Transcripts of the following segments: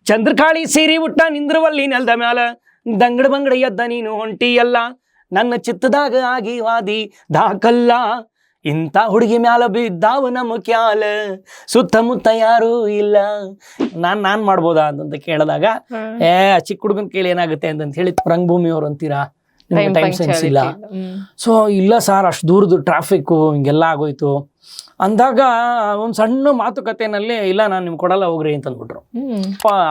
ಚಂದ್ರಕಾಳಿ ಸೀರಿ ಉಟ್ಟ ನಿಂದ್ರವಲ್ಲಿ ನೆಲ್ದ ಮ್ಯಾಲ ದಂಗಡ ಬಂಗಡ ಎದ್ದ ನೀನು ಹೊಂಟಿಯಲ್ಲ ನನ್ನ ಚಿತ್ತದಾಗ ಆಗಿ ವಾದಿ ದಾಕಲ್ಲ ಇಂಥ ಹುಡುಗಿ ಮ್ಯಾಲ ಬಿದ್ದಾವ ನಮ್ಮ ಕ್ಯಾಲ ಸುತ್ತಮುತ್ತ ಯಾರೂ ಇಲ್ಲ ನಾನ್ ಮಾಡ್ಬೋದಾ ಅಂತ ಕೇಳಿದಾಗ ಚಿಕ್ಕ ಹುಡುಗನ್ ಕೇಳಿ ಏನಾಗುತ್ತೆ ಅಂತ ಹೇಳಿ ರಂಗಭೂಮಿಯವ್ರು ಅಂತೀರಾ ನಿಮ್ಗೆ ಟೈಮ್ ಸೆನ್ಸ್ ಇಲ್ಲ. ಸೊ ಇಲ್ಲ ಸರ್, ಅಷ್ಟು ದೂರದ್ದು ಟ್ರಾಫಿಕ್ಕು ಹಿಂಗೆಲ್ಲ ಆಗೋಯ್ತು ಅಂದಾಗ ಒಂದು ಸಣ್ಣ ಮಾತುಕತೆನಲ್ಲಿ ಇಲ್ಲ ನಾನು ನಿಮ್ಗೆ ಕೊಡಲ್ಲ ಹೋಗ್ರಿ ಅಂತ ಅಂದ್ಬಿಟ್ರು.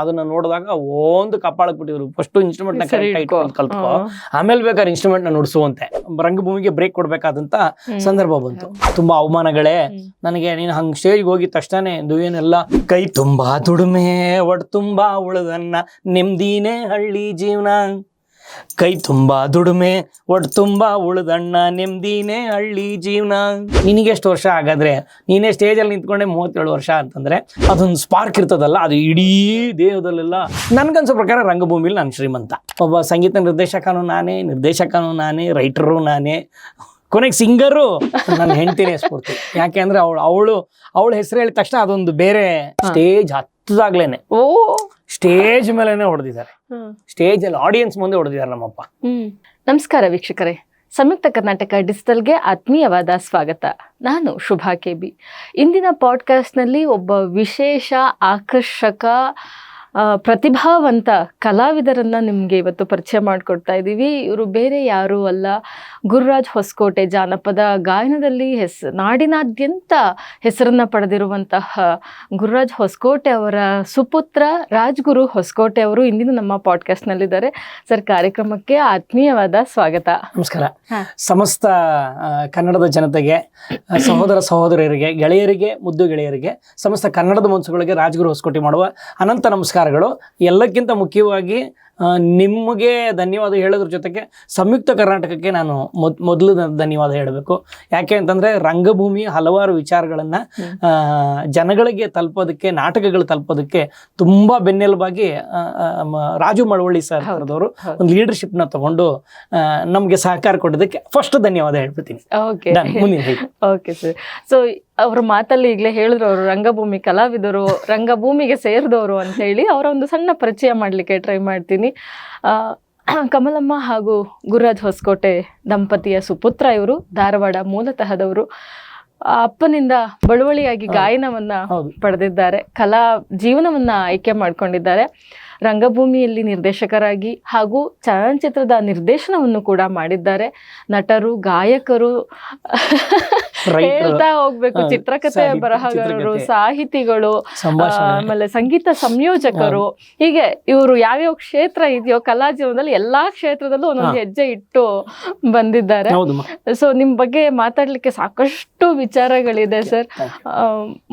ಅದನ್ನ ನೋಡಿದಾಗ ಒಂದು ಕಪ್ಪಾಳಕ್ ಬಿಟ್ಟಿದ್ರು. ಫಸ್ಟ್ ಇನ್ಸ್ಟ್ರೂಮೆಂಟ್ ನ ಕರೆಕ್ಟ್ ಕಲ್ತ್ಕೋ, ಆಮೇಲೆ ಬೇಕಾದ್ರೆ ಇನ್ಸ್ಟ್ರೂಮೆಂಟ್ ನ ನುಡಿಸುವಂತೆ. ರಂಗಭೂಮಿಗೆ ಬ್ರೇಕ್ ಕೊಡ್ಬೇಕಾದಂತ ಸಂದರ್ಭ ಬಂತು. ತುಂಬಾ ಅವಮಾನಗಳೇ ನನಗೆ. ನೀನು ಹಂಗ್ ಸ್ಟೇಜ್ಗೆ ಹೋಗಿದ ತಕ್ಷಣ ಏನೆಲ್ಲ ಕೈ ತುಂಬಾ ದುಡಿಮೆ ಒಡ್ ತುಂಬಾ ಉಳದನ್ನ ನೆಮ್ಮದಿನೇ ಹಳ್ಳಿ ಜೀವನ, ಕೈ ತುಂಬಾ ದುಡಿಮೆ ಒಡ್ ತುಂಬಾ ಉಳ್ದಣ್ಣ ನೆಮ್ಮದಿನೇ ಹಳ್ಳಿ ಜೀವನ. ನಿನಗೆ ಎಷ್ಟು ವರ್ಷ ಹಾಗಾದ್ರೆ? ನೀನೇ ಸ್ಟೇಜಲ್ಲಿ ನಿಂತ್ಕೊಂಡೆ 37 ವರ್ಷ ಅಂತಂದ್ರೆ ಅದೊಂದು ಸ್ಪಾರ್ಕ್ ಇರ್ತದಲ್ಲ, ಅದು ಇಡೀ ದೇಹದಲ್ಲೆಲ್ಲ. ನನ್ಗನ್ಸೋ ಪ್ರಕಾರ ರಂಗಭೂಮಿಲಿ ನಾನು ಶ್ರೀಮಂತ. ಒಬ್ಬ ಸಂಗೀತ ನಿರ್ದೇಶಕನೂ ನಾನೇ, ರೈಟರು ನಾನೇ, ಕೊನೆಗೆ ಸಿಂಗರು ನನ್ನ ಹೆಂಡತಿನೇ ಸ್ಫೂರ್ತಿ. ಯಾಕೆ ಅಂದ್ರೆ ಅವಳ ಹೆಸರು ಹೇಳಿದ ತಕ್ಷಣ ಅದೊಂದು ಬೇರೆ ಸ್ಟೇಜ್ ಹತ್ತದಾಗ್ಲೇನೆ ಸ್ಟೇಜ್ ಮೇಲೆನೆ ಹೊಡೆದಿದ್ದಾರೆ. ಸ್ಟೇಜ್ ಅಲ್ಲಿ ಆಡಿಯನ್ಸ್ ಮುಂದೆ ಹೊಡೆದಿದ್ದಾರೆ ನಮ್ಮಪ್ಪ. ನಮಸ್ಕಾರ ವೀಕ್ಷಕರೇ, ಸಂಯುಕ್ತ ಕರ್ನಾಟಕ ಡಿಜಿಟಲ್ಗೆ ಆತ್ಮೀಯವಾದ ಸ್ವಾಗತ. ನಾನು ಶುಭಾ ಕೆಬಿ. ಇಂದಿನ ಪಾಡ್ಕಾಸ್ಟ್ನಲ್ಲಿ ಒಬ್ಬ ವಿಶೇಷ ಆಕರ್ಷಕ ಪ್ರತಿಭಾವಂತ ಕಲಾವಿದರನ್ನ ನಿಮಗೆ ಇವತ್ತು ಪರಿಚಯ ಮಾಡಿಕೊಡ್ತಾ ಇದ್ದೀವಿ. ಇವರು ಬೇರೆ ಯಾರೂ ಅಲ್ಲ, ಗುರುರಾಜ್ ಹೊಸಕೋಟೆ. ಜಾನಪದ ಗಾಯನದಲ್ಲಿ ನಾಡಿನಾದ್ಯಂತ ಹೆಸರನ್ನ ಪಡೆದಿರುವಂತಹ ಗುರುರಾಜ್ ಹೊಸಕೋಟೆ ಅವರ ಸುಪುತ್ರ ರಾಜ್ಗುರು ಹೊಸಕೋಟೆ ಅವರು ಇಂದಿನ ನಮ್ಮ ಪಾಡ್ಕಾಸ್ಟ್ನಲ್ಲಿದ್ದಾರೆ. ಸರ್, ಕಾರ್ಯಕ್ರಮಕ್ಕೆ ಆತ್ಮೀಯವಾದ ಸ್ವಾಗತ. ನಮಸ್ಕಾರ. ಸಮಸ್ತ ಕನ್ನಡದ ಜನತೆಗೆ, ಸಹೋದರ ಸಹೋದರಿಯರಿಗೆ, ಗೆಳೆಯರಿಗೆ, ಮುದ್ದು ಗೆಳೆಯರಿಗೆ, ಸಮಸ್ತ ಕನ್ನಡದ ಮನಸ್ಸುಗಳಿಗೆ ರಾಜ್ಗುರು ಹೊಸಕೋಟೆ ಮಾಡುವ ಅನಂತ ನಮಸ್ಕಾರ. ಎಲ್ಲಕ್ಕಿಂತ ಮುಖ್ಯವಾಗಿ ನಿಮಗೆ ಧನ್ಯವಾದ ಹೇಳೋದ್ರ ಜೊತೆಗೆ ಸಂಯುಕ್ತ ಕರ್ನಾಟಕಕ್ಕೆ ನಾನು ಮೊದಲು ಧನ್ಯವಾದ ಹೇಳಬೇಕು. ಯಾಕೆ ಅಂತಂದ್ರೆ ರಂಗಭೂಮಿ ಹಲವಾರು ವಿಚಾರಗಳನ್ನ ಜನಗಳಿಗೆ ತಲುಪೋದಕ್ಕೆ, ನಾಟಕಗಳು ತಲುಪೋದಕ್ಕೆ ತುಂಬಾ ಬೆನ್ನೆಲುಬಾಗಿ ರಾಜು ಮಳವಳ್ಳಿ ಸರ್ ಅವರದವರು ಒಂದು ಲೀಡರ್ಶಿಪ್ ನ ತಗೊಂಡು ನಮ್ಗೆ ಸಹಕಾರ ಕೊಡೋದಕ್ಕೆ ಫಸ್ಟ್ ಧನ್ಯವಾದ ಹೇಳ್ಬಿಡ್ತೀನಿ. Okay sir. ಸೊ ಅವ್ರ ಮಾತಲ್ಲಿ ಈಗಲೇ ಹೇಳಿದ್ರು, ಅವರು ರಂಗಭೂಮಿ ಕಲಾವಿದರು, ರಂಗಭೂಮಿಗೆ ಸೇರಿದವರು ಅಂತ ಹೇಳಿ ಅವರ ಒಂದು ಸಣ್ಣ ಪರಿಚಯ ಮಾಡಲಿಕ್ಕೆ ಟ್ರೈ ಮಾಡ್ತೀನಿ. ಕಮಲಮ್ಮ ಹಾಗೂ ಗುರುರಾಜ್ ಹೊಸಕೋಟೆ ದಂಪತಿಯ ಸುಪುತ್ರ ಇವರು. ಧಾರವಾಡ ಮೂಲತಃದವರು. ಅಪ್ಪನಿಂದ ಬಳುವಳಿಯಾಗಿ ಗಾಯನವನ್ನ ಪಡೆದಿದ್ದಾರೆ. ಕಲಾ ಜೀವನವನ್ನ ಆಯ್ಕೆ ಮಾಡ್ಕೊಂಡಿದ್ದಾರೆ. ರಂಗಭೂಮಿಯಲ್ಲಿ ನಿರ್ದೇಶಕರಾಗಿ ಹಾಗೂ ಚಲನಚಿತ್ರದ ನಿರ್ದೇಶನವನ್ನು ಕೂಡ ಮಾಡಿದ್ದಾರೆ. ನಟರು, ಗಾಯಕರು, ಹೇಳ್ತಾ ಹೋಗ್ಬೇಕು, ಚಿತ್ರಕಥೆ ಬರಹಗಾರರು, ಸಾಹಿತಿಗಳು, ಆಮೇಲೆ ಸಂಗೀತ ಸಂಯೋಜಕರು, ಹೀಗೆ ಇವರು ಯಾವ್ಯಾವ ಕ್ಷೇತ್ರ ಇದೆಯೋ ಕಲಾ ಜೀವನದಲ್ಲಿ ಎಲ್ಲಾ ಕ್ಷೇತ್ರದಲ್ಲೂ ಒಂದೊಂದು ಹೆಜ್ಜೆ ಇಟ್ಟು ಬಂದಿದ್ದಾರೆ. ಸೊ ನಿಮ್ ಬಗ್ಗೆ ಮಾತಾಡ್ಲಿಕ್ಕೆ ಸಾಕಷ್ಟು ವಿಚಾರಗಳಿದೆ ಸರ್.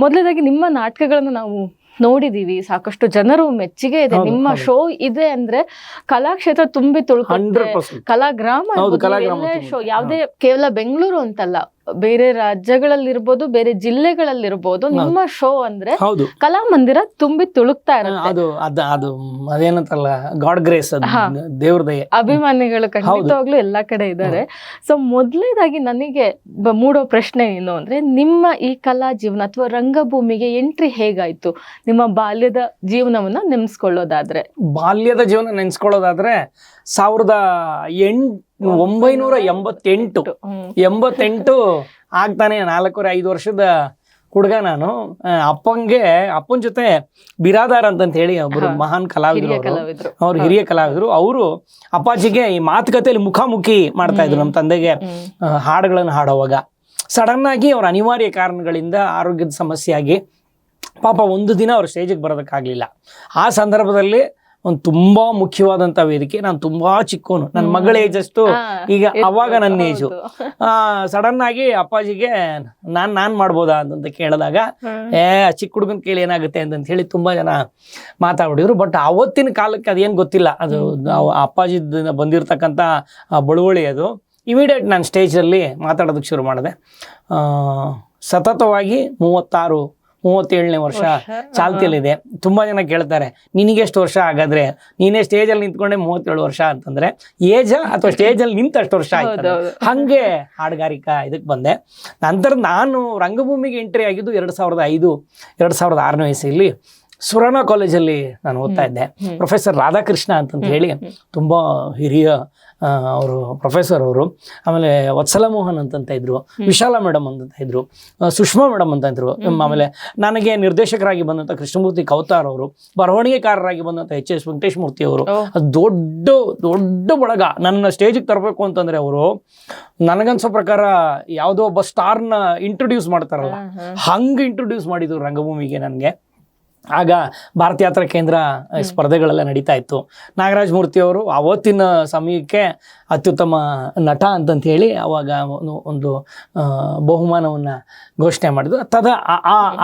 ಮೊದಲನೇದಾಗಿ ನಿಮ್ಮ ನಾಟಕಗಳನ್ನು ನಾವು ನೋಡಿದೀವಿ, ಸಾಕಷ್ಟು ಜನರು ಮೆಚ್ಚುಗೆ ಇದೆ. ನಿಮ್ಮ ಶೋ ಇದೆ ಅಂದ್ರೆ ಕಲಾಕ್ಷೇತ್ರ ತುಂಬಿ ತುಳ್ಕೊಂಡ್ರೆ, ಕಲಾಗ್ರಾಮ ಶೋ ಯಾವುದೇ ಕೇವಲ ಬೆಂಗಳೂರು ಅಂತಲ್ಲ, ಬೇರೆ ರಾಜ್ಯಗಳಲ್ಲಿರ್ಬೋದು, ಬೇರೆ ಜಿಲ್ಲೆಗಳಲ್ಲಿರ್ಬೋದು, ನಿಮ್ಮ ಶೋ ಅಂದ್ರೆ ಕಲಾ ಮಂದಿರ ತುಂಬಿ ತುಳುಕ್ತಾ ಇರುತ್ತೆ. ಅದೇನಂತಲ್ಲ, ಗಾಡ್ ಗ್ರೇಸ್, ದೇವ್ರ ದಯೆ. ಅಭಿಮಾನಿಗಳು ಖಂಡಿತವಾಗ್ಲೂ ಎಲ್ಲಾ ಕಡೆ ಇದ್ದಾರೆ. ಸೊ ಮೊದಲನೇದಾಗಿ ನನಗೆ ಮೂಡೋ ಪ್ರಶ್ನೆ ಏನು ಅಂದ್ರೆ, ನಿಮ್ಮ ಈ ಕಲಾ ಜೀವನ ಅಥವಾ ರಂಗಭೂಮಿಗೆ ಎಂಟ್ರಿ ಹೇಗಾಯ್ತು? ನಿಮ್ಮ ಬಾಲ್ಯದ ಜೀವನವನ್ನ ನೆನ್ಸ್ಕೊಳ್ಳೋದಾದ್ರೆ 1988 ಆಗ್ತಾನೆ 4-5 ವರ್ಷದ ಹುಡುಗ ನಾನು. ಅಪ್ಪನ ಜೊತೆ ಬಿರಾದಾರ್ ಅಂತ ಹೇಳಿ ಒಬ್ರು ಮಹಾನ್ ಕಲಾವಿದರು, ಅವ್ರು ಹಿರಿಯ ಕಲಾವಿದರು. ಅವರು ಅಪ್ಪಾಜಿಗೆ ಈ ಮಾತುಕತೆಯಲ್ಲಿ ಮುಖಾಮುಖಿ ಮಾಡ್ತಾ ಇದ್ರು. ನಮ್ಮ ತಂದೆಗೆ ಹಾಡುಗಳನ್ನು ಹಾಡುವಾಗ ಸಡನ್ ಆಗಿ ಅವ್ರ ಅನಿವಾರ್ಯ ಕಾರಣಗಳಿಂದ ಆರೋಗ್ಯದ ಸಮಸ್ಯೆ ಆಗಿ ಪಾಪ ಒಂದು ದಿನ ಅವ್ರ ಸ್ಟೇಜಿಗೆ ಬರೋದಕ್ಕಾಗಲಿಲ್ಲ. ಆ ಸಂದರ್ಭದಲ್ಲಿ ಒಂದು ತುಂಬಾ ಮುಖ್ಯವಾದಂತ ವೇದಿಕೆ. ನಾನು ತುಂಬಾ ಚಿಕ್ಕವನು, ನನ್ನ ಮಗಳ ಏಜ್ ಅಷ್ಟು ಈಗ, ಅವಾಗ ನನ್ನ ಏಜು. ಸಡನ್ ಆಗಿ ಅಪ್ಪಾಜಿಗೆ ನಾನ್ ಮಾಡ್ಬೋದಾ ಅಂತ ಕೇಳಿದಾಗ ಚಿಕ್ಕ ಹುಡುಗನ್ ಕೇಳಿ ಏನಾಗುತ್ತೆ ಅಂತ ಹೇಳಿ ತುಂಬಾ ಜನ ಮಾತಾಡ್ಬಿಟ್ಟಿದ್ರು. ಬಟ್ ಅವತ್ತಿನ ಕಾಲಕ್ಕೆ ಅದೇನು ಗೊತ್ತಿಲ್ಲ, ಅದು ಅಪ್ಪಾಜಿ ಬಂದಿರತಕ್ಕಂಥ ಬಳುವಳಿ. ಅದು ಇಮಿಡಿಯೇಟ್ ನಾನು ಸ್ಟೇಜಲ್ಲಿ ಮಾತಾಡೋದಕ್ಕೆ ಶುರು ಮಾಡಿದೆ. ಸತತವಾಗಿ 37ನೇ ವರ್ಷ ಚಾಲ್ತಿಯಲ್ಲಿದೆ. ತುಂಬಾ ಜನ ಕೇಳ್ತಾರೆ, ನಿನಗೆ ಎಷ್ಟು ವರ್ಷ ಹಾಗಾದ್ರೆ? ನೀನೇ ಸ್ಟೇಜಲ್ಲಿ ನಿಂತ್ಕೊಂಡೆ 37 ವರ್ಷ ಅಂತಂದ್ರೆ ಏಜ ಅಥವಾ ಸ್ಟೇಜಲ್ಲಿ ನಿಂತಷ್ಟು ವರ್ಷ ಆಯ್ತು. ಹಂಗೆ ಹಾಡುಗಾರಿಕಾ ಇದಕ್ಕೆ ಬಂದೆ. ನಂತರ ನಾನು ರಂಗಭೂಮಿಗೆ ಎಂಟ್ರಿ ಆಗಿದ್ದು 2005-2006ನೇ ವಯಸ್ಸಲ್ಲಿ. ಸುರನಾ ಕಾಲೇಜಲ್ಲಿ ನಾನು ಓದ್ತಾ ಇದ್ದೆ. ಪ್ರೊಫೆಸರ್ ರಾಧಾಕೃಷ್ಣ ಅಂತಂತ ಹೇಳಿ ತುಂಬಾ ಹಿರಿಯ ಅವರು ಪ್ರೊಫೆಸರ್ ಅವರು. ಆಮೇಲೆ ವತ್ಸಲ ಮೋಹನ್ ಅಂತಂತ ಇದ್ರು, ವಿಶಾಲ ಮೇಡಮ್ ಅಂತ ಇದ್ರು, ಸುಷ್ಮಾ ಮೇಡಮ್ ಅಂತ ಇದ್ರು. ಆಮೇಲೆ ನನಗೆ ನಿರ್ದೇಶಕರಾಗಿ ಬಂದಂತ ಕೃಷ್ಣಮೂರ್ತಿ ಕೌತಾರ್ ಅವರು, ಬರವಣಿಗೆಕಾರರಾಗಿ ಬಂದಂತ ಎಚ್.ಎಸ್. ವೆಂಕಟೇಶ್ ಮೂರ್ತಿ ಅವರು. ದೊಡ್ಡ ದೊಡ್ಡ ಬಳಗ. ನನ್ನ ಸ್ಟೇಜಿಗೆ ತರಬೇಕು ಅಂತಂದ್ರೆ ಅವರು ನನಗನ್ಸೋ ಪ್ರಕಾರ ಯಾವುದೋ ಒಬ್ಬ ಸ್ಟಾರ್ನ ಇಂಟ್ರೊಡ್ಯೂಸ್ ಮಾಡ್ತಾರಲ್ಲ ಹಂಗೆ ಇಂಟ್ರೊಡ್ಯೂಸ್ ಮಾಡಿದ್ರು ರಂಗಭೂಮಿಗೆ ನನಗೆ. ಆಗ ಭಾರತೀಯಾತ್ರಾ ಕೇಂದ್ರ ಸ್ಪರ್ಧೆಗಳೆಲ್ಲ ನಡೀತಾ ಇತ್ತು. ನಾಗರಾಜ್ ಮೂರ್ತಿ ಅವರು ಅವತ್ತಿನ ಸಮಯಕ್ಕೆ ಅತ್ಯುತ್ತಮ ನಟ ಅಂತಂತ ಹೇಳಿ ಅವಾಗ ಒಂದು ಬಹುಮಾನವನ್ನು ಘೋಷಣೆ ಮಾಡಿದ್ರು.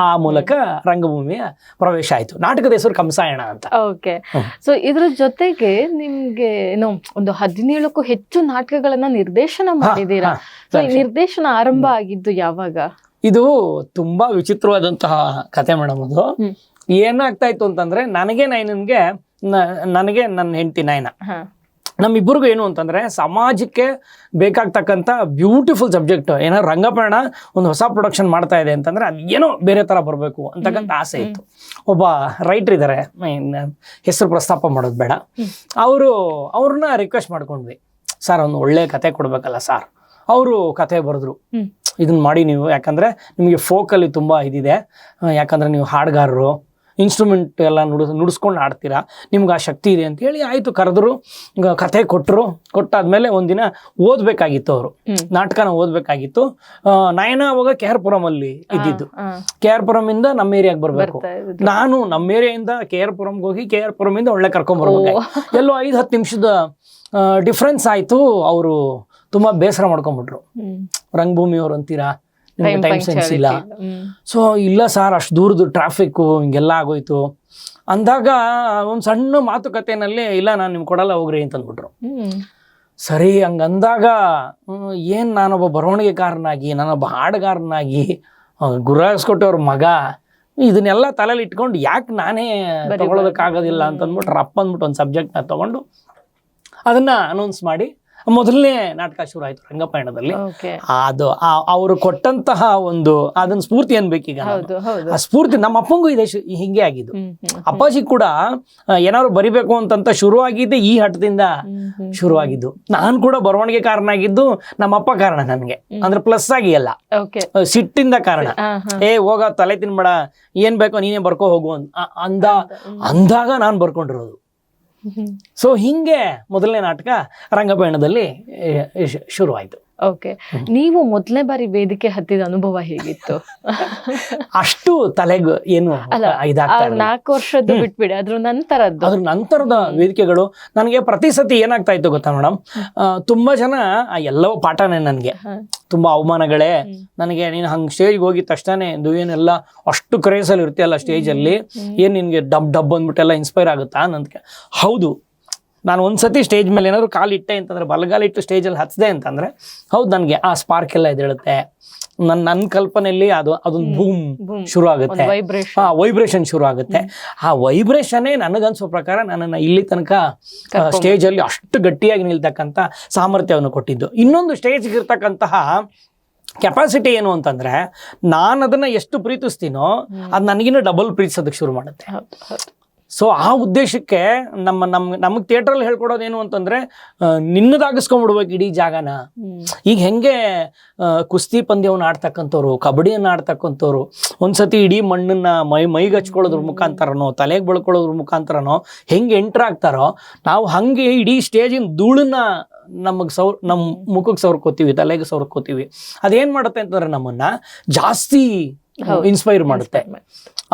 ಆ ಮೂಲಕ ರಂಗಭೂಮಿಯ ಪ್ರವೇಶ ಆಯಿತು. ನಾಟಕದ ಹೆಸರು ಕಂಸಾಯಣ ಅಂತ. ಓಕೆ. ಸೊ ಇದ್ರ ಜೊತೆಗೆ ನಿಮ್ಗೆ ಏನೋ ಒಂದು 17ಕ್ಕೂ ಹೆಚ್ಚು ನಾಟಕಗಳನ್ನ ನಿರ್ದೇಶನ ಮಾಡಿದೀರಾ. ಸೊ ಈ ನಿರ್ದೇಶನ ಆರಂಭ ಆಗಿದ್ದು ಯಾವಾಗ? ಇದು ತುಂಬಾ ವಿಚಿತ್ರವಾದಂತಹ ಕತೆ ಮೇಡಮ್. ಅದು ಏನಾಗ್ತಾ ಇತ್ತು ಅಂತಂದ್ರೆ ನನಗೆ ನನ್ನ ಹೆಂಡತಿ ನಯನ, ನಮ್ಮಿಬ್ಬರಿಗೂ ಏನು ಅಂತಂದ್ರೆ ಸಮಾಜಕ್ಕೆ ಬೇಕಾಗ್ತಕ್ಕಂಥ ಬ್ಯೂಟಿಫುಲ್ ಸಬ್ಜೆಕ್ಟ್ ಏನೋ ರಂಗಪಯಣ ಒಂದು ಹೊಸ ಪ್ರೊಡಕ್ಷನ್ ಮಾಡ್ತಾ ಇದೆ ಅಂತಂದ್ರೆ ಅದೇನೋ ಬೇರೆ ತರ ಬರಬೇಕು ಅಂತಕ್ಕಂಥ ಆಸೆ ಇತ್ತು. ಒಬ್ಬ ರೈಟರ್ ಇದ್ದಾರೆ, ಹೆಸರು ಪ್ರಸ್ತಾಪ ಮಾಡೋದು ಬೇಡ, ಅವ್ರನ್ನ ರಿಕ್ವೆಸ್ಟ್ ಮಾಡ್ಕೊಂಡ್ವಿ, ಸರ್ ಒಂದು ಒಳ್ಳೆ ಕತೆ ಕೊಡ್ಬೇಕಲ್ಲ ಸರ್. ಅವರು ಕತೆ ಬರೆದ್ರು, ಇದನ್ನ ಮಾಡಿ ನೀವು, ಯಾಕಂದ್ರೆ ನಿಮಗೆ ಫೋಕಲ್ಲಿ ತುಂಬಾ ಇದಿದೆ, ಯಾಕಂದ್ರೆ ನೀವು ಹಾಡುಗಾರರು, ಇನ್ಸ್ಟ್ರೂಮೆಂಟ್ ಎಲ್ಲ ನುಡಿಸ್ಕೊಂಡು ಆಡ್ತೀರಾ, ನಿಮ್ಗೆ ಆ ಶಕ್ತಿ ಇದೆ ಅಂತ ಹೇಳಿ ಆಯ್ತು. ಕರೆದ್ರು, ಕತೆ ಕೊಟ್ಟಾದ್ಮೇಲೆ ಒಂದಿನ ಓದ್ಬೇಕಾಗಿತ್ತು, ಅವರು ನಾಟಕನ ಓದ್ಬೇಕಾಗಿತ್ತು. ನಯನ ಅವಾಗ KR ಪುರಂ ಅಲ್ಲಿ ಇದ್ದಿದ್ದು. KR ಪುರಂ ಇಂದ ನಮ್ಮ ಏರಿಯಾಗೆ ಬರ್ಬೇಕು. ನಾನು ನಮ್ಮ ಏರಿಯಾಯಿಂದ KR ಪುರಂಗೆ ಹೋಗಿ KR ಪುರಂ ಇಂದ ಒಳ್ಳೆ ಕರ್ಕೊಂಡ್ ಬರ್ಬೇಕು. ಎಲ್ಲೋ 5-10 ನಿಮಿಷದ ಡಿಫ್ರೆನ್ಸ್ ಆಯ್ತು. ಅವರು ತುಂಬಾ ಬೇಸರ ಮಾಡ್ಕೊಂಡ್ಬಿಟ್ರು. ರಂಗಭೂಮಿಯವ್ರು ಅಂತೀರಾ, ನಿಮ್ಗೆ ಟೈಮ್ ಸೆನ್ಸ್ ಇಲ್ಲ. ಸೊ ಇಲ್ಲ ಸರ್, ಅಷ್ಟು ದೂರದ್ದು ಟ್ರಾಫಿಕ್ಕು ಹಿಂಗೆಲ್ಲ ಆಗೋಯ್ತು ಅಂದಾಗ ಒಂದು ಸಣ್ಣ ಮಾತುಕತೆನಲ್ಲಿ ಇಲ್ಲ ನಾನು ನಿಮ್ಗೆ ಕೊಡಲ್ಲ ಹೋಗ್ರಿ ಅಂತಂದ್ಬಿಟ್ರು. ಸರಿ ಹಂಗಂದಾಗ ಏನು ನಾನೊಬ್ಬ ಬರವಣಿಗೆಕಾರನಾಗಿ, ನಾನೊಬ್ಬ ಹಾಡುಗಾರನಾಗಿ, ಗುರಾಯಿಸ್ಕೊಟ್ಟವ್ರ ಮಗ, ಇದನ್ನೆಲ್ಲ ತಲೆಯಲ್ಲಿ ಇಟ್ಕೊಂಡು ಯಾಕೆ ನಾನೇ ತಗೊಳ್ಳೋದಕ್ಕಾಗೋದಿಲ್ಲ ಅಂತಂದ್ಬಿಟ್ಟು ರಪ್ಪ ಅಂದ್ಬಿಟ್ಟು ಒಂದು ಸಬ್ಜೆಕ್ಟ್ನ ತಗೊಂಡು ಅದನ್ನ ಅನೌನ್ಸ್ ಮಾಡಿ ಮೊದಲನೇ ನಾಟಕ ಶುರು ಆಯ್ತು ರಂಗಪಯಣದಲ್ಲಿ. ಅದು ಅವರು ಕೊಟ್ಟಂತಹ ಒಂದು ಅದನ್ನ ಸ್ಫೂರ್ತಿ ಅನ್ಬೇಕೀಗ. ಆ ಸ್ಫೂರ್ತಿ ನಮ್ಮ ಅಪ್ಪಂಗೂ ಇದೆ, ಹಿಂಗೆ ಆಗಿದ್ದು. ಅಪ್ಪಾಜಿ ಕೂಡ ಏನಾದ್ರು ಬರಿಬೇಕು ಅಂತಂತ ಶುರು ಆಗಿದ್ದೆ ಈ ಹಠದಿಂದ ಶುರುವಾಗಿದ್ದು. ನಾನು ಕೂಡ ಬರವಣಿಗೆಕಾರನಾಗಿದ್ದು ನಮ್ಮ ಅಪ್ಪ ಕಾರಣ ನನಗೆ, ಅಂದ್ರೆ ಪ್ಲಸ್ ಆಗಿ ಅಲ್ಲ, ಸಿಟ್ಟಿಂದ ಕಾರಣ. ಹೋಗ ತಲೆ ತಿನ್ಬೇಡ, ಏನ್ ಬೇಕೋ ನೀನೇ ಬರ್ಕೋ ಹೋಗು ಅಂದಾಗ ನಾನು ಬರ್ಕೊಂಡಿರೋದು. ಸೊ ಹಿಂಗೆ ಮೊದಲನೇ ನಾಟಕ ರಂಗಪಯಣದಲ್ಲಿ ಶುರು ಆಯ್ತು. ಓಕೆ. ನೀವು ಮೊದಲನೇ ಬಾರಿ ವೇದಿಕೆ ಹತ್ತಿದ ಅನುಭವ ಹೇಗಿತ್ತು? ಅಷ್ಟು ತಲೆಗೆ ಏನು ಇದಾಗ್ತಾ 4 ವರ್ಷದ್ದು ಬಿಟ್ಬಿಡಿ, ಅದ್ರ ನಂತರದ ವೇದಿಕೆಗಳು ನನಗೆ ಪ್ರತಿ ಸತಿ ಏನಾಗ್ತಾ ಇತ್ತು ಗೊತ್ತಾ ಮೇಡಮ್, ತುಂಬಾ ಜನ ಎಲ್ಲವೂ ಪಾಠನೇ ನನಗೆ, ತುಂಬಾ ಅವಮಾನಗಳೇ ನನಗೆ. ನೀನು ಹಂಗೆ ಸ್ಟೇಜ್ಗೆ ಹೋಗಿದ ತಕ್ಷಣ ಏನೆಲ್ಲ ಅಷ್ಟು ಕ್ರೇಜಲ್ಲಿ ಇರ್ತೀಯಲ್ಲ ಸ್ಟೇಜಲ್ಲಿ, ಏನ್ ನಿನ್ಗೆ ಡಬ್ ಅಂದ್ಬಿಟ್ಟೆಲ್ಲ ಇನ್ಸ್ಪೈರ್ ಆಗುತ್ತಾ ನಂದಕ್ಕೆ? ಹೌದು, ನಾನು ಒಂದ್ಸತಿ ಸ್ಟೇಜ್ ಮೇಲೆ ಏನಾದ್ರು ಕಾಲಿಟ್ಟೆ ಅಂತಂದ್ರೆ, ಬಲಗಾಲಿಟ್ಟು ಸ್ಟೇಜಲ್ಲಿ ಹಚ್ದೆ ಅಂತಂದ್ರೆ ಹೌದು ನನಗೆ ಆ ಸ್ಪಾರ್ಕ್ ಎಲ್ಲ ಎದ್ದೇಳುತ್ತೆ. ನನ್ನ ಕಲ್ಪನೆಯಲ್ಲಿ ಅದೊಂದು ಬೂಮ್ ಶುರು ಆಗುತ್ತೆ, ವೈಬ್ರೇಷನ್ ಶುರು ಆಗುತ್ತೆ. ಆ ವೈಬ್ರೇಷನ್ನೇ ನನಗನ್ಸೋ ಪ್ರಕಾರ ನನ್ನನ್ನು ಇಲ್ಲಿ ತನಕ ಸ್ಟೇಜಲ್ಲಿ ಅಷ್ಟು ಗಟ್ಟಿಯಾಗಿ ನಿಲ್ತಕ್ಕಂಥ ಸಾಮರ್ಥ್ಯವನ್ನು ಕೊಟ್ಟಿದ್ದು. ಇನ್ನೊಂದು ಸ್ಟೇಜ್ಗೆ ಇರ್ತಕ್ಕಂತಹ ಕೆಪಾಸಿಟಿ ಏನು ಅಂತಂದ್ರೆ, ನಾನು ಅದನ್ನ ಎಷ್ಟು ಪ್ರೀತಿಸ್ತೀನೋ ಅದು ನನಗಿನ್ನ ಡಬಲ್ ಪ್ರೀತಿಸೋದಕ್ಕೆ ಶುರು ಮಾಡುತ್ತೆ. ಸೊ ಆ ಉದ್ದೇಶಕ್ಕೆ ನಮಗೆ ಥಿಯೇಟ್ರಲ್ಲಿ ಹೇಳ್ಕೊಡೋದೇನು ಅಂತಂದ್ರೆ, ನಿನ್ನದಾಗಿಸ್ಕೊಂಡ್ಬಿಡ್ಬೇಕು ಇಡೀ ಜಾಗನ. ಈಗ ಹೆಂಗೆ ಕುಸ್ತಿ ಪಂದ್ಯವನ್ನು ಆಡ್ತಕ್ಕಂಥವ್ರು, ಕಬಡ್ಡಿಯನ್ನು ಆಡ್ತಕ್ಕಂಥವ್ರು ಒಂದ್ಸತಿ ಇಡೀ ಮಣ್ಣನ್ನ ಮೈಗೆ ಹಚ್ಕೊಳ್ಳೋದ್ರ ಮುಖಾಂತರನೋ, ತಲೆಗೆ ಬಳ್ಕೊಳ್ಳೋದ್ರ ಮುಖಾಂತರನೋ ಹೆಂಗೆ ಎಂಟ್ರ್ ಆಗ್ತಾರೋ, ನಾವು ಹಂಗೆ ಇಡೀ ಸ್ಟೇಜಿನ ಧೂಳನ್ನ ನಮ್ಮ ಮುಖಕ್ಕೆ ಸವರ್ಕೋತೀವಿ, ತಲೆಗೆ ಸವರ್ಕೋತೀವಿ. ಅದೇನ್ ಮಾಡುತ್ತೆ ಅಂತಂದ್ರೆ ನಮ್ಮನ್ನ ಜಾಸ್ತಿ ಇನ್ಸ್ಪೈರ್ ಮಾಡುತ್ತೆ.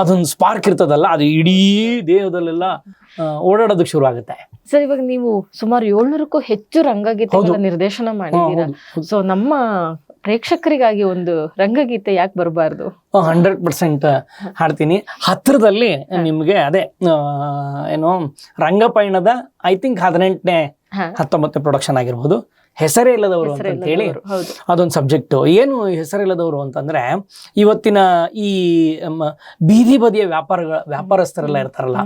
ಅದೊಂದು ಸ್ಪಾರ್ಕ್ ಇರ್ತದಲ್ಲ, ಅದು ಇಡೀ ದೇಹದಲ್ಲೆಲ್ಲ ಓಡಾಡೋದಕ್ಕೆ ಶುರು ಆಗುತ್ತೆ. ಸರ್, ಇವಾಗ ನೀವು ಸುಮಾರು 700ಕ್ಕೂ ಹೆಚ್ಚು ರಂಗಗೀತೆಗಳ ನಿರ್ದೇಶನ ಮಾಡಿದ್ದೀರಾ. ಸೊ ನಮ್ಮ ಪ್ರೇಕ್ಷಕರಿಗಾಗಿ ಒಂದು ರಂಗಗೀತೆ ಯಾಕೆ ಬರಬಾರ್ದು? 100% ಹಾಡ್ತೀನಿ. ಹತ್ರದಲ್ಲಿ ನಿಮ್ಗೆ ಅದೇ ಏನೋ ರಂಗಪಯಣದ ಐ ಥಿಂಕ್ 18ನೇ 19ನೇ ಪ್ರೊಡಕ್ಷನ್ ಆಗಿರ್ಬೋದು, ಹೆಸರೇ ಇಲ್ಲದವರು ಅಂತ ಹೇಳಿ ಹೌದು. ಅದೊಂದು ಸಬ್ಜೆಕ್ಟು. ಏನು ಹೆಸರಿಲ್ಲದವರು ಅಂತಂದ್ರೆ ಇವತ್ತಿನ ಈ ಬೀದಿ ಬದಿಯ ವ್ಯಾಪಾರಸ್ಥರೆಲ್ಲ ಇರ್ತಾರಲ್ಲ,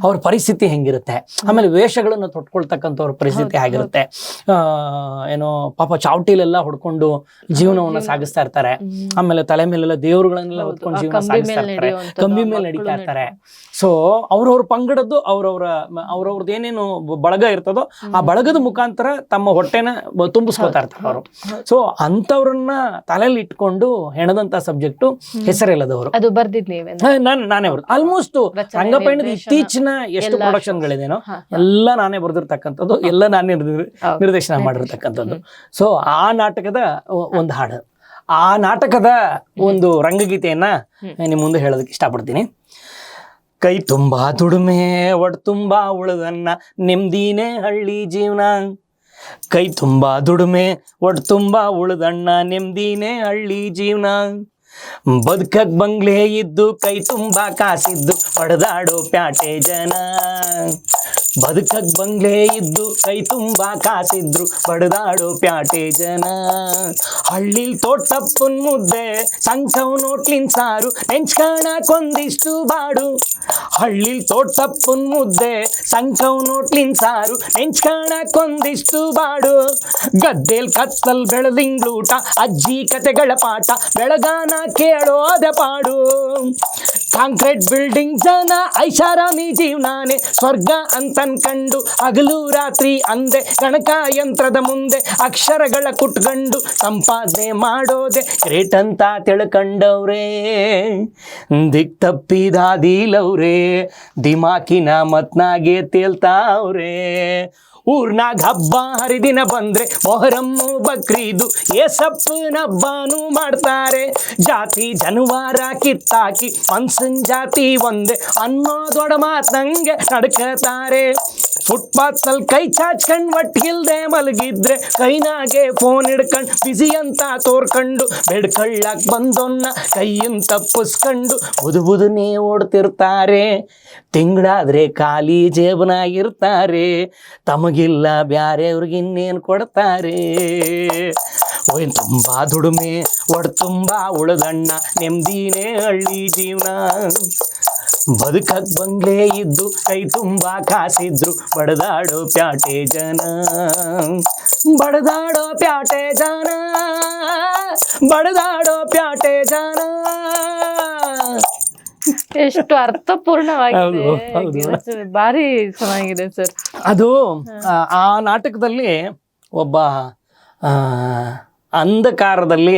ಅವ್ರ ಪರಿಸ್ಥಿತಿ ಹೆಂಗಿರುತ್ತೆ, ಆಮೇಲೆ ವೇಷಗಳನ್ನು ತೊಟ್ಕೊಳ್ತಕ್ಕಂಥವ್ರ ಪರಿಸ್ಥಿತಿ ಆಗಿರುತ್ತೆ. ಏನೋ ಪಾಪ ಚಾವಟಿಲೆಲ್ಲ ಹೊಡ್ಕೊಂಡು ಜೀವನವನ್ನ ಸಾಗಿಸ್ತಾ ಇರ್ತಾರೆ. ಆಮೇಲೆ ತಲೆ ಮೇಲೆಲ್ಲ ದೇವರುಗಳನ್ನೆಲ್ಲ ಹೊತ್ಕೊಂಡು ಜೀವನ ಸಾಗಿಸ್ತಾ ಇರ್ತಾರೆ, ಕಂಬಿ ಮೇಲೆ ನಡೀತಾ ಇರ್ತಾರೆ. ಸೊ ಅವ್ರವ್ರ ಪಂಗಡದ್ದು ಅವ್ರವ್ರದ್ದು ಏನೇನು ಬಳಗ ಇರ್ತದೋ ಆ ಬಳಗದ ಮುಖಾಂತರ ತಮ್ಮ ಹೊಟ್ಟೆನ ತುಂಬಿಸ್ಕೊತಾ ಇರ್ತಾರೆ ಅವರು. ಸೊ ಅಂತವ್ರನ್ನ ತಲೆಯಲ್ಲಿ ಇಟ್ಕೊಂಡು ಹೆಣದಂತ ಸಬ್ಜೆಕ್ಟು ಹೆಸರಿಲ್ಲದವರು. ಅದು ಬರ್ದಿದ್ ನೀವೇ? ನಾನೇ ಬರ್ದು ಆಲ್ಮೋಸ್ಟ್ ರಂಗಪಯಣದ ಇತ್ತೀಚಿನ ಎಷ್ಟು ಪ್ರೊಡಕ್ಷನ್ಗಳಿದೇನೋ ಎಲ್ಲ ನಾನೇ ಬರ್ದಿರ್ತಕ್ಕಂಥದ್ದು, ಎಲ್ಲ ನಾನೇ ನಿರ್ದೇಶನ ಮಾಡಿರ್ತಕ್ಕಂಥದ್ದು. ಸೊ ಆ ನಾಟಕದ ಒಂದು ಹಾಡು, ಆ ನಾಟಕದ ಒಂದು ರಂಗಗೀತೆಯನ್ನ ನಿಮ್ ಮುಂದೆ ಹೇಳೋದಕ್ಕೆ ಇಷ್ಟಪಡ್ತೀನಿ. ಕೈ ತುಂಬಾ ದುಡಿಮೆ ಒಡ್ ತುಂಬಾ ಉಳಿದನ್ನ ನೆಮ್ಮದಿನೇ ಹಳ್ಳಿ ಜೀವನ. ಕೈ ತುಂಬಾ ದುಡಿಮೆ ಒಡ್ ತುಂಬಾ ಉಳಿದಣ್ಣ ನೆಮ್ಮದಿನೇ ಹಳ್ಳಿ ಜೀವನ. ಬದುಕಕ್ ಬಂಗ್ಲೆ ಇದ್ದು ಕೈ ತುಂಬಾ ಕಾಸಿದ್ದು ಹೊಡೆದಾಡೋ ಪ್ಯಾಟೆ ಜನ. ಬದುಕಕ್ ಬಂಗ್ಲೆ ಇದ್ದು ಕೈ ತುಂಬಾ ಕಾಸಿದ್ರು ಬಡದಾಡೋ ಪ್ಯಾಟೆ ಜನ. ಹಳ್ಳಿಲ್ ತೋಟಪ್ಪನ್ ಮುದ್ದೆ ಸಂಕವ್ ನೋಟ್ಲಿನ್ ಸಾರು ನೆಂಚ್ಕಣಕೊಂದಿಷ್ಟು ಬಾಡು. ಹಳ್ಳಿಲ್ ತೋಟಪ್ಪನ್ ಮುದ್ದೆ ಸಂಕವ್ ನೋಟ್ಲಿನ್ ಸಾರು ನೆಂಚ್ಕಣಕೊಂದಿಷ್ಟು ಬಾಡು. ಗದ್ದೆಲ್ ಕತ್ತಲ್ ಬೆಳೆದಿಂಗ್ಳೂಟ ಅಜ್ಜಿ ಕತೆಗಳ ಪಾಠ ಬೆಳಗಾನ ಕೇಳೋದ ಪಾಡು. ಕಾಂಕ್ರೀಟ್ ಬಿಲ್ಡಿಂಗ್ ಜನ ಐಷಾರಾಮಿ ಜೀವನಾನೆ ಸ್ವರ್ಗ ಅಂತನ್ಕಂಡು ಹಗಲು ರಾತ್ರಿ ಅಂದೆ ಗಣಕ ಯಂತ್ರದ ಮುಂದೆ ಅಕ್ಷರಗಳ ಕುಟ್ಕಂಡು ಸಂಪಾದನೆ ಮಾಡೋದೆ ಗ್ರೇಟ್ ಅಂತ ತಿಳ್ಕಂಡವ್ರೆ. ದಿಕ್ ತಪ್ಪಿದಾದಿಲವ್ರೆ ದಿಮಾಕಿನ ಮತ್ನಾಗೆ ತೇಲ್ತಾವ್ರೆ. ಊರ್ನಾಗ ಹಬ್ಬ ಹರಿದಿನ ಬಂದ್ರೆ ಮೊಹರಮ್ಮು ಬಕ್ರೀದು ಏಸಪ್ಪನ ಹಬ್ಬನೂ ಮಾಡ್ತಾರೆ. ಜಾತಿ ಜನವಾರ ಕಿತ್ತಾಕಿ ಮನ್ಸನ್ ಜಾತಿ ಒಂದೇ ಅನ್ನೋ ದೊಡ್ಡ ಮಾತಂಗೆ ನಡ್ಕತಾರೆ. ಫುಟ್ಪಾತಲ್ಲಿ ಕೈ ಚಾಚ್ಕಂಡ್ ಒಟ್ಟಿಗಿಲ್ದೆ ಮಲಗಿದ್ರೆ ಕೈನಾಗೆ ಫೋನ್ ಹಿಡ್ಕಂಡು ಬಿಸಿ ಅಂತ ತೋರ್ಕಂಡು ಬೆಡ್ಕಳ್ಳಾಕ್ ಬಂದೊನ್ನ ಕೈಯನ್ ತಪ್ಪಿಸ್ಕೊಂಡು ಬುದುನೇ ಓಡ್ತಿರ್ತಾರೆ. ತಿಂಗಳಾದ್ರೆ ಖಾಲಿ ಜೇಬನಾಗಿರ್ತಾರೆ. ತಮಗಿಲ್ಲ ಬ್ಯಾರೆಯವ್ರಿಗೆ ಇನ್ನೇನು ಕೊಡ್ತಾರೆ. ಒಯ್ ತುಂಬಾ ದುಡಿಮೆ ಒಡ್ ತುಂಬಾ ಉಳ್ದಣ್ಣ ನೆಮ್ಮದಿನೇ ಹಳ್ಳಿ ಜೀವನ. ಬದುಕಕ್ ಬಂಗ್ಲೆ ಇದ್ದು ಕೈ ತುಂಬಾ ಕಾಸಿದ್ರು ಬಡದಾಡೋ ಪ್ಯಾಟೆ ಜನ. ಬಡದಾಡೋ ಪ್ಯಾಟೆ ಜನ, ಬಡದಾಡೋ ಪ್ಯಾಟೆ ಜನ. ಎಷ್ಟು ಅರ್ಥಪೂರ್ಣವಾಗಿದೆ, ಭಾರಿ ಚೆನ್ನಾಗಿದೆ ಸರ್. ಅದು ಆ ನಾಟಕದಲ್ಲಿ ಒಬ್ಬ ಅಂಧಕಾರದಲ್ಲಿ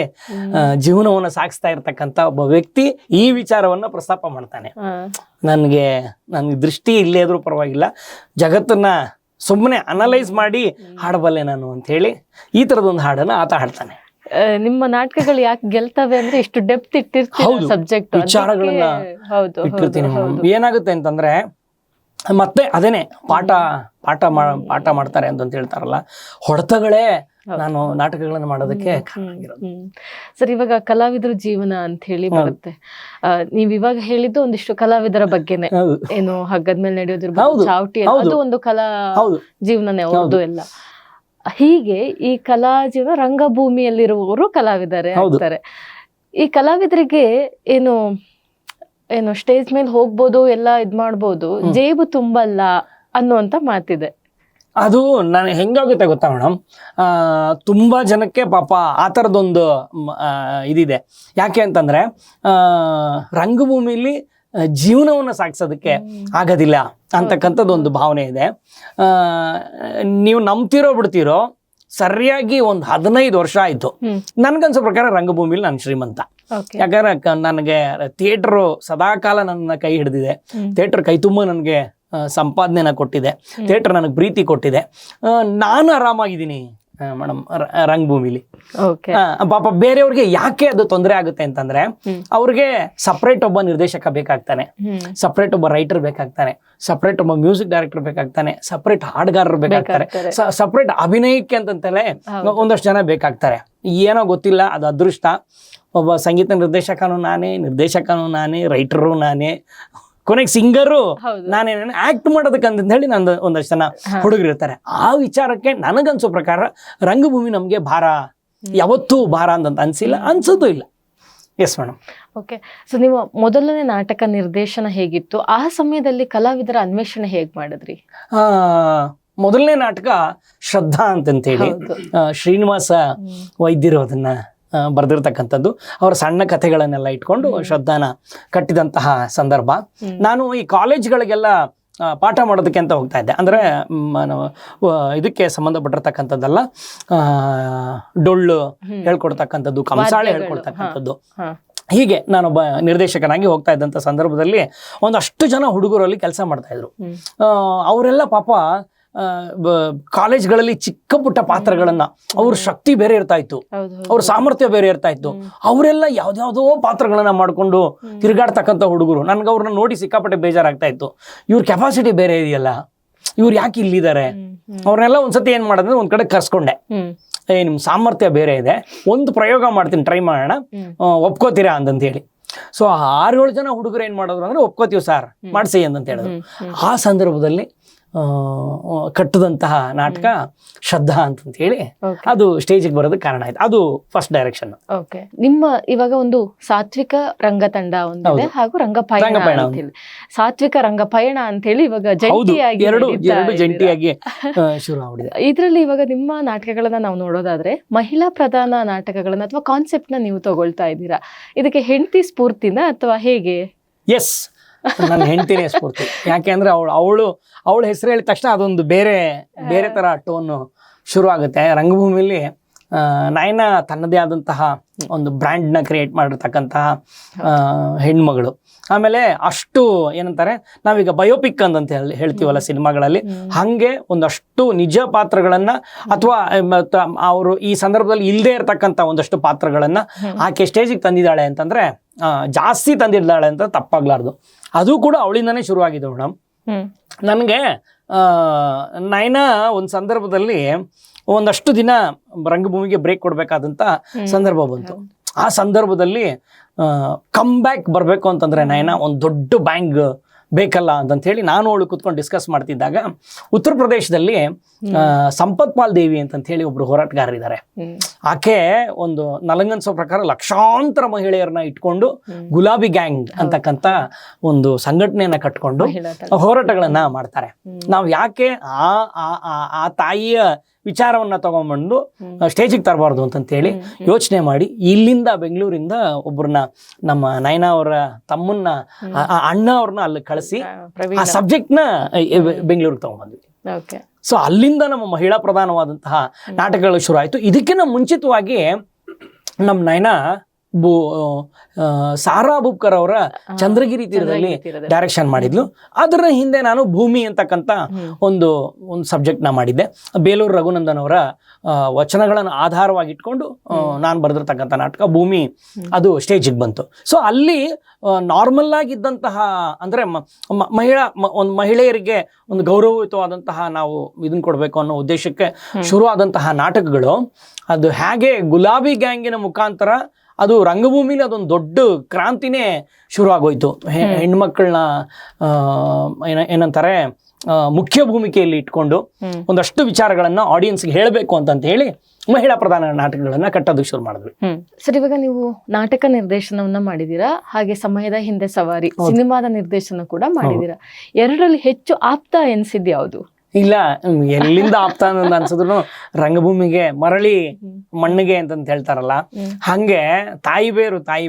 ಜೀವನವನ್ನು ಸಾಗಿಸ್ತಾ ಇರ್ತಕ್ಕಂಥ ಒಬ್ಬ ವ್ಯಕ್ತಿ ಈ ವಿಚಾರವನ್ನ ಪ್ರಸ್ತಾಪ ಮಾಡ್ತಾನೆ. ನನ್ಗೆ ದೃಷ್ಟಿ ಇಲ್ಲೇ ಇದ್ರೂ ಪರವಾಗಿಲ್ಲ, ಜಗತ್ತನ್ನ ಸುಮ್ಮನೆ ಅನಲೈಸ್ ಮಾಡಿ ಹಾಡಬಲ್ಲೆ ನಾನು ಅಂತ ಹೇಳಿ ಈ ತರದೊಂದು ಹಾಡನ್ನ ಆತ ಹಾಡ್ತಾನೆ. ನಿಮ್ಮ ನಾಟಕಗಳು ಯಾಕೆ ಗೆಲ್ತವೆ ಅಂದ್ರೆ ಇಷ್ಟು ಡೆಪ್ತ್ ಇಟ್ಟಿರ್ತೀವಿ ಸಬ್ಜೆಕ್ಟ್, ವಿಚಾರಗಳನ್ನ ಇಟ್ಟಿರ್ತೀನಿ. ಏನಾಗುತ್ತೆ ಅಂತಂದ್ರೆ ಮತ್ತೆ ಅದೇನೆ ಪಾಠ ಮಾಡ್ತಾರೆ ಅಂತ ಹೇಳ್ತಾರಲ್ಲ, ಹೊಡೆತಗಳೇ ನಾನು ನಾಟಕಗಳನ್ನು ಮಾಡೋದಕ್ಕೆ ಕಾರಣ ಆಗಿರೋದು. ಸರ್, ಇವಾಗ ಕಲಾವಿದರ ಜೀವನ ಅಂತ ಹೇಳಿ ಬರುತ್ತೆ. ನೀವ್ ಇವಾಗ ಹೇಳಿದ್ದು ಒಂದಿಷ್ಟು ಕಲಾವಿದರ ಬಗ್ಗೆನೆ, ಏನು ಹಗ್ಗದ ಮೇಲೆ ನಡೆಯೋದಿರ್ಬೋದು, ಚಾವಟಿ, ಅದು ಒಂದು ಕಲಾ ಜೀವನನೇ ಅವ್ರದ್ದು ಎಲ್ಲ. ಹೀಗೆ ಈ ಕಲಾ ಜೀವನ ರಂಗಭೂಮಿಯಲ್ಲಿರುವವರು ಕಲಾವಿದರೆ ಆಗ್ತಾರೆ. ಈ ಕಲಾವಿದರಿಗೆ ಏನು ಸ್ಟೇಜ್ ಮೇಲೆ ಹೋಗ್ಬೋದು, ಎಲ್ಲ ಇದ್ ಮಾಡ್ಬೋದು, ಜೇಬು ತುಂಬಲ್ಲ ಅನ್ನುವಂತ ಮಾತಿದೆ. ಅದು ನಾನು ಹೆಂಗಾಗುತ್ತೆ ಗೊತ್ತಾ ಮೇಡಮ್, ತುಂಬಾ ಜನಕ್ಕೆ ಪಾಪ ಆ ಥರದೊಂದು ಇದಿದೆ. ಯಾಕೆ ಅಂತಂದ್ರೆ ರಂಗಭೂಮಿಲಿ ಜೀವನವನ್ನು ಸಾಗಿಸೋದಕ್ಕೆ ಆಗೋದಿಲ್ಲ ಅಂತಕ್ಕಂಥದ್ದು ಒಂದು ಭಾವನೆ ಇದೆ. ನೀವು ನಂಬ್ತಿರೋ ಬಿಡ್ತಿರೋ, ಸರಿಯಾಗಿ ಒಂದು 15 ವರ್ಷ ಆಯ್ತು ನನ್ಗನ್ಸೋ ಪ್ರಕಾರ ರಂಗಭೂಮಿಲಿ ನಾನು ಶ್ರೀಮಂತ. ಯಾಕಂದ್ರೆ ನನಗೆ ಥಿಯೇಟರ್ ಸದಾಕಾಲ ನನ್ನ ಕೈ ಹಿಡಿದಿದೆ. ಥಿಯೇಟರ್ ಕೈ ತುಂಬ ನನಗೆ ಸಂಪಾದನೆನ ಕೊಟ್ಟಿದೆ. ಥಿಯೇಟರ್ ನನಗೆ ಪ್ರೀತಿ ಕೊಟ್ಟಿದೆ. ನಾನು ಆರಾಮಾಗಿದ್ದೀನಿ ಮೇಡಮ್ ರಂಗಭೂಮಿಲಿ. ಪಾಪ ಬೇರೆಯವ್ರಿಗೆ ಯಾಕೆ ಅದು ತೊಂದರೆ ಆಗುತ್ತೆ ಅಂತಂದ್ರೆ, ಅವ್ರಿಗೆ ಸಪ್ರೇಟ್ ಒಬ್ಬ ನಿರ್ದೇಶಕ ಬೇಕಾಗ್ತಾನೆ, ಸಪ್ರೇಟ್ ಒಬ್ಬ ರೈಟರ್ ಬೇಕಾಗ್ತಾನೆ, ಸಪ್ರೇಟ್ ಒಬ್ಬ ಮ್ಯೂಸಿಕ್ ಡೈರೆಕ್ಟರ್ ಬೇಕಾಗ್ತಾನೆ, ಸಪ್ರೇಟ್ ಹಾಡುಗಾರರು ಬೇಕಾಗ್ತಾರೆ, ಸಪ್ರೇಟ್ ಅಭಿನಯಕ್ಕೆ ಅಂತಂತಲೇ ಒಂದಷ್ಟು ಜನ ಬೇಕಾಗ್ತಾರೆ. ಏನೋ ಗೊತ್ತಿಲ್ಲ, ಅದು ಅದೃಷ್ಟ. ಒಬ್ಬ ಸಂಗೀತ ನಿರ್ದೇಶಕನೂ ನಾನೇ, ರೈಟರು ನಾನೇ, ಕೊನೆಗೆ ಸಿಂಗರು ಹೌದು. ನಾನೇನ ಆಕ್ಟ್ ಮಾಡೋದಕ್ಕಂತ ಹೇಳಿ ನಂದು ಒಂದಷ್ಟು ಜನ ಹುಡುಗರು ಇರ್ತಾರೆ. ಆ ವಿಚಾರಕ್ಕೆ ನನಗನ್ಸೋ ಪ್ರಕಾರ ರಂಗಭೂಮಿ ನಮ್ಗೆ ಭಾರ, ಯಾವತ್ತೂ ಭಾರ ಅಂತ ಅನ್ಸಿಲ್ಲ, ಅನ್ಸೋದು ಇಲ್ಲ. Yes madam. ಓಕೆ, ಸೊ ನೀವು ಮೊದಲನೇ ನಾಟಕ ನಿರ್ದೇಶನ ಹೇಗಿತ್ತು? ಆ ಸಮಯದಲ್ಲಿ ಕಲಾವಿದರ ಅನ್ವೇಷಣೆ ಹೇಗ್ ಮಾಡಿದ್ರಿ? ಮೊದಲನೇ ನಾಟಕ ಶ್ರದ್ಧಾ ಅಂತಂತೇಳಿ ಶ್ರೀನಿವಾಸ ವೈದ್ಯರು ಅದನ್ನ ಬರೆದಿರ್ತಕ್ಕಂಥದ್ದು. ಅವರ ಸಣ್ಣ ಕಥೆಗಳನ್ನೆಲ್ಲ ಇಟ್ಕೊಂಡು ಶ್ರದ್ಧಾನ ಕಟ್ಟಿದಂತಹ ಸಂದರ್ಭ. ನಾನು ಈ ಕಾಲೇಜ್ಗಳಿಗೆಲ್ಲ ಪಾಠ ಮಾಡೋದಕ್ಕೆ ಅಂತ ಹೋಗ್ತಾ ಇದ್ದೆ. ಅಂದರೆ ಇದಕ್ಕೆ ಸಂಬಂಧಪಟ್ಟಿರ್ತಕ್ಕಂಥದ್ದೆಲ್ಲ, ಡೊಳ್ಳು ಹೇಳ್ಕೊಡ್ತಕ್ಕಂಥದ್ದು, ಕಂಸಾಳೆ ಹೇಳ್ಕೊಡ್ತಕ್ಕಂಥದ್ದು, ಹೀಗೆ ನಾನೊಬ್ಬ ನಿರ್ದೇಶಕನಾಗಿ ಹೋಗ್ತಾ ಇದ್ದಂಥ ಸಂದರ್ಭದಲ್ಲಿ ಒಂದಷ್ಟು ಜನ ಹುಡುಗರಲ್ಲಿ ಕೆಲಸ ಮಾಡ್ತಾ ಇದ್ರು. ಅವರೆಲ್ಲ ಪಾಪ ಕಾಲೇಜ್ಗಳಲ್ಲಿ ಚಿಕ್ಕ ಪುಟ್ಟ ಪಾತ್ರಗಳನ್ನ, ಅವ್ರ ಶಕ್ತಿ ಬೇರೆ ಇರ್ತಾ ಇತ್ತು, ಅವ್ರ ಸಾಮರ್ಥ್ಯ ಬೇರೆ ಇರ್ತಾ ಇತ್ತು. ಅವರೆಲ್ಲ ಯಾವ್ದಾವ್ದೋ ಪಾತ್ರಗಳನ್ನ ಮಾಡ್ಕೊಂಡು ತಿರುಗಾಡ್ತಕ್ಕಂಥ ಹುಡುಗರು. ನನ್ಗೆ ಅವ್ರನ್ನ ನೋಡಿ ಸಿಕ್ಕಾಪಟ್ಟೆ ಬೇಜಾರಾಗ್ತಾ ಇತ್ತು. ಇವ್ರ ಕೆಪಾಸಿಟಿ ಬೇರೆ ಇದೆಯಲ್ಲ, ಇವ್ರು ಯಾಕೆ ಇಲ್ಲಿದ್ದಾರೆ? ಅವ್ರನ್ನೆಲ್ಲ ಒಂದ್ಸತಿ ಏನ್ ಮಾಡಿದ್ರೆ ಒಂದ್ ಕಡೆ ಕರ್ಸ್ಕೊಂಡೆ. ನಿಮ್ ಸಾಮರ್ಥ್ಯ ಬೇರೆ ಇದೆ, ಒಂದು ಪ್ರಯೋಗ ಮಾಡ್ತೀನಿ, ಟ್ರೈ ಮಾಡೋಣ, ಒಪ್ಕೋತೀರಾ ಅಂತಂತ ಹೇಳಿ. ಸೊ 6-7 ಜನ ಹುಡುಗರು ಏನ್ ಮಾಡಿದ್ರು ಅಂದ್ರೆ, ಒಪ್ಕೋತೀವಿ ಸರ್, ಮಾಡ್ಸಿ ಅಂತ ಹೇಳಿದ್ರು. ಆ ಸಂದರ್ಭದಲ್ಲಿ ಕಟ್ಟದಂತಹ ನಾಟಕ ಶ್ರದ್ಧಾ ಅಂತ ಹೇಳಿ ಅದು ಸ್ಟೇಜಿಗೆ ಬರೋದಕ್ಕೆ ಕಾರಣ ಆಯ್ತು. ಅದು ಫಸ್ಟ್ ಡೈರೆಕ್ಷನ್. ಓಕೆ, ನಿಮ್ಮ ಇವಾಗ ಒಂದು ಸಾತ್ವಿಕ ರಂಗತಂಡ ಒಂದಿದೆ ಹಾಗೂ ರಂಗಪಯಣ. ಸಾತ್ವಿಕ ರಂಗಪಯಣ ಅಂತ ಹೇಳಿ ಇವಾಗ ಜಂಟಿಯಾಗಿ ಎರಡು ಜಂಟಿಯಾಗಿ ಶುರು ಮಾಡಿದೆ. ಇದರಲ್ಲಿ ಇವಾಗ ನಿಮ್ಮ ನಾಟಕಗಳನ್ನ ನಾವು ನೋಡೋದಾದ್ರೆ ಮಹಿಳಾ ಪ್ರಧಾನ ನಾಟಕಗಳನ್ನ ಅಥವಾ ಕಾನ್ಸೆಪ್ಟ್ ನ ನೀವು ತಗೊಳ್ತಾ ಇದ್ದೀರಾ. ಇದಕ್ಕೆ ಹೆಂಡತಿ ಸ್ಫೂರ್ತಿನ ಅಥವಾ ಹೇಗೆ? ಎಸ್, ನನ್ನ ಹೆಂಡತಿನೇ ಸ್ಫೂರ್ತಿ. ಯಾಕೆ ಅಂದ್ರೆ ಅವಳ ಹೆಸರು ಹೇಳಿದ ತಕ್ಷಣ ಅದೊಂದು ಬೇರೆ ತರ ಟೋನ್ ಶುರು ಆಗುತ್ತೆ. ರಂಗಭೂಮಿಯಲ್ಲಿ ನಯನ ತನ್ನದೇ ಆದಂತಹ ಒಂದು ಬ್ರ್ಯಾಂಡ್ನ ಕ್ರಿಯೇಟ್ ಮಾಡಿರ್ತಕ್ಕಂತಹ ಹೆಣ್ಮಗಳು. ಆಮೇಲೆ ಅಷ್ಟು ಏನಂತಾರೆ, ನಾವೀಗ ಬಯೋಪಿಕ್ ಅಂತ ಹೇಳ್ತೀವಲ್ಲ ಸಿನಿಮಾಗಳಲ್ಲಿ, ಹಂಗೆ ಒಂದಷ್ಟು ನಿಜ ಪಾತ್ರಗಳನ್ನ ಅಥವಾ ಅವರು ಈ ಸಂದರ್ಭದಲ್ಲಿ ಇಲ್ಲದೆ ಇರತಕ್ಕಂಥ ಒಂದಷ್ಟು ಪಾತ್ರಗಳನ್ನ ಆಕೆ ಸ್ಟೇಜಿಗೆ ತಂದಿದ್ದಾಳೆ ಅಂತಂದ್ರೆ, ಜಾಸ್ತಿ ತಂದಿದ್ದಾಳೆ ಅಂತ ತಪ್ಪಾಗ್ಲಾರ್ದು. ಅದು ಕೂಡ ಅವಳಿಂದಾನೇ ಶುರುವಾಗಿದೆ ಮೇಡಮ್. ನನಗೆ ನಯನಾ ಒಂದು ಸಂದರ್ಭದಲ್ಲಿ ಒಂದಷ್ಟು ದಿನ ರಂಗಭೂಮಿಗೆ ಬ್ರೇಕ್ ಕೊಡ್ಬೇಕಾದಂತ ಸಂದರ್ಭ ಬಂತು. ಆ ಸಂದರ್ಭದಲ್ಲಿ ಕಮ್ ಬ್ಯಾಕ್ ಬರ್ಬೇಕು ಅಂತಂದ್ರೆ ನಯನಾ ಒಂದು ದೊಡ್ಡ ಬ್ಯಾಂಗ್ ಬೇಕಲ್ಲ ಅಂತ ಹೇಳಿ ನಾನು ಅವಳು ಕೂತ್ಕೊಂಡು ಡಿಸ್ಕಸ್ ಮಾಡ್ತಿದ್ದಾಗ, ಉತ್ತರ ಪ್ರದೇಶದಲ್ಲಿ ಸಂಪತ್ ಪಾಲ್ ದೇವಿ ಅಂತ ಹೇಳಿ ಒಬ್ರು ಹೋರಾಟಗಾರರಿದ್ದಾರೆ. ಆಕೆ ಒಂದು ನನಗನ್ಸೋ ಪ್ರಕಾರ ಲಕ್ಷಾಂತರ ಮಹಿಳೆಯರನ್ನ ಇಟ್ಕೊಂಡು ಗುಲಾಬಿ ಗ್ಯಾಂಗ್ ಅಂತಕ್ಕಂಥ ಒಂದು ಸಂಘಟನೆಯನ್ನ ಕಟ್ಕೊಂಡು ಹೋರಾಟಗಳನ್ನ ಮಾಡ್ತಾರೆ. ನಾವು ಯಾಕೆ ಆ ತಾಯಿಯ ವಿಚಾರವನ್ನ ತಗೊಂಡ್ಬಂದು ಸ್ಟೇಜಿಗೆ ತರಬಾರ್ದು ಅಂತಂತೇಳಿ ಯೋಚನೆ ಮಾಡಿ, ಇಲ್ಲಿಂದ ಬೆಂಗಳೂರಿಂದ ಒಬ್ಬರನ್ನ, ನಮ್ಮ ನಯನಾ ಅವರ ತಮ್ಮನ್ನ, ಅಣ್ಣ ಅವ್ರನ್ನ ಅಲ್ಲಿ ಕಳಿಸಿ ಆ ಸಬ್ಜೆಕ್ಟ್ನ ಬೆಂಗಳೂರಿಗೆ ತಗೊಂಡ್ಬಂದ್ವಿ. ಸೊ ಅಲ್ಲಿಂದ ನಮ್ಮ ಮಹಿಳಾ ಪ್ರಧಾನವಾದಂತಹ ನಾಟಕಗಳು ಶುರು ಆಯ್ತು. ಇದಕ್ಕಿಂತ ಮುಂಚಿತವಾಗಿ ನಮ್ಮ ನಯನಾ ಸಾರಾ ಅಬೂಬ್ಕರ್ ಅವರ ಚಂದ್ರಗಿರಿ ತೀರದಲ್ಲಿ ಡೈರೆಕ್ಷನ್ ಮಾಡಿದ್ಲು. ಅದರ ಹಿಂದೆ ನಾನು ಭೂಮಿ ಅಂತಕ್ಕಂಥ ಒಂದು ಸಬ್ಜೆಕ್ಟ್ ನ ಮಾಡಿದ್ದೆ. ಬೇಲೂರು ರಘುನಂದನ್ ಅವರ ವಚನಗಳನ್ನು ಆಧಾರವಾಗಿಟ್ಕೊಂಡು ನಾನು ಬರೆದಿರ್ತಕ್ಕಂಥ ನಾಟಕ ಭೂಮಿ ಅದು ಸ್ಟೇಜಿಗೆ ಬಂತು. ಸೊ ಅಲ್ಲಿ ನಾರ್ಮಲ್ ಆಗಿದ್ದಂತಹ ಅಂದ್ರೆ ಒಂದು ಮಹಿಳೆಯರಿಗೆ ಒಂದು ಗೌರವಯುತವಾದಂತಹ ನಾವು ಇದನ್ನ ಕೊಡ್ಬೇಕು ಅನ್ನೋ ಉದ್ದೇಶಕ್ಕೆ ಶುರು ಆದಂತಹ ನಾಟಕಗಳು, ಅದು ಹೇಗೆ ಗುಲಾಬಿ ಗ್ಯಾಂಗಿನ ಮುಖಾಂತರ ಅದು ರಂಗಭೂಮಿಲಿ ಅದೊಂದು ದೊಡ್ಡ ಕ್ರಾಂತಿನೇ ಶುರು ಆಗೋಯ್ತು. ಹೆಣ್ಮಕ್ಳನ್ನ ಏನಂತಾರೆ ಮುಖ್ಯ ಭೂಮಿಕೆಯಲ್ಲಿ ಇಟ್ಕೊಂಡು ಒಂದಷ್ಟು ವಿಚಾರಗಳನ್ನ ಆಡಿಯನ್ಸ್ಗೆ ಹೇಳಬೇಕು ಅಂತ ಹೇಳಿ ಮಹಿಳಾ ಪ್ರಧಾನ ನಾಟಕಗಳನ್ನ ಕಟ್ಟೋದಕ್ಕೆ ಶುರು ಮಾಡಿದ್ವಿ. ಸರ್, ಇವಾಗ ನೀವು ನಾಟಕ ನಿರ್ದೇಶನವನ್ನ ಮಾಡಿದೀರಾ, ಹಾಗೆ ಸಮಯದ ಹಿಂದೆ ಸವಾರಿ ಸಿನಿಮಾದ ನಿರ್ದೇಶನ ಕೂಡ ಮಾಡಿದೀರಾ. ಎರಡರಲ್ಲಿ ಹೆಚ್ಚು ಆಪ್ತ ಎನ್ಸಿದ್ ಯಾವುದು? ಇಲ್ಲ, ಎಲ್ಲಿಂದ ಆಪ್ತ ಅನ್ಸಿದ್ರು ರಂಗಭೂಮಿಗೆ ಮರಳಿ ಮಣ್ಣಿಗೆ ಅಂತ ಹೇಳ್ತಾರಲ್ಲ, ಹಂಗೆ ತಾಯಿ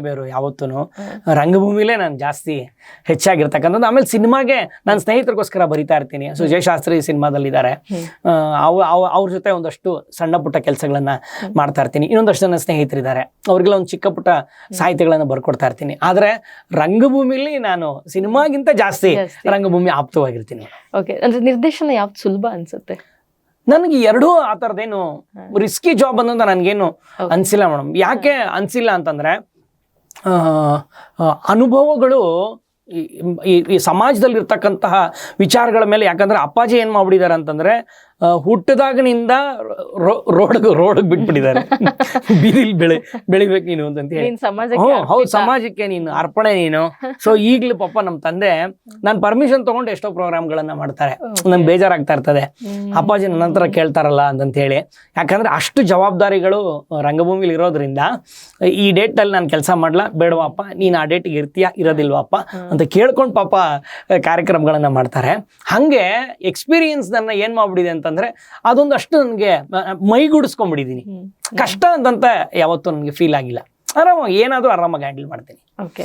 ಬೇರು ಯಾವತ್ತೂ ರಂಗಭೂಮಿಲೇ ನಾನು ಜಾಸ್ತಿ ಹೆಚ್ಚಾಗಿರ್ತಕ್ಕಂಥದ್ದು. ಆಮೇಲೆ ಸಿನಿಮಾಗೆ ನಾನು ಸ್ನೇಹಿತರಿಗೋಸ್ಕರ ಬರಿತಾ ಇರ್ತೀನಿ. ಸುಜಯ್ ಶಾಸ್ತ್ರಿ ಸಿನಿಮಾದಲ್ಲಿ ಇದ್ದಾರೆ, ಅವ್ರ ಜೊತೆ ಒಂದಷ್ಟು ಸಣ್ಣ ಪುಟ್ಟ ಕೆಲಸಗಳನ್ನ ಮಾಡ್ತಾ ಇರ್ತೀನಿ. ಇನ್ನೊಂದಷ್ಟು ಜನ ಸ್ನೇಹಿತರಿದ್ದಾರೆ, ಅವ್ರಿಗೆಲ್ಲ ಒಂದು ಚಿಕ್ಕ ಪುಟ್ಟ ಸಾಹಿತ್ಯಗಳನ್ನ ಬರ್ಕೊಡ್ತಾ ಇರ್ತೀನಿ. ಆದ್ರೆ ರಂಗಭೂಮಿಲಿ ನಾನು ಸಿನಿಮಾಗಿಂತ ಜಾಸ್ತಿ ರಂಗಭೂಮಿ ಆಪ್ತವಾಗಿರ್ತೀನಿ. ಓಕೆ, ಅಂದ್ರೆ ನಿರ್ದೇಶನ ಯಾವ್ದು ಸುಲಭ ಅನ್ಸುತ್ತೆ? ನನಗೆ ಎರಡೂ ಆ ಥರದ್ದೇನು ರಿಸ್ಕಿ ಜಾಬ್ ಅನ್ನೋದು ನನಗೇನು ಅನ್ಸಿಲ್ಲ ಮೇಡಮ್. ಯಾಕೆ ಅನ್ಸಿಲ್ಲ ಅಂತಂದ್ರೆ, ಅನುಭವಗಳು ಈ ಸಮಾಜದಲ್ಲಿ ಇರ್ತಕ್ಕಂತಹ ವಿಚಾರಗಳ ಮೇಲೆ, ಯಾಕಂದ್ರೆ ಅಪ್ಪಾಜಿ ಏನ್ ಮಾಡ್ಬಿಟ್ಟಿದ್ದಾರೆ ಅಂತಂದ್ರೆ ಹುಟ್ಟದಾಗನಿಂದ ರೋಡ್ಗೆ ಬಿಟ್ಬಿಟ್ಟಿದ್ದಾರೆ. ಬೀದಿಲಿ ಬೆಳಿಬೇಕು ನೀನು ಅಂತ ಹೇಳಿ. ಹೌದು, ಸಮಾಜಕ್ಕೆ ನೀನು ಅರ್ಪಣೆ ನೀನು. ಸೊ ಈಗ್ಲೂ ಪಾಪ ನಮ್ಮ ತಂದೆ ನಾನು ಪರ್ಮಿಷನ್ ತಗೊಂಡು ಎಷ್ಟೋ ಪ್ರೋಗ್ರಾಮ್ಗಳನ್ನ ಮಾಡ್ತಾರೆ. ನನ್ಗೆ ಬೇಜಾರಾಗ್ತಾ ಇರ್ತದೆ, ಅಪ್ಪಾಜಿ ನನ್ನ ಹತ್ರ ಕೇಳ್ತಾರಲ್ಲ ಅಂತ ಹೇಳಿ. ಯಾಕಂದ್ರೆ ಅಷ್ಟು ಜವಾಬ್ದಾರಿಗಳು ರಂಗಭೂಮಿಲಿ ಇರೋದ್ರಿಂದ ಈ ಡೇಟಲ್ಲಿ ನಾನು ಕೆಲಸ ಮಾಡ್ಲಾ ಬೇಡವಾಪ್ಪ, ನೀನು ಆ ಡೇಟಿಗೆ ಇರ್ತೀಯಾ ಇರೋದಿಲ್ವಪ್ಪ ಅಂತ ಕೇಳ್ಕೊಂಡು ಪಾಪ ಕಾರ್ಯಕ್ರಮಗಳನ್ನ ಮಾಡ್ತಾರೆ. ಹಾಗೆ ಎಕ್ಸ್ಪೀರಿಯನ್ಸ್ ನನ್ನ ಏನ್ ಮಾಡ್ಬಿಟ್ಟಿದೆ ಅಂತಂದ್ರೆ ಅದೊಂದಷ್ಟು ನನಗೆ ಮೈಗೂಡಿಸ್ಕೊಂಡ್ಬಿಟ್ಟಿದ್ದೀನಿ. ಕಷ್ಟ ಅಂತಂತ ಯಾವತ್ತೂ ನನಗೆ ಫೀಲ್ ಆಗಿಲ್ಲ. ಆರಾಮಾಗಿ ಏನಾದರೂ ಆರಾಮಾಗಿ ಹ್ಯಾಂಡಲ್ ಮಾಡ್ತೀನಿ. ಓಕೆ,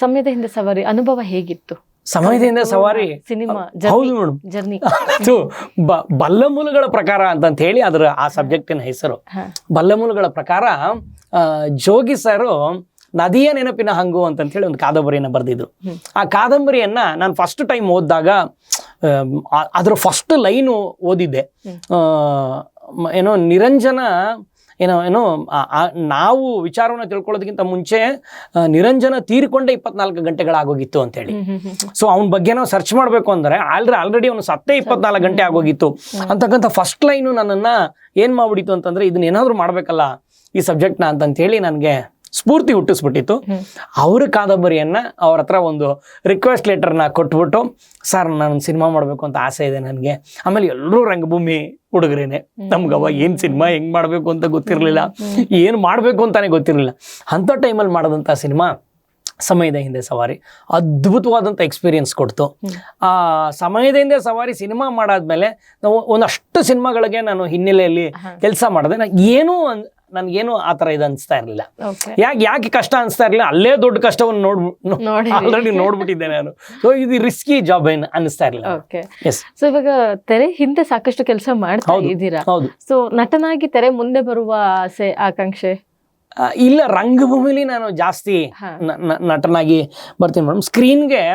ಸಮಯದ ಹಿಂದೆ ಸವಾರಿ ಅನುಭವ ಹೇಗಿತ್ತು? ಸಮಯದಿಂದ ಸವಾರಿ ಸಿನಿಮಾ ಹೌದು ಮೇಡಮ್, ಜರ್ನಿ ಬಲ್ಲಮೂಲಗಳ ಪ್ರಕಾರ ಅಂತ ಹೇಳಿ ಅದರ ಆ ಸಬ್ಜೆಕ್ಟಿನ ಹೆಸರು. ಬಲ್ಲಮೂಲಗಳ ಪ್ರಕಾರ ಜೋಗಿ ಸರ್ ನದಿಯ ನೆನಪಿನ ಹಂಗು ಅಂತ ಹೇಳಿ ಒಂದು ಕಾದಂಬರಿಯನ್ನ ಬರೆದಿದ್ರು. ಆ ಕಾದಂಬರಿಯನ್ನ ನಾನು ಫಸ್ಟ್ ಟೈಮ್ ಓದಿದಾಗ ಅದ್ರ ಫಸ್ಟ್ ಲೈನು ಓದಿದ್ದೆ. ಏನೋ ನಿರಂಜನ ಏನೋ ನಾವು ವಿಚಾರವನ್ನ ತಿಳ್ಕೊಳ್ಳೋದಕ್ಕಿಂತ ಮುಂಚೆ ನಿರಂಜನ ತೀರಿಕೊಂಡೇ 24 ಗಂಟೆಗಳಾಗೋಗಿತ್ತು ಅಂತ ಹೇಳಿ. ಸೊ ಅವನ ಬಗ್ಗೆ ನಾವು ಸರ್ಚ್ ಮಾಡ್ಬೇಕು ಅಂದ್ರೆ ಆಲ್ರೆಡಿ ಅವನು ಸತ್ತೇ 24 ಗಂಟೆ ಆಗೋಗಿತ್ತು ಅಂತಕ್ಕಂಥ ಫಸ್ಟ್ ಲೈನು ನನ್ನನ್ನ ಏನ್ ಮಾಡ್ಬಿಟ್ಟಿತ್ತು ಅಂತಂದ್ರೆ ಇದನ್ನ ಏನಾದ್ರು ಮಾಡ್ಬೇಕಲ್ಲ ಈ ಸಬ್ಜೆಕ್ಟ್ನ ಅಂತ ಹೇಳಿ ನನಗೆ ಸ್ಫೂರ್ತಿ ಹುಟ್ಟಿಸ್ಬಿಟ್ಟಿತ್ತು. ಅವ್ರ ಕಾದಂಬರಿಯನ್ನ ಅವ್ರ ಹತ್ರ ಒಂದು ರಿಕ್ವೆಸ್ಟ್ ಲೆಟರ್ನ ಕೊಟ್ಬಿಟ್ಟು, ಸರ್ ನಾನು ಸಿನಿಮಾ ಮಾಡಬೇಕು ಅಂತ ಆಸೆ ಇದೆ ನನಗೆ. ಆಮೇಲೆ ಎಲ್ಲರೂ ರಂಗಭೂಮಿ ಹುಡುಗರೇನೆ, ನಮ್ಗೆ ಅವಾಗ ಏನು ಸಿನಿಮಾ ಹೆಂಗ್ ಮಾಡಬೇಕು ಅಂತ ಗೊತ್ತಿರಲಿಲ್ಲ, ಏನು ಮಾಡಬೇಕು ಅಂತಾನೆ ಗೊತ್ತಿರಲಿಲ್ಲ. ಅಂಥ ಟೈಮಲ್ಲಿ ಮಾಡಿದಂಥ ಸಿನಿಮಾ ಸಮಯದ ಹಿಂದೆ ಸವಾರಿ ಅದ್ಭುತವಾದಂಥ ಎಕ್ಸ್ಪೀರಿಯನ್ಸ್ ಕೊಡ್ತು. ಆ ಸಮಯದ ಹಿಂದೆ ಸವಾರಿ ಸಿನಿಮಾ ಮಾಡಾದ್ಮೇಲೆ ನಾವು ಒಂದಷ್ಟು ಸಿನಿಮಾಗಳಿಗೆ ನಾನು ಹಿನ್ನೆಲೆಯಲ್ಲಿ ಕೆಲಸ ಮಾಡಿದೆ. ನನ್ಗೇನು ಆ ಥರ ಇದು ಅನಿಸ್ತಾ ಇರಲಿಲ್ಲ. ಯಾಕೆ ಕಷ್ಟ ಅನಿಸ್ತಾ ಇರಲಿಲ್ಲ, ಅಲ್ಲೇ ದೊಡ್ಡ ಕಷ್ಟವನ್ನು ಆಲ್ರೆಡಿ ನೋಡ್ಬಿಟ್ಟಿದ್ದೆ ನಾನು. ಸೊ ಇದು ರಿಸ್ಕಿ ಜಾಬ್ ಏನು ಅನಿಸ್ತಾ ಇರಲಿಲ್ಲ. ಸೊ ಇವಾಗ ತೆರೆ ಹಿಂದೆ ಸಾಕಷ್ಟು ಕೆಲಸ ಮಾಡ್ತಾ ಇದ್ದೀರಾ. ಸೊ ನಟನಾಗಿ ತೆರೆ ಮುಂದೆ ಬರುವ ಆಸೆ ಆಕಾಂಕ್ಷೆ ಇಲ್ಲ, ರಂಗಭೂಮಿಲಿ ನಾನು ಜಾಸ್ತಿ ನಟನಾಗಿ ಬರ್ತೀನಿ ಮೇಡಮ್. ಸ್ಕ್ರೀನ್ಗೆ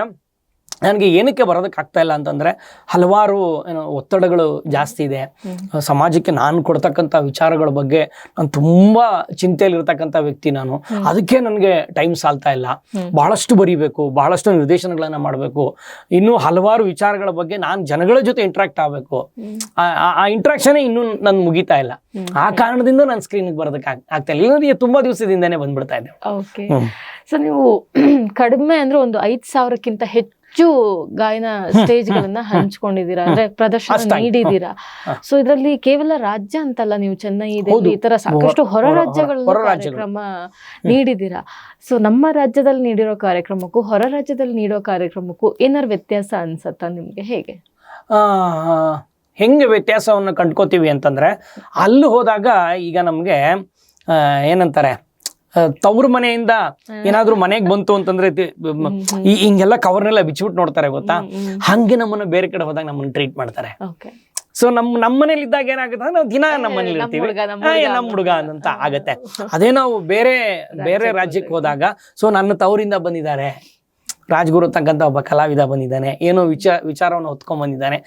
ನನಗೆ ಏನಕ್ಕೆ ಬರೋದಕ್ಕೆ ಆಗ್ತಾ ಇಲ್ಲ ಅಂತಂದರೆ ಹಲವಾರು ಒತ್ತಡಗಳು ಜಾಸ್ತಿ ಇದೆ. ಸಮಾಜಕ್ಕೆ ನಾನು ಕೊಡ್ತಕ್ಕಂಥ ವಿಚಾರಗಳ ಬಗ್ಗೆ ನಾನು ತುಂಬ ಚಿಂತೆಯಲ್ಲಿರ್ತಕ್ಕಂಥ ವ್ಯಕ್ತಿ ನಾನು. ಅದಕ್ಕೆ ನನಗೆ ಟೈಮ್ ಸಾಲ್ತಾ ಇಲ್ಲ. ಬಹಳಷ್ಟು ಬರೀಬೇಕು, ಬಹಳಷ್ಟು ನಿರ್ದೇಶನಗಳನ್ನು ಮಾಡಬೇಕು, ಇನ್ನೂ ಹಲವಾರು ವಿಚಾರಗಳ ಬಗ್ಗೆ ನಾನು ಜನಗಳ ಜೊತೆ ಇಂಟ್ರಾಕ್ಟ್ ಆಗಬೇಕು. ಆ ಇಂಟ್ರಾಕ್ಷನೇ ಇನ್ನೂ ನಾನು ಮುಗಿತಾ ಇಲ್ಲ. ಆ ಕಾರಣದಿಂದ ನಾನು ಸ್ಕ್ರೀನ್ಗೆ ಬರೋದಕ್ಕೆ ಆಗ್ತಾ ಇಲ್ಲ. ಇಲ್ಲಂದ್ರೆ ತುಂಬ ದಿವಸದಿಂದನೇ ಬಂದ್ಬಿಡ್ತಾ ಇದ್ದೆ. ಓಕೆ, ಸೊ ನೀವು ಕಡಿಮೆ ಅಂದ್ರೆ ಒಂದು 5,000ಕ್ಕಿಂತ ಹೆಚ್ಚು ಗಾಯನ ಸ್ಟೇಜ್ಗಳನ್ನ ಹಂಚ್ಕೊಂಡಿದ್ದೀರಾ, ಅಂದ್ರೆ ಪ್ರದರ್ಶನ ನೀಡಿದ್ದೀರಾ. ಸೊ ಇದರಲ್ಲಿ ಕೇವಲ ರಾಜ್ಯ ಅಂತಲ್ಲ, ನೀವು ಚೆನ್ನೈ, ದೆಹಲಿ ಈ ತರ ಸಾಕಷ್ಟು ಹೊರ ರಾಜ್ಯಗಳ ಕಾರ್ಯಕ್ರಮ ನೀಡಿದ್ದೀರಾ. ಸೊ ನಮ್ಮ ರಾಜ್ಯದಲ್ಲಿ ನೀಡಿರೋ ಕಾರ್ಯಕ್ರಮಕ್ಕೂ ಹೊರ ರಾಜ್ಯದಲ್ಲಿ ನೀಡೋ ಕಾರ್ಯಕ್ರಮಕ್ಕೂ ಏನಾರು ವ್ಯತ್ಯಾಸ ಅನ್ಸತ್ತಾ ನಿಮ್ಗೆ? ಹೆಂಗೆ ವ್ಯತ್ಯಾಸವನ್ನು ಕಂಡ್ಕೋತೀವಿ ಅಂತಂದ್ರೆ, ಅಲ್ಲಿ ಹೋದಾಗ ಈಗ ನಮ್ಗೆ ಏನಂತಾರೆ, ತವ್ರ ಮನೆಯಿಂದ ಏನಾದ್ರು ಮನೆಗೆ ಬಂತು ಅಂತಂದ್ರೆ ಹಿಂಗೆಲ್ಲ ಕವರ್ನೆಲ್ಲ ಬಿಚ್ಚಿಬಿಟ್ಟು ನೋಡ್ತಾರೆ ಗೊತ್ತಾ, ಹಂಗೆ ನಮ್ಮನ್ನ ಬೇರೆ ಕಡೆ ಹೋದಾಗ ನಮ್ಮನ್ನ ಟ್ರೀಟ್ ಮಾಡ್ತಾರೆ. ಸೊ ನಮ್ಮ ಮನೇಲಿ ಇದ್ದಾಗ ಏನಾಗುತ್ತೆ, ನಾವು ದಿನ ನಮ್ಮ ಮನೇಲಿ ಇರ್ತೀವಿ, ನಮ್ಮ ಹುಡುಗ ಅಂತ ಆಗತ್ತೆ. ಅದೇ ನಾವು ಬೇರೆ ರಾಜ್ಯಕ್ಕೆ ಹೋದಾಗ, ಸೊ ನನ್ನ ತವರಿಂದ ಬಂದಿದ್ದಾರೆ, ರಾಜ್ಗುರು ತಕ್ಕಂಥ ಒಬ್ಬ ಕಲಾವಿದ ಬಂದಿದ್ದಾನೆ, ಏನೋ ವಿಚಾರವನ್ನು ಹೊತ್ಕೊಂಡ್ ಬಂದಿದ್ದಾನೆ,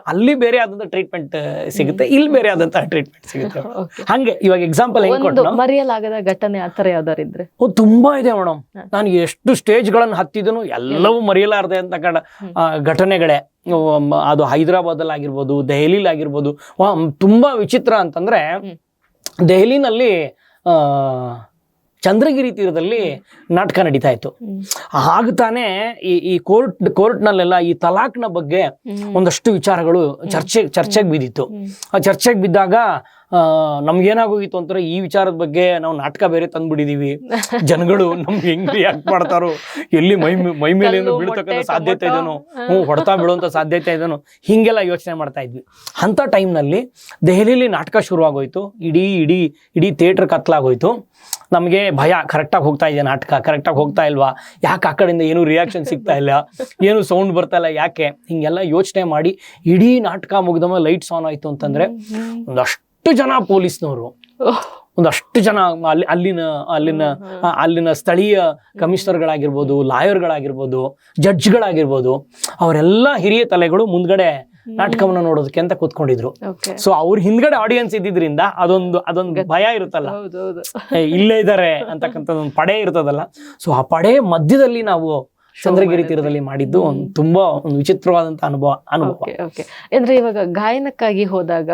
ಅಲ್ಲಿ ಬೇರೆ ಆದಂತ ಟ್ರೀಟ್ಮೆಂಟ್ ಸಿಗುತ್ತೆ, ಇಲ್ಲಿ ಬೇರೆ ಆದಂತಹ ಟ್ರೀಟ್ಮೆಂಟ್ ಸಿಗುತ್ತೆ. ಹಂಗೆ ಇವಾಗ ಎಕ್ಸಾಂಪಲ್ ಹೆಂಗ್ ಕೊಟ್ಟು ಮರೆಯಲಾಗದ ಘಟನೆ ಆತರ ಯಾವ್ದಾರು ಇದ್ರೆ? ತುಂಬಾ ಇದೆ ಮೇಡಮ್. ನಾನು ಎಷ್ಟು ಸ್ಟೇಜ್ಗಳನ್ನು ಹತ್ತಿದನು ಎಲ್ಲವೂ ಮರೆಯಲಾರದೆ ಅಂತ ಘಟನೆಗಳೇ. ಅದು ಹೈದರಾಬಾದಲ್ಲಿ ಆಗಿರ್ಬೋದು, ದೆಹಲಿಲಿ ಆಗಿರ್ಬೋದು. ತುಂಬಾ ವಿಚಿತ್ರ ಅಂತಂದ್ರೆ, ದೆಹಲಿನಲ್ಲಿ ಚಂದ್ರಗಿರಿ ತೀರದಲ್ಲಿ ನಾಟಕ ನಡೀತಾ ಇತ್ತು. ಆಗ ತಾನೇ ಈ ಕೋರ್ಟ್ನಲ್ಲೆಲ್ಲ ಈ ತಲಾಕ್ನ ಬಗ್ಗೆ ಒಂದಷ್ಟು ವಿಚಾರಗಳು ಚರ್ಚೆಗೆ ಬಿದ್ದಿತ್ತು. ಆ ಚರ್ಚೆಗೆ ಬಿದ್ದಾಗ ನಮ್ಗೇನಾಗೋಗಿತ್ತು ಅಂತಾರೆ, ಈ ವಿಚಾರದ ಬಗ್ಗೆ ನಾವು ನಾಟಕ ಬೇರೆ ತಂದ್ಬಿಟ್ಟಿದೀವಿ, ಜನಗಳು ನಮ್ಗೆ ಹೆಂಗ್ ರಿಯಾಕ್ಟ್ ಮಾಡ್ತಾರೋ, ಎಲ್ಲಿ ಮೈ ಮೇಲೆ ಏನು ಬೀಳ್ತಕ್ಕಂಥ ಸಾಧ್ಯತೆ ಇದನು, ಹೊಡೆತ ಬೀಳುವಂತ ಸಾಧ್ಯತೆ ಇದನು, ಹಿಂಗೆಲ್ಲ ಯೋಚನೆ ಮಾಡ್ತಾ ಇದ್ವಿ. ಅಂತ ಟೈಮ್ನಲ್ಲಿ ದೆಹಲಿಲಿ ನಾಟಕ ಶುರುವಾಗೋಯ್ತು. ಇಡೀ ಥಿಯೇಟರ್ ಕತ್ಲಾಗೋಯ್ತು. ನಮಗೆ ಭಯ, ಕರೆಕ್ಟಾಗಿ ಹೋಗ್ತಾ ಇದೆ ನಾಟಕ, ಕರೆಕ್ಟಾಗಿ ಹೋಗ್ತಾ ಇಲ್ವಾ, ಯಾಕೆ ಆ ಕಡೆಯಿಂದ ಏನು ರಿಯಾಕ್ಷನ್ ಸಿಗ್ತಾ ಇಲ್ಲ, ಏನು ಸೌಂಡ್ ಬರ್ತಾ ಇಲ್ಲ, ಯಾಕೆ, ಹಿಂಗೆಲ್ಲ ಯೋಚನೆ ಮಾಡಿ ಇಡೀ ನಾಟಕ ಮುಗಿದಮ್ಮ ಲೈಟ್ಸ್ ಆನ್ ಆಯ್ತು ಅಂತಂದ್ರೆ ಒಂದಷ್ಟು ಜನ ಪೊಲೀಸ್ನವರು, ಒಂದಷ್ಟು ಜನ ಅಲ್ಲಿನ ಸ್ಥಳೀಯ ಕಮಿಷನರ್ಗಳಾಗಿರ್ಬೋದು, ಲಾಯರ್ಗಳಾಗಿರ್ಬೋದು, ಜಡ್ಜ್ಗಳಾಗಿರ್ಬೋದು, ಅವರೆಲ್ಲ ಹಿರಿಯ ತಲೆಗಳು ಮುಂದ್ಗಡೆ ನಾಟಕವನ್ನು ನೋಡೋದಕ್ಕೆ ಅಂತ ಕೂತ್ಕೊಂಡಿದ್ರು. ಸೊ ಅವ್ರ ಹಿಂದ್ಗಡೆ ಆಡಿಯನ್ಸ್ ಇದ್ದಿದ್ರಿಂದ ಅದೊಂದು ಭಯ ಇರುತ್ತಲ್ಲ, ಇಲ್ಲೇ ಇದ್ದಾರೆ ಅಂತಕ್ಕಂಥ ಒಂದು ಪಡೆ ಇರ್ತದಲ್ಲ. ಸೊ ಆ ಪಡೆ ಮಧ್ಯದಲ್ಲಿ ನಾವು ಚಂದ್ರಗಿರಿ ತೀರದಲ್ಲಿ ಮಾಡಿದ್ದು ಒಂದು ತುಂಬಾ ಒಂದು ವಿಚಿತ್ರವಾದಂತ ಅನುಭವ. ಓಕೆ ಅಂದ್ರೆ ಇವಾಗ ಗಾಯನಕ್ಕಾಗಿ ಹೋದಾಗ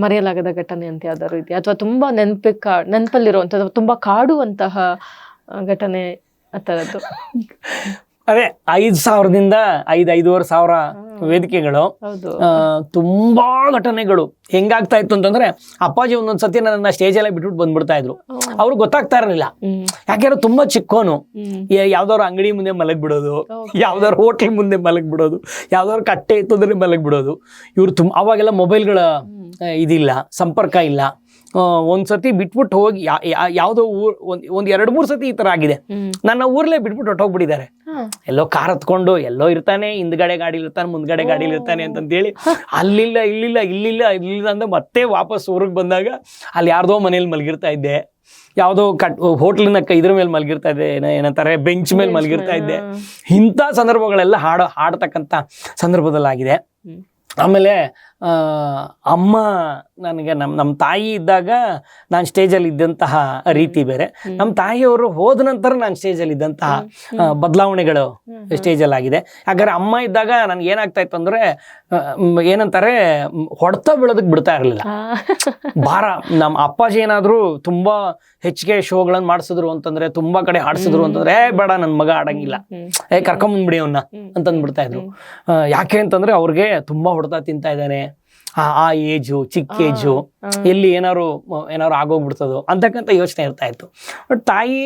ಮರೆಯಲಾಗದ ಘಟನೆ ಅಂತ ಯಾವ್ದಾದ್ರು ಇದೆಯಾ, ಅಥವಾ ತುಂಬಾ ನೆನಪಲ್ಲಿರುವಂತದ್ದು, ತುಂಬಾ ಕಾಡುವಂತಹ ಘಟನೆ ಆ ತರದ್ದು? ಅದೇ 5,000ದಿಂದ 5,500 ವೇದಿಕೆಗಳು, ತುಂಬಾ ಘಟನೆಗಳು. ಹೆಂಗಾಗ್ತಾ ಇತ್ತು ಅಂತಂದ್ರೆ ಅಪ್ಪಾಜಿ ಒಂದೊಂದ್ಸತಿ ನನ್ನ ಸ್ಟೇಜಲ್ಲೇ ಬಿಟ್ಬಿಟ್ಟು ಬಂದ್ಬಿಡ್ತಾ ಇದ್ರು. ಅವ್ರು ಗೊತ್ತಾಗ್ತಾ ಇರಲಿಲ್ಲ, ಯಾಕೆಂದ್ರೆ ತುಂಬಾ ಚಿಕ್ಕೋನು. ಯಾವ್ದಾದ್ರು ಅಂಗಡಿ ಮುಂದೆ ಮಲಗ್ ಬಿಡೋದು, ಯಾವ್ದಾದ್ರು ಹೋಟ್ಲ್ ಮುಂದೆ ಮಲಗ್ ಬಿಡೋದು, ಯಾವ್ದಾದ್ರು ಕಟ್ಟೆ ಇತ್ತಂದ್ರೆ ಮಲಗ್ ಬಿಡೋದು. ಇವ್ರು ಅವಾಗೆಲ್ಲ ಮೊಬೈಲ್ಗಳ ಇದಿಲ್ಲ, ಸಂಪರ್ಕ ಇಲ್ಲ. ಒಂದ್ಸತಿ ಬಿಟ್ಬಿಟ್ಟು ಹೋಗಿ ಯಾವ್ದೋ ಒಂದ್ 2-3 ಸತಿ ಈ ತರ ಆಗಿದೆ. ನನ್ನ ಊರ್ಲೇ ಬಿಟ್ಬಿಟ್ಟು ಹೊಟ್ಟೋಗ್ಬಿಟ್ಟಿದ್ದಾರೆ. ಎಲ್ಲೋ ಕಾರ್ ಹತ್ಕೊಂಡು ಎಲ್ಲೋ ಇರ್ತಾನೆ, ಹಿಂದ್ಗಡೆ ಗಾಡಿಲಿ ಇರ್ತಾನೆ, ಮುಂದ್ಗಡೆ ಗಾಡಿಲಿ ಇರ್ತಾನೆ ಅಂತಂತೇಳಿ ಇಲ್ಲಿಲ್ಲ ಅಂದ್ರೆ ಮತ್ತೆ ವಾಪಸ್ ಊರಿಗೆ ಬಂದಾಗ ಅಲ್ಲಿ ಯಾರ್ದೋ ಮನೇಲಿ ಮಲಗಿರ್ತಾ ಇದ್ದೆ, ಯಾವುದೋ ಹೋಟ್ಲಿನ ಇದ್ರ ಮೇಲೆ ಮಲಗಿರ್ತಾ ಇದ್ದೆ, ಏನಂತಾರೆ ಬೆಂಚ್ ಮೇಲೆ ಮಲಗಿರ್ತಾ ಇದ್ದೆ. ಇಂಥ ಸಂದರ್ಭಗಳೆಲ್ಲ ಹಾಡ್ತಕ್ಕಂಥ ಸಂದರ್ಭದಲ್ಲಾಗಿದೆ. ಆಮೇಲೆ ಅಮ್ಮ ನನಗೆ ನಮ್ಮ ತಾಯಿ ಇದ್ದಾಗ ನಾನು ಸ್ಟೇಜಲ್ಲಿ ಇದ್ದಂತಹ ರೀತಿ ಬೇರೆ, ನಮ್ಮ ತಾಯಿಯವರು ಹೋದ ನಂತರ ನಾನು ಸ್ಟೇಜಲ್ಲಿ ಇದ್ದಂತಹ ಬದಲಾವಣೆಗಳು ಸ್ಟೇಜಲ್ಲಿ ಆಗಿದೆ. ಯಾಕಂದ್ರೆ ಅಮ್ಮ ಇದ್ದಾಗ ನನಗೆ ಏನಾಗ್ತಾ ಇತ್ತು ಅಂದ್ರೆ ಏನಂತಾರೆ ಹೊಡೆತ ಬೀಳೋದಕ್ಕೆ ಬಿಡ್ತಾ ಇರಲಿಲ್ಲ. ಭಾರ ನಮ್ಮ ಅಪ್ಪಾಜಿ ಏನಾದ್ರು ತುಂಬಾ ಹೆಚ್ಚಿಗೆ ಶೋಗಳನ್ನು ಮಾಡಿಸಿದ್ರು ಅಂತಂದ್ರೆ, ತುಂಬಾ ಕಡೆ ಹಾಡ್ಸಿದ್ರು ಅಂತಂದ್ರೆ, ಬೇಡ ನನ್ನ ಮಗ ಆಡಂಗಿಲ್ಲ, ಕರ್ಕೊಂಬಂದ್ಬಿಡಿ ಅವನ್ನ ಅಂತಂದ್ಬಿಡ್ತಾ ಇದ್ರು. ಯಾಕೆ ಅಂತಂದ್ರೆ ಅವ್ರಿಗೆ ತುಂಬಾ ಹೊಡೆತ ತಿಂತಾ ಇದ್ದಾನೆ, ಆ ಏಜು ಚಿಕ್ಕ ಏಜು, ಎಲ್ಲಿ ಏನಾರು ಆಗೋಗ್ಬಿಡ್ತದೋ ಅಂತಕ್ಕಂಥ ಯೋಚನೆ ಇರ್ತಾ ಇತ್ತು. ಬಟ್ ತಾಯಿ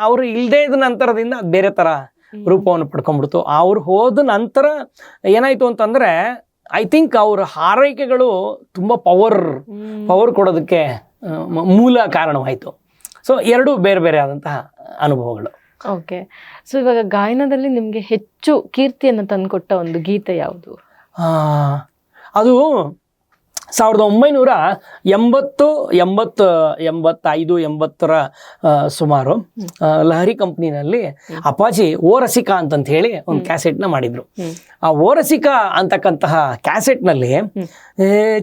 ಅವ್ರು ಇಲ್ದೇ ಇದ್ದ ನಂತರದಿಂದ ಅದು ಬೇರೆ ತರ ರೂಪವನ್ನು ಪಡ್ಕೊಂಡ್ಬಿಡ್ತು. ಅವ್ರು ಹೋದ ನಂತರ ಏನಾಯ್ತು ಅಂತಂದ್ರೆ ಐ ಥಿಂಕ್ ಅವ್ರ ಹಾರೈಕೆಗಳು ತುಂಬಾ ಪವರ್ ಕೊಡೋದಕ್ಕೆ ಮೂಲ ಕಾರಣವಾಯ್ತು. ಸೊ ಎರಡು ಬೇರೆ ಬೇರೆ ಆದಂತಹ ಅನುಭವಗಳು. ಓಕೆ, ಸೊ ಇವಾಗ ಗಾಯನದಲ್ಲಿ ನಿಮ್ಗೆ ಹೆಚ್ಚು ಕೀರ್ತಿಯನ್ನು ತಂದುಕೊಟ್ಟ ಒಂದು ಗೀತೆ ಯಾವುದು? ಅದು 1980 ಸುಮಾರು ಲಹರಿ ಕಂಪ್ನಿನಲ್ಲಿ ಅಪ್ಪಾಜಿ ಓ ರಸಿಕಾ ಅಂತಂತ ಹೇಳಿ ಒಂದು ಕ್ಯಾಸೆಟ್ನ ಮಾಡಿದ್ರು. ಆ ಓ ರಸಿಕಾ ಅಂತಕ್ಕಂತಹ ಕ್ಯಾಸೆಟ್ನಲ್ಲಿ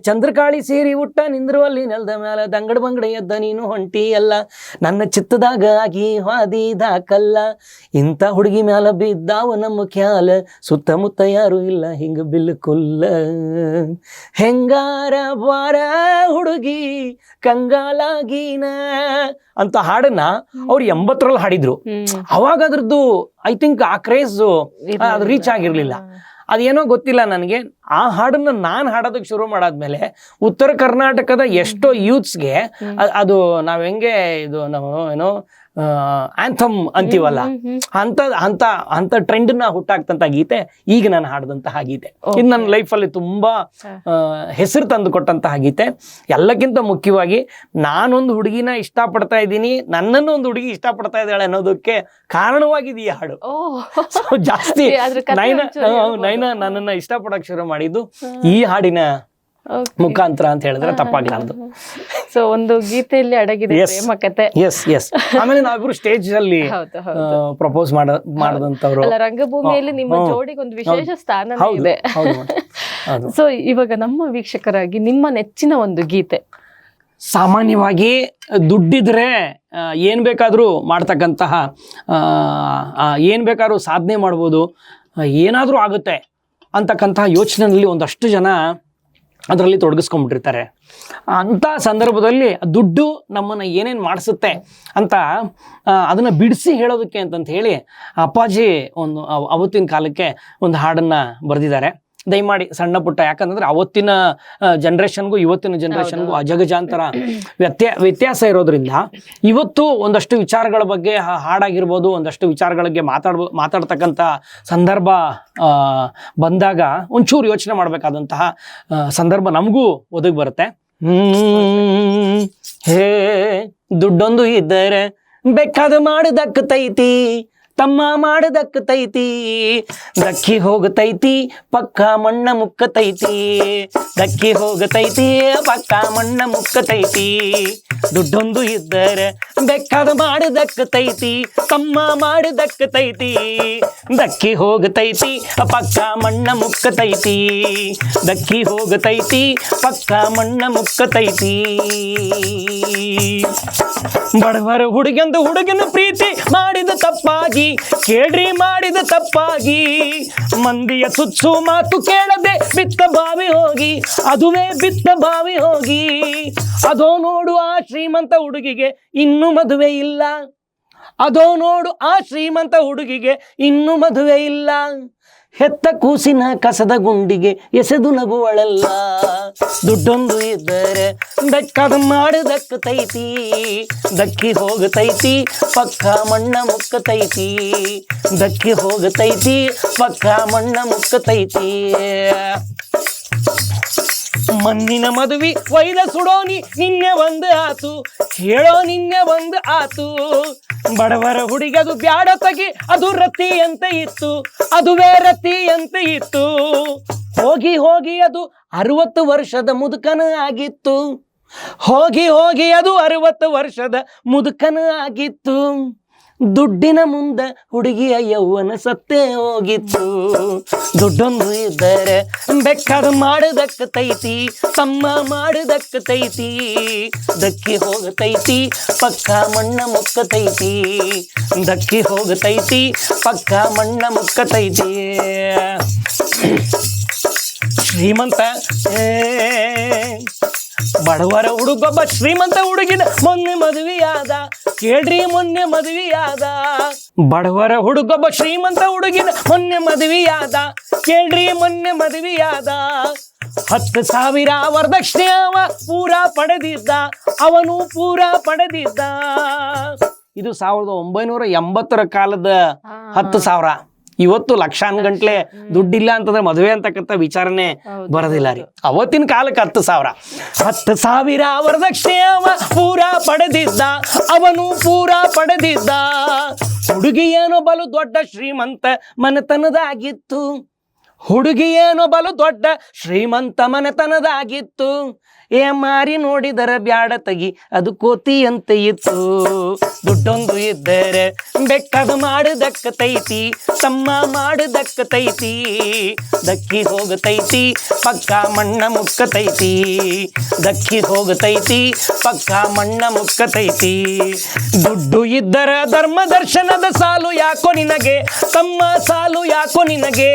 ಚಂದ್ರಕಾಳಿ ಸೀರಿ ಉಟ್ಟ ನಿಂದ್ರುವಲ್ಲಿ ನೆಲದ ಮ್ಯಾಲ ದಂಗಡ ಬಂಗಡ ಎದ್ದ ನೀನು ಹೊಂಟಿ ಅಲ್ಲ, ನನ್ನ ಚಿತ್ತದಾಗ ಆಗಿ ಹಾದಿ ದಾಕಲ್ಲ, ಇಂಥ ಹುಡುಗಿ ಮ್ಯಾಲ ಬಿದ್ದಾವ ನಮ್ಮ ಖ್ಯಾಲ, ಸುತ್ತಮುತ್ತ ಯಾರು ಇಲ್ಲ ಹಿಂಗ ಬಿಲ್ಕುಲ್ಲ, ಹೆಂಗಾರ ಬಾರ ಹುಡುಗಿ ಕಂಗಾಲಾಗಿನ ಅಂತ ಹಾಡನ್ನ ಅವ್ರು 80ರಲ್ಲಿ ಹಾಡಿದ್ರು. ಅವಾಗ ಅದ್ರದ್ದು ಐ ಥಿಂಕ್ ಆ ಕ್ರೇಜ್ ಅದು ರೀಚ್ ಆಗಿರ್ಲಿಲ್ಲ. ಅದೇನೋ ಗೊತ್ತಿಲ್ಲ ನನಗೆ. ಆ ಹಾಡನ್ನ ನಾನು ಹಾಡೋದಕ್ಕೆ ಶುರು ಮಾಡಾದ್ಮೇಲೆ ಉತ್ತರ ಕರ್ನಾಟಕದ ಎಷ್ಟೋ ಯೂತ್ಸ್ಗೆ ಅದು ನಾವ್ ಹೆಂಗೆ ಇದು ನಾವು ಏನೋ ಆಂಥಮ್ ಅಂತೀವಲ್ಲ, ಅಂತ ಟ್ರೆಂಡ್ನ ಹುಟ್ಟಾಕ್ತಂತ ಗೀತೆ ಈಗ ನಾನು ಹಾಡಿದಂತಹ ಗೀತೆ. ಇದು ನನ್ನ ಲೈಫಲ್ಲಿ ತುಂಬಾ ಹೆಸರು ತಂದು ಕೊಟ್ಟಂತಹ ಗೀತೆ. ಎಲ್ಲಕ್ಕಿಂತ ಮುಖ್ಯವಾಗಿ ನಾನೊಂದು ಹುಡುಗಿನ ಇಷ್ಟಪಡ್ತಾ ಇದ್ದೀನಿ, ನನ್ನನ್ನು ಒಂದು ಹುಡುಗಿ ಇಷ್ಟಪಡ್ತಾ ಇದ್ದಾಳೆ ಅನ್ನೋದಕ್ಕೆ ಕಾರಣವಾಗಿದೆ ಈ ಹಾಡು. ಜಾಸ್ತಿ ನೈನಾ ನನ್ನನ್ನ ಇಷ್ಟಪಡಕ್ ಶುರು ಮಾಡಿದ್ದು ಈ ಹಾಡಿನ ಮುಖಾಂತರ ಅಂತ ಹೇಳಿದ್ರೆ ತಪ್ಪಾಗ್ಲಾರ್ದು. ಸೊ ಒಂದು ಗೀತೆಯಲ್ಲಿ ಅಡಗಿದೆ ಪ್ರೇಮ ಕಥೆ. ಎಸ್ ಆಮೇಲೆ ನಾವಿಬ್ರು ಸ್ಟೇಜ್ ಅಲ್ಲಿ ಪ್ರಪೋಸ್ ಮಾಡದಂತವ್ರು. ರಂಗಭೂಮಿಯಲ್ಲಿ ನಿಮ್ಮ ಜೋಡಿಗೆ ಒಂದು ವಿಶೇಷ ಸ್ಥಾನ ಇದೆ. ಸೊ ಇವಾಗ ನಮ್ಮ ವೀಕ್ಷಕರಾಗಿ ನಿಮ್ಮ ನೆಚ್ಚಿನ ಒಂದು ಗೀತೆ? ಸಾಮಾನ್ಯವಾಗಿ ದುಡ್ಡಿದ್ರೆ ಏನ್ ಬೇಕಾದ್ರೂ ಮಾಡ್ತಕ್ಕಂತಹ, ಏನ್ ಬೇಕಾದ್ರೂ ಸಾಧನೆ ಮಾಡ್ಬೋದು, ಏನಾದ್ರೂ ಆಗುತ್ತೆ ಅಂತಕ್ಕಂತಹ ಯೋಚನೆಯಲ್ಲಿ ಒಂದಷ್ಟು ಜನ ಅದರಲ್ಲಿ ತೊಡಗಿಸ್ಕೊಂಡ್ಬಿಟ್ಟಿರ್ತಾರೆ. ಅಂಥ ಸಂದರ್ಭದಲ್ಲಿ ದುಡ್ಡು ನಮ್ಮನ್ನು ಏನೇನು ಮಾಡಿಸುತ್ತೆ ಅಂತ ಅದನ್ನು ಬಿಡಿಸಿ ಹೇಳೋದಕ್ಕೆ ಅಂತಂತ ಹೇಳಿ ಅಪ್ಪಾಜಿ ಅವತ್ತಿನ ಕಾಲಕ್ಕೆ ಒಂದು ಹಾಡನ್ನು ಬರೆದಿದ್ದಾರೆ. ದಯಮಾಡಿ ಸಣ್ಣ ಪುಟ್ಟ, ಯಾಕಂತಂದ್ರೆ ಅವತ್ತಿನ ಜನ್ರೇಷನ್ಗೂ ಇವತ್ತಿನ ಜನ್ರೇಷನ್ಗೂ ಅಜಗಜಾಂತರ ವ್ಯತ್ಯಾಸ ಇರೋದ್ರಿಂದ ಇವತ್ತು ಒಂದಷ್ಟು ವಿಚಾರಗಳ ಬಗ್ಗೆ ಹಾಡಾಗಿರ್ಬೋದು, ಒಂದಷ್ಟು ವಿಚಾರಗಳಿಗೆ ಮಾತಾಡ್ತಕ್ಕಂಥ ಸಂದರ್ಭ ಬಂದಾಗ ಒಂಚೂರು ಯೋಚನೆ ಮಾಡಬೇಕಾದಂತಹ ಸಂದರ್ಭ ನಮಗೂ ಒದಗಿ ಬರುತ್ತೆ. ಹೇ ದುಡ್ಡೊಂದು ಇದ್ದರೆ ಬೇಕಾದ ಮಾಡದಕ್ಕತೈತಿ, ತಮ್ಮ ಮಾಡದಕ್ಕತೈತಿ, ದಕ್ಕಿ ಹೋಗತೈತಿ ಪಕ್ಕ ಮಣ್ಣ ಮುಕ್ಕತೈತಿ, ದಕ್ಕಿ ಹೋಗತೈತಿ ಪಕ್ಕ ಮಣ್ಣ ಮುಕ್ಕತೈತಿ, ದುಡ್ಡೊಂದು ಇದ್ದರೆ ಬೇಕಾದ ಮಾಡದಕ್ಕತೈತಿ, ತಮ್ಮ ಮಾಡದಕ್ಕತೈತಿ, ದಕ್ಕಿ ಹೋಗತೈತಿ ಪಕ್ಕ ಮಣ್ಣ ಮುಕ್ಕತೈತಿ, ದಕ್ಕಿ ಹೋಗತೈತಿ ಪಕ್ಕ ಮಣ್ಣ ಮುಕ್ಕತೈತಿ. ಬಡವರ ಹುಡುಗಂದು ಹುಡುಗನ ಪ್ರೀತಿ ಮಾಡಿದ ತಪ್ಪಾಗಿ, ಕೇಳ್ರಿ ಮಾಡಿದ ತಪ್ಪಾಗಿ. ಮಂದಿಯ ಸುಚ್ಚು ಮಾತು ಕೇಳದೆ ಬಿತ್ತ ಬಾವಿ ಹೋಗಿ, ಅದುವೇ ಬಿತ್ತ ಬಾವಿ ಹೋಗಿ. ಅದೋ ನೋಡು ಆ ಶ್ರೀಮಂತ ಹುಡುಗಿಗೆ ಇನ್ನೂ ಮದುವೆ ಇಲ್ಲ, ಅದೋ ನೋಡು ಆ ಶ್ರೀಮಂತ ಹುಡುಗಿಗೆ ಇನ್ನೂ ಮದುವೆ ಇಲ್ಲ. ಹೆತ್ತ ಕೂಸಿನ ಕಸದ ಗುಂಡಿಗೆ ಎಸೆದು ನಗುವಳಲ್ಲ. ದುಡ್ಡೊಂದು ಇದ್ದರೆ ದಕ್ಕದ ಮಾಡದಕ್ಕತೈತಿ, ದಕ್ಕಿ ಹೋಗತೈತಿ ಪಕ್ಕ ಮಣ್ಣ ಮುಕ್ಕತೈತಿ, ದಕ್ಕಿ ಹೋಗತೈತಿ ಪಕ್ಕ ಮಣ್ಣ ಮುಕ್ಕತೈತಿ. ಮಣ್ಣಿನ ಮದುವೆ ವೈದ ಸುಡೋನಿ ನಿನ್ನೆ ಒಂದು ಆತು, ಹೇಳೋ ನಿನ್ನೆ ಒಂದು ಆತು. ಬಡವರ ಹುಡುಗದು ಬ್ಯಾಡ ತಗಿ, ಅದು ರತಿ ಅಂತ ಇತ್ತು, ಅದುವೇ ರತಿ ಅಂತ ಇತ್ತು. ಹೋಗಿ ಹೋಗಿ ಅದು 60 ವರ್ಷದ ಮುದುಕನ ಆಗಿತ್ತು, ಹೋಗಿ ಹೋಗಿ ಅದು 60 ವರ್ಷದ ಮುದುಕನ ಆಗಿತ್ತು. ದುಡ್ಡಿನ ಮುಂದೆ ಹುಡುಗಿಯ ಯೌವನ ಸತ್ತೇ ಹೋಗಿತ್ತು. ದುಡ್ಡೊಂದು ಇದ್ದರೆ ಬೆಕ್ಕದ ಮಾಡದಕ್ಕತೈತಿ, ತಮ್ಮ ಮಾಡದಕ್ಕತೈತಿ, ದಕ್ಕಿ ಹೋಗತೈತಿ ಪಕ್ಕ ಮಣ್ಣ ಮುಕ್ಕತೈತಿ, ದಕ್ಕಿ ಹೋಗತೈತಿ ಪಕ್ಕ ಮಣ್ಣ ಮುಕ್ಕತೈತಿ. ಶ್ರೀಮಂತ ಬಡವರ ಹುಡುಗೊಬ್ಬ ಶ್ರೀಮಂತ ಹುಡುಗಿನ ಮೊನ್ನೆ ಮದುವೆಯಾದ, ಕೇಳ್ರಿ ಮೊನ್ನೆ ಮದುವೆಯಾದ. ಬಡವರ ಹುಡುಗೊಬ್ಬ ಶ್ರೀಮಂತ ಹುಡುಗಿನ ಮೊನ್ನೆ ಮದುವೆಯಾದ, ಕೇಳ್ರಿ ಮೊನ್ನೆ ಮದುವೆಯಾದ. 10,000 ವರದಕ್ಷಿಣೆ ಅವ ಪೂರಾ ಪಡೆದಿದ್ದ, ಅವನು ಪೂರಾ ಪಡೆದಿದ್ದ. ಇದು 1980 ಕಾಲದ 10,000. ಇವತ್ತು ಲಕ್ಷಾನ್ಗಂಟ್ಲೆ ದುಡ್ಡಿಲ್ಲ ಅಂತಂದ್ರೆ ಮದುವೆ ಅಂತಕ್ಕಂಥ ವಿಚಾರನೆ ಬರೋದಿಲ್ಲ ರೀ. ಅವತ್ತಿನ ಕಾಲಕ್ಕೆ 10,000 ವರದಕ್ಷಿಣೆ ಅವ ಪೂರಾ ಪಡೆದಿದ್ದ, ಅವನು ಪೂರಾ ಪಡೆದಿದ್ದ. ಹುಡುಗಿ ಏನೋ ಬಲು ದೊಡ್ಡ ಶ್ರೀಮಂತ ಮನೆತನದಾಗಿತ್ತು, ಹುಡುಗಿ ಏನೋ ಬಲು ದೊಡ್ಡ ಶ್ರೀಮಂತ ಮನೆತನದಾಗಿತ್ತು. ಮಾರಿ ನೋಡಿದರ ಬ್ಯಾಡ ತಗಿ, ಅದು ಕೋತಿ ಅಂತ ಇತ್ತು. ದುಡ್ಡೊಂದು ಇದ್ದರೆ ಬೆಕ್ಕದು ಮಾಡದಕ್ಕತೈತಿ, ತಮ್ಮ ಮಾಡದಕ್ಕತೈತಿ, ದಕ್ಕಿ ಹೋಗತೈತಿ ಪಕ್ಕ ಮಣ್ಣ ಮುಕ್ಕತೈತಿ, ದಕ್ಕಿ ಹೋಗತೈತಿ ಪಕ್ಕ ಮಣ್ಣ ಮುಕ್ಕತೈತಿ. ದುಡ್ಡು ಇದ್ದರ ಧರ್ಮ ದರ್ಶನದ ಸಾಲು ಯಾಕೋ ನಿನಗೆ, ತಮ್ಮ ಸಾಲು ಯಾಕೋ ನಿನಗೆ.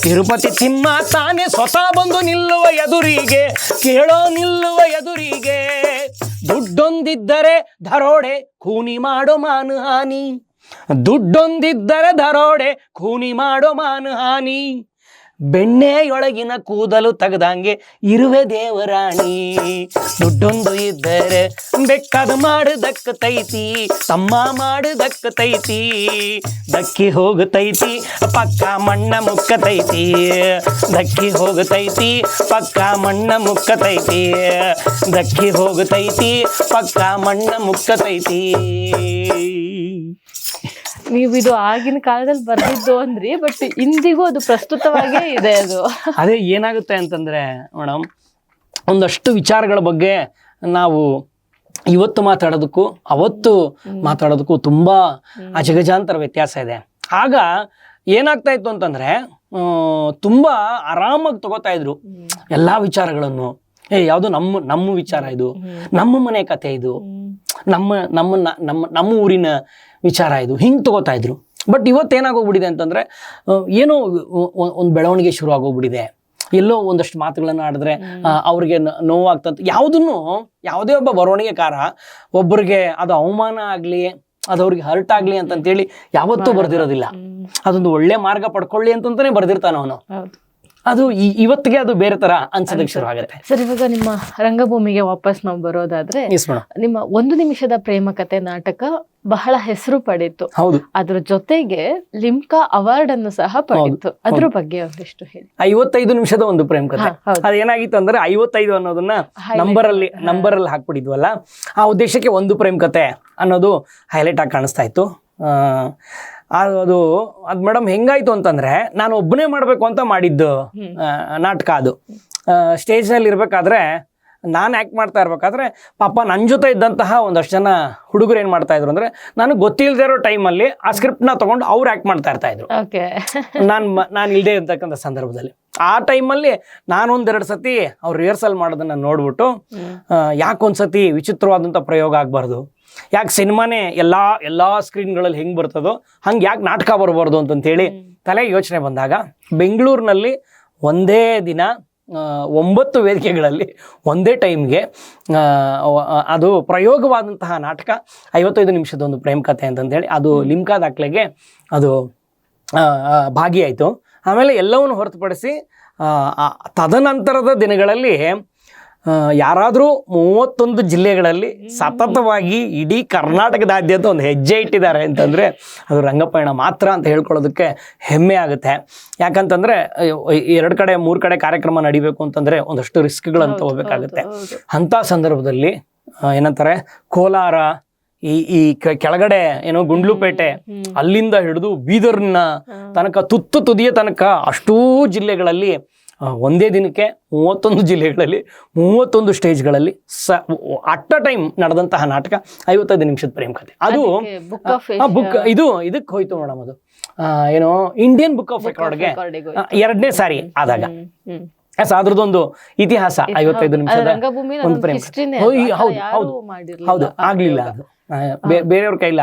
ತಿರುಪತಿ ತಿಮ್ಮ ತಾನೇ ಸ್ವತಃ ಬಂದು ನಿಲ್ಲುವ ಎದುರಿಗೆ, ಕೇಳೋ ನಿಲ್ಲುವ ಎದುರಿಗೆ. ದುಡ್ಡೊಂದಿದ್ದರೆ ದರೋಡೆ ಖೂನಿ ಮಾಡೋ ಮಾನಹಾನಿ, ದುಡ್ಡೊಂದಿದ್ದರೆ ದರೋಡೆ ಖೂನಿ ಮಾಡೋ ಮಾನಹಾನಿ. ಬೆಣ್ಣೆಯೊಳಗಿನ ಕೂದಲು ತೆಗೆದಂಗೆ ಇರುವೆ ದೇವರಾಣಿ. ದುಡ್ಡೊಂದು ಇದ್ದರೆ ಬೆಕ್ಕದ ಮಾಡದಕ್ಕತೈತಿ, ತಮ್ಮ ಮಾಡದಕ್ಕತೈತಿ, ದಕ್ಕಿ ಹೋಗತೈತಿ ಪಕ್ಕ ಮಣ್ಣ ಮುಕ್ಕತೈತಿ, ದಕ್ಕಿ ಹೋಗತೈತಿ ಪಕ್ಕ ಮಣ್ಣ ಮುಕ್ಕತೈತಿ, ದಕ್ಕಿ ಹೋಗತೈತಿ ಪಕ್ಕ ಮಣ್ಣ ಮುಕ್ಕತೈತಿ. ನೀವು ಇದು ಆಗಿನ ಕಾಲದಲ್ಲಿ ಬರ್ದಿದ್ದು ಅಂದ್ರಿ, ಬಟ್ ಇಂದಿಗೂ ಅದು ಪ್ರಸ್ತುತವಾಗೇ ಇದೆ. ಅದು ಅದೇ ಏನಾಗುತ್ತೆ ಅಂತಂದ್ರೆ ಮೇಡಮ್, ಒಂದಷ್ಟು ವಿಚಾರಗಳ ಬಗ್ಗೆ ನಾವು ಇವತ್ತು ಮಾತಾಡೋದಕ್ಕೂ ಅವತ್ತು ಮಾತಾಡೋದಕ್ಕೂ ತುಂಬಾ ಅಜಗಜಾಂತರ ವ್ಯತ್ಯಾಸ ಇದೆ. ಆಗ ಏನಾಗ್ತಾ ಇತ್ತು ಅಂತಂದ್ರೆ ತುಂಬಾ ಆರಾಮಾಗಿ ತಗೋತಾ ಇದ್ರು ಎಲ್ಲಾ ವಿಚಾರಗಳನ್ನು. ಯಾವುದು ನಮ್ಮ ವಿಚಾರ, ಇದು ನಮ್ಮ ಮನೆ ಕತೆ, ಇದು ನಮ್ಮ ಊರಿನ ವಿಚಾರ, ಇದು ಹಿಂಗೆ ತಗೋತಾ ಇದ್ರು. ಬಟ್ ಇವತ್ತೇನಾಗೋಗ್ಬಿಟ್ಟಿದೆ ಅಂತಂದ್ರೆ ಏನೋ ಒಂದು ಬೆಳವಣಿಗೆ ಶುರು ಆಗೋಗ್ಬಿಟ್ಟಿದೆ. ಎಲ್ಲೋ ಒಂದಷ್ಟು ಮಾತುಗಳನ್ನ ಆಡಿದ್ರೆ ಅವ್ರಿಗೆ ನೋವಾಗ್ತಂತ ಯಾವುದೇ ಒಬ್ಬ ಬರವಣಿಗೆಕಾರ ಒಬ್ಬರಿಗೆ ಅದು ಅವಮಾನ ಆಗ್ಲಿ, ಅದು ಅವ್ರಿಗೆ ಹರ್ಟ್ ಆಗ್ಲಿ ಅಂತಂತೇಳಿ ಯಾವತ್ತೂ ಬರ್ದಿರೋದಿಲ್ಲ. ಅದೊಂದು ಒಳ್ಳೆ ಮಾರ್ಗ ಪಡ್ಕೊಳ್ಳಿ ಅಂತಂತಾನೆ ಬರ್ದಿರ್ತಾನ ಅವನು. ಅದು ಇವತ್ತಿಗೆ ಅದು ಬೇರೆ ತರ ಅನ್ಸೋದಕ್ಕೆ ಶುರು ಆಗುತ್ತೆ. ಸರ್, ಇವಾಗ ನಿಮ್ಮ ರಂಗಭೂಮಿಗೆ ವಾಪಸ್ ನಾವು ಬರೋದಾದ್ರೆ, ನಿಮ್ಮ 1 ನಿಮಿಷದ ಪ್ರೇಮ ಕಥೆ ನಾಟಕ ಬಹಳ ಹೆಸರು ಪಡೀತು. ಹೌದು. ಅದ್ರ ಜೊತೆಗೆ ಲಿಮ್ಕಾ ಅವಾರ್ಡ್ ಅನ್ನು ಸಹ ಪಡೀತು. ಅದ್ರ ಬಗ್ಗೆ ಒಂದಿಷ್ಟು ಹೇಳಿ. 55 ನಿಮಿಷದ ಒಂದು ಪ್ರೇಮ ಕಥೆ. ಅದೇನಾಗಿತ್ತು ಅಂದ್ರೆ 55 ಅನ್ನೋದನ್ನ ನಂಬರಲ್ಲಿ ಹಾಕ್ಬಿಟ್ಟಿದ್ವಲ್ಲ, ಆ ಉದ್ದೇಶಕ್ಕೆ ಒಂದು ಪ್ರೇಮ ಕಥೆ ಅನ್ನೋದು ಹೈಲೈಟ್ ಆಗಿ ಕಾಣಿಸ್ತಾ ಇತ್ತು. ಅದು ಮೇಡಮ್ ಹೆಂಗಾಯ್ತು ಅಂತಂದ್ರೆ, ನಾನು ಒಬ್ಬನೇ ಮಾಡ್ಬೇಕು ಅಂತ ಮಾಡಿದ್ದು ನಾಟಕ. ಅದು ಸ್ಟೇಜ್ನಲ್ಲಿ ಇರ್ಬೇಕಾದ್ರೆ, ನಾನು ಆ್ಯಕ್ಟ್ ಮಾಡ್ತಾ ಇರ್ಬೇಕಾದ್ರೆ ಪಾಪ ನನ್ನ ಜೊತೆ ಇದ್ದಂತಹ ಒಂದಷ್ಟು ಜನ ಹುಡುಗರು ಏನು ಮಾಡ್ತಾ ಇದ್ರು ಅಂದ್ರೆ, ನನಗೆ ಗೊತ್ತಿಲ್ಲದೆ ಇರೋ ಟೈಮಲ್ಲಿ ಆ ಸ್ಕ್ರಿಪ್ಟ್ನ ತೊಗೊಂಡು ಅವ್ರು ಆ್ಯಕ್ಟ್ ಮಾಡ್ತಾ ಇದ್ರು. ನಾನು ಇಲ್ಲದೆ ಇರ್ತಕ್ಕಂಥ ಸಂದರ್ಭದಲ್ಲಿ ಆ ಟೈಮಲ್ಲಿ ನಾನೊಂದೆರಡು ಸತಿ ಅವ್ರು ರಿಹರ್ಸಲ್ ಮಾಡೋದನ್ನ ನೋಡ್ಬಿಟ್ಟು, ಯಾಕೊಂದ್ಸತಿ ವಿಚಿತ್ರವಾದಂಥ ಪ್ರಯೋಗ ಆಗಬಾರ್ದು, ಯಾಕೆ ಸಿನಿಮಾನೇ ಎಲ್ಲ ಸ್ಕ್ರೀನ್ಗಳಲ್ಲಿ ಹೆಂಗೆ ಬರ್ತದೋ ಹಂಗೆ ಯಾಕೆ ನಾಟಕ ಬರಬಾರ್ದು ಅಂತಂತೇಳಿ ತಲೆಗೆ ಯೋಚನೆ ಬಂದಾಗ ಬೆಂಗಳೂರಿನಲ್ಲಿ ಒಂದೇ ದಿನ 9 ವೇದಿಕೆಗಳಲ್ಲಿ ಒಂದೇ ಟೈಮ್ಗೆ ಅದು ಪ್ರಯೋಗವಾದಂತಹ ನಾಟಕ 55 ನಿಮಿಷದ ಒಂದು ಪ್ರೇಮ ಕಥೆ ಅಂತಂತೇಳಿ ಅದು ಲಿಮ್ಕಾ ದಾಖಲೆಗೆ ಅದು ಭಾಗಿಯಾಯಿತು. ಆಮೇಲೆ ಎಲ್ಲವನ್ನು ಹೊರತುಪಡಿಸಿ ತದನಂತರದ ದಿನಗಳಲ್ಲಿ ಯಾರಾದರೂ 31 ಜಿಲ್ಲೆಗಳಲ್ಲಿ ಸತತವಾಗಿ ಇಡೀ ಕರ್ನಾಟಕದಾದ್ಯಂತ ಒಂದು ಹೆಜ್ಜೆ ಇಟ್ಟಿದ್ದಾರೆ ಅಂತಂದರೆ ಅದು ರಂಗಪಯಣ ಮಾತ್ರ ಅಂತ ಹೇಳ್ಕೊಳ್ಳೋದಕ್ಕೆ ಹೆಮ್ಮೆ ಆಗುತ್ತೆ. ಯಾಕಂತಂದರೆ 2 ಕಡೆ 3 ಕಡೆ ಕಾರ್ಯಕ್ರಮ ನಡಿಬೇಕು ಅಂತಂದರೆ ಒಂದಷ್ಟು ರಿಸ್ಕ್ಗಳನ್ನು ತಗೋಬೇಕಾಗುತ್ತೆ. ಅಂಥ ಸಂದರ್ಭದಲ್ಲಿ ಏನಂತಾರೆ ಕೋಲಾರ ಈ ಕೆಳಗಡೆ ಏನೋ ಗುಂಡ್ಲುಪೇಟೆ ಅಲ್ಲಿಂದ ಹಿಡಿದು ಬೀದರ್ನ ತನಕ ತುದಿಯ ತನಕ ಅಷ್ಟೂ ಜಿಲ್ಲೆಗಳಲ್ಲಿ ಒಂದೇ ದಿನಕ್ಕೆ 31 ಜಿಲ್ಲೆಗಳಲ್ಲಿ 31 ಸ್ಟೇಜ್ಗಳಲ್ಲಿ ಅಟ್ ಅ ಟೈಮ್ ನಡೆದಂತಹ ನಾಟಕ 55 ನಿಮಿಷದ ಪ್ರೇಮ ಕಥೆ. ಅದು ಇದಕ್ಕೆ ಹೋಯ್ತು ಮೇಡಮ್. ಅದು ಏನೋ ಇಂಡಿಯನ್ ಬುಕ್ ಆಫ್ ರೆಕಾರ್ಡ್ಗೆ 2ನೇ ಸಾರಿ ಆದಾಗ ಅದ್ರದ್ದೊಂದು ಇತಿಹಾಸ 55 ನಿಮಿಷದ ಒಂದು ಪ್ರೇಮ ಕಥೆ. ಹೌದು ಆಗ್ಲಿಲ್ಲ ಅದು ಬೇರೆಯವ್ರ ಕೈಲ.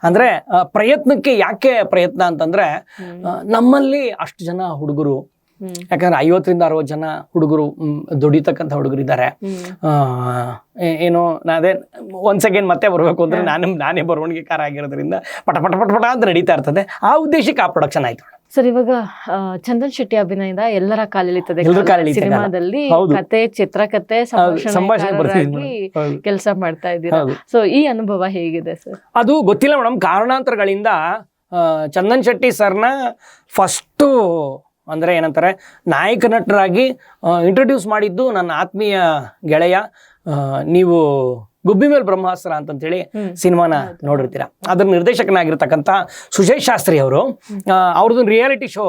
ಅಂದ್ರೆ ಪ್ರಯತ್ನಕ್ಕೆ ಯಾಕೆ ಪ್ರಯತ್ನ ಅಂತಂದ್ರೆ ನಮ್ಮಲ್ಲಿ ಅಷ್ಟು ಜನ ಹುಡುಗರು, ಯಾಕಂದ್ರೆ 50ರಿಂದ 60 ಜನ ಹುಡುಗರು ದುಡಿತಕ್ಕಂಥ ಹುಡುಗರು ಇದ್ದಾರೆ. ಏನೋ ಅದೇ ಒಂದ್ ಸೆಕೆಂಡ್ ಮತ್ತೆ ಬರ್ಬೇಕು ಅಂದ್ರೆ ನಾನೇ ಬರವಣಿಗೆಕಾರ ಆಗಿರೋದ್ರಿಂದ ಪಟ ಪಟ ಪಟ ಪಟ ಅಂತ ನಡೀತಾ ಇರ್ತದೆ. ಆ ಉದ್ದೇಶಕ್ಕೆ ಆ ಪ್ರೊಡಕ್ಷನ್ ಆಯ್ತು. ಸರ್, ಇವಾಗ ಚಂದನ್ ಶೆಟ್ಟಿ ಅಭಿನಯದ ಎಲ್ಲರ ಕಾಲಿಳಿತದೆ ಸಿನಿಮಾದಲ್ಲಿ ಕತೆ, ಚಿತ್ರಕಥೆ, ಸಂಭಾಷಣೆ ಕೆಲಸ ಮಾಡ್ತಾ ಇದ್ದೀರಾ. ಸೊ ಈ ಅನುಭವ ಹೇಗಿದೆ ಸರ್? ಅದು ಗೊತ್ತಿಲ್ಲ ಮೇಡಮ್. ಕಾರಣಾಂತರಗಳಿಂದ ಚಂದನ್ ಶೆಟ್ಟಿ ಸರ್ನ ಫಸ್ಟು ಅಂದರೆ ಏನಂತಾರೆ ನಾಯಕ ನಟರಾಗಿ ಇಂಟ್ರೊಡ್ಯೂಸ್ ಮಾಡಿದ್ದು ನನ್ನ ಆತ್ಮೀಯ ಗೆಳೆಯ, ನೀವು ಗುಬ್ಬಿ ಮೇಲೆ ಬ್ರಹ್ಮಾಸ್ತ್ರ ಅಂತಂತೇಳಿ ಸಿನಿಮಾನ ನೋಡಿರ್ತೀರ. ಅದ್ರ ನಿರ್ದೇಶಕನಾಗಿರ್ತಕ್ಕಂಥ ಸುಜಯ್ ಶಾಸ್ತ್ರಿ ಅವರು, ಅವ್ರದ್ದೊಂದು reality show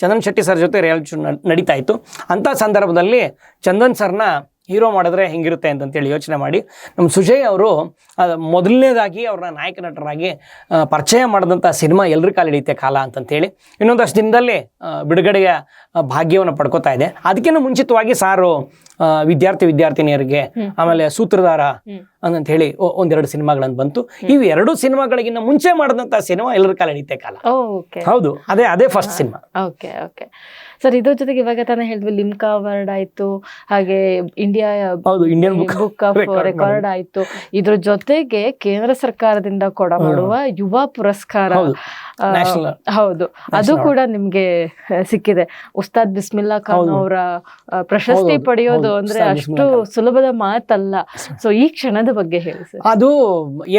Chandan Shetty sir ಜೊತೆ ರಿಯಾಲಿಟಿ ಶೋ ನಡೀತಾ ಇತ್ತು. ಅಂಥ ಸಂದರ್ಭದಲ್ಲಿ ಚಂದನ್ ಸರ್ನ ಹೀರೋ ಮಾಡಿದ್ರೆ ಹೆಂಗಿರುತ್ತೆ ಅಂತಂತೇಳಿ ಯೋಚನೆ ಮಾಡಿ ನಮ್ಮ ಸುಜಯ್ ಅವರು ಮೊದಲನೇದಾಗಿ ಅವ್ರನ್ನ ನಾಯಕ ನಟರಾಗಿ ಪರಿಚಯ ಮಾಡಿದಂಥ ಸಿನಿಮಾ ಎಲ್ರ ಕಾಲಿಡೀತೆ ಕಾಲ ಅಂತಂತೇಳಿ ಇನ್ನೊಂದಷ್ಟು ದಿನದಲ್ಲಿ ಬಿಡುಗಡೆಯ ಭಾಗ್ಯವನ್ನು ಪಡ್ಕೋತಾ ಇದೆ. ಅದಕ್ಕಿಂತ ಮುಂಚಿತವಾಗಿ ಸಾರು ವಿದ್ಯಾರ್ಥಿನಿಯರಿಗೆ ಆಮೇಲೆ ಸೂತ್ರಧಾರ ಅಂತ ಹೇಳಿ 1-2 ಸಿನಿಮಾಗಳನ್ನು ಬಂತು. ಇವು 2 ಸಿನಿಮಾಗಳಿಗಿನ್ನ ಮುಂಚೆ ಮಾಡಿದಂಥ ಸಿನಿಮಾ ಎಲ್ರ ಕಾಲಿಡೀತೆ ಕಾಲ. ಹೌದು, ಅದೇ first cinema. Okay okay sir, ಇದ್ರ ಜೊತೆಗೆ ಇವಾಗ ತಾನೇ ಹೇಳಿದ್ವಿ ಲಿಮ್ಕಾ ಅವಾರ್ಡ್ ಆಯ್ತು, ಹಾಗೆ ಇಂಡಿಯನ್ ಬುಕ್ ಆಫ್ ರೆಕಾರ್ಡ್ ಆಯ್ತು. ಇದ್ರ ಜೊತೆಗೆ ಕೇಂದ್ರ ಸರ್ಕಾರದಿಂದ ಕೊಡಮಾಡುವ ಯುವ ಪುರಸ್ಕಾರ, ಹೌದು, ಅದು ಕೂಡ ನಿಮ್ಗೆ ಸಿಕ್ಕಿದೆ. ಉಸ್ತಾದ್ ಬಿಸ್ಮಿಲ್ಲಾ ಖಾನ್ ಅವರ ಪ್ರಶಸ್ತಿ ಪಡೆಯೋದು ಅಂದ್ರೆ ಅಷ್ಟು ಸುಲಭದ ಮಾತಲ್ಲ. ಸೊ ಈ ಕ್ಷಣದ ಬಗ್ಗೆ ಹೇಳಿ ಸರ್. ಅದು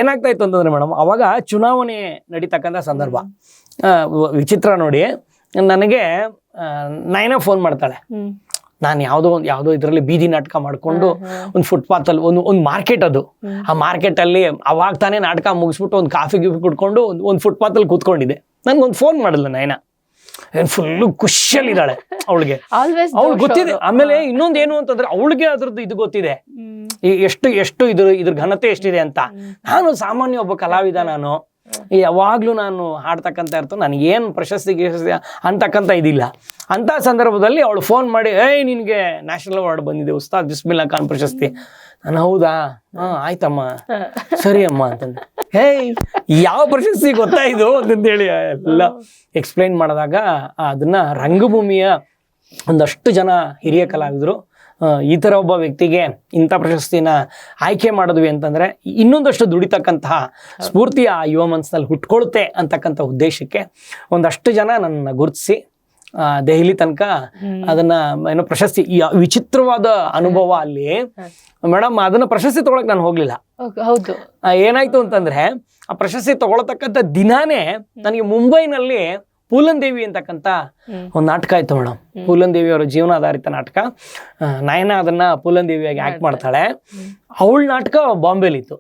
ಏನಾಗ್ತಾ ಇತ್ತು ಅಂತಂದ್ರೆ ಮೇಡಮ್, ಅವಾಗ ಚುನಾವಣೆ ನಡೀತಕ್ಕಂಥ ಸಂದರ್ಭ. ವಿಚಿತ್ರ ನೋಡಿ, ನನಗೆ ನಯನ ಫೋನ್ ಮಾಡ್ತಾಳೆ. ನಾನು ಯಾವುದೋ ಇದರಲ್ಲಿ ಬೀದಿ ನಾಟಕ ಮಾಡಿಕೊಂಡು ಒಂದು ಫುಟ್ಪಾತ್ ಅಲ್ಲಿ ಒಂದು ಮಾರ್ಕೆಟ್, ಅದು ಆ ಮಾರ್ಕೆಟ್ ಅಲ್ಲಿ ಅವಾಗ ತಾನೇ ನಾಟಕ ಮುಗಿಸ್ಬಿಟ್ಟು ಒಂದು ಕಾಫಿ ಕುಡ್ಕೊಂಡು ಒಂದು ಫುಟ್ಪಾತ್ ಅಲ್ಲಿ ಕೂತ್ಕೊಂಡಿದ್ದೆ. ನನ್ಗೊಂದು ಫೋನ್ ಮಾಡಿದ್ಲು ನಯನ. ಫುಲ್ಲು ಖುಷಿಯಲ್ಲಿದ್ದಾಳೆ ಅವಳಿಗೆ, ಅವಳು ಗೊತ್ತಿದೆ. ಆಮೇಲೆ ಇನ್ನೊಂದು ಏನು ಅಂತಂದ್ರೆ ಅವಳಿಗೆ ಅದ್ರದ್ದು ಇದು ಗೊತ್ತಿದೆ, ಎಷ್ಟು ಇದ್ರ ಘನತೆ ಎಷ್ಟಿದೆ ಅಂತ. ನಾನು ಸಾಮಾನ್ಯ ಒಬ್ಬ ಕಲಾವಿದ, ನಾನು ಯಾವಾಗ್ಲೂ ನಾನು ಹಾಡ್ತಕ್ಕಂಥ ಇರ್ತೇನೆ, ನನಗೇನು ಪ್ರಶಸ್ತಿ ಅಂತಕ್ಕಂಥ ಇದಿಲ್ಲ. ಅಂತ ಸಂದರ್ಭದಲ್ಲಿ ಅವಳು ಫೋನ್ ಮಾಡಿ, ನಿನ್ಗೆ ನ್ಯಾಷನಲ್ ಅವಾರ್ಡ್ ಬಂದಿದೆ, ಉಸ್ತಾದ್ ಬಿಸ್ಮಿಲ್ಲಾ ಖಾನ್ ಪ್ರಶಸ್ತಿ. ನಾನು ಹೌದಾ, ಆಯ್ತಮ್ಮ, ಸರಿ ಅಮ್ಮ ಅಂತಂದೆ. ಯಾವ ಪ್ರಶಸ್ತಿ ಗೊತ್ತಾಯ್ತು ಅಂತಂದೇಳಿ ಎಲ್ಲ ಎಕ್ಸ್ಪ್ಲೈನ್ ಮಾಡಿದಾಗ ಅದನ್ನ ರಂಗಭೂಮಿಯ ಒಂದಷ್ಟು ಜನ ಹಿರಿಯ ಕಲಾವಿದರು ಈ ಥರ ಒಬ್ಬ ವ್ಯಕ್ತಿಗೆ ಇಂಥ ಪ್ರಶಸ್ತಿನ ಆಯ್ಕೆ ಮಾಡಿದ್ವಿ ಅಂತಂದರೆ ಇನ್ನೊಂದಷ್ಟು ದುಡಿತಕ್ಕಂತಹ ಸ್ಫೂರ್ತಿ ಆ ಯುವ ಮನಸ್ಸಿನಲ್ಲಿ ಹುಟ್ಕೊಳುತ್ತೆ ಅಂತಕ್ಕಂಥ ಉದ್ದೇಶಕ್ಕೆ ಒಂದಷ್ಟು ಜನ ನನ್ನ ಗುರುತಿಸಿ ದೆಹಲಿ ತನಕ ಅದನ್ನ ಏನೋ ಪ್ರಶಸ್ತಿ, ವಿಚಿತ್ರವಾದ ಅನುಭವ ಅಲ್ಲಿ ಮೇಡಮ್. ಅದನ್ನ ಪ್ರಶಸ್ತಿ ತಗೊಳಕ್ ನಾನು ಹೋಗ್ಲಿಲ್ಲ. ಹೌದು, ಏನಾಯ್ತು ಅಂತಂದ್ರೆ ಆ ಪ್ರಶಸ್ತಿ ತಗೊಳತಕ್ಕಂಥ ದಿನಾನೇ ನನಗೆ ಮುಂಬೈನಲ್ಲಿ ಪೂಲನ್ ದೇವಿ ಅಂತಕ್ಕಂಥ ಒಂದು ನಾಟಕ ಆಯ್ತು ಮೇಡಮ್. ಪೂಲನ್ ದೇವಿ ಅವರ ಜೀವನಾಧಾರಿತ ನಾಟಕ. ನಯನ ಅದನ್ನ ಪೂಲನ್ ದೇವಿಯಾಗಿ ಆಕ್ಟ್ ಮಾಡ್ತಾಳೆ. ಅವಳ ನಾಟಕ ಬಾಂಬೆಲಿತ್ತು.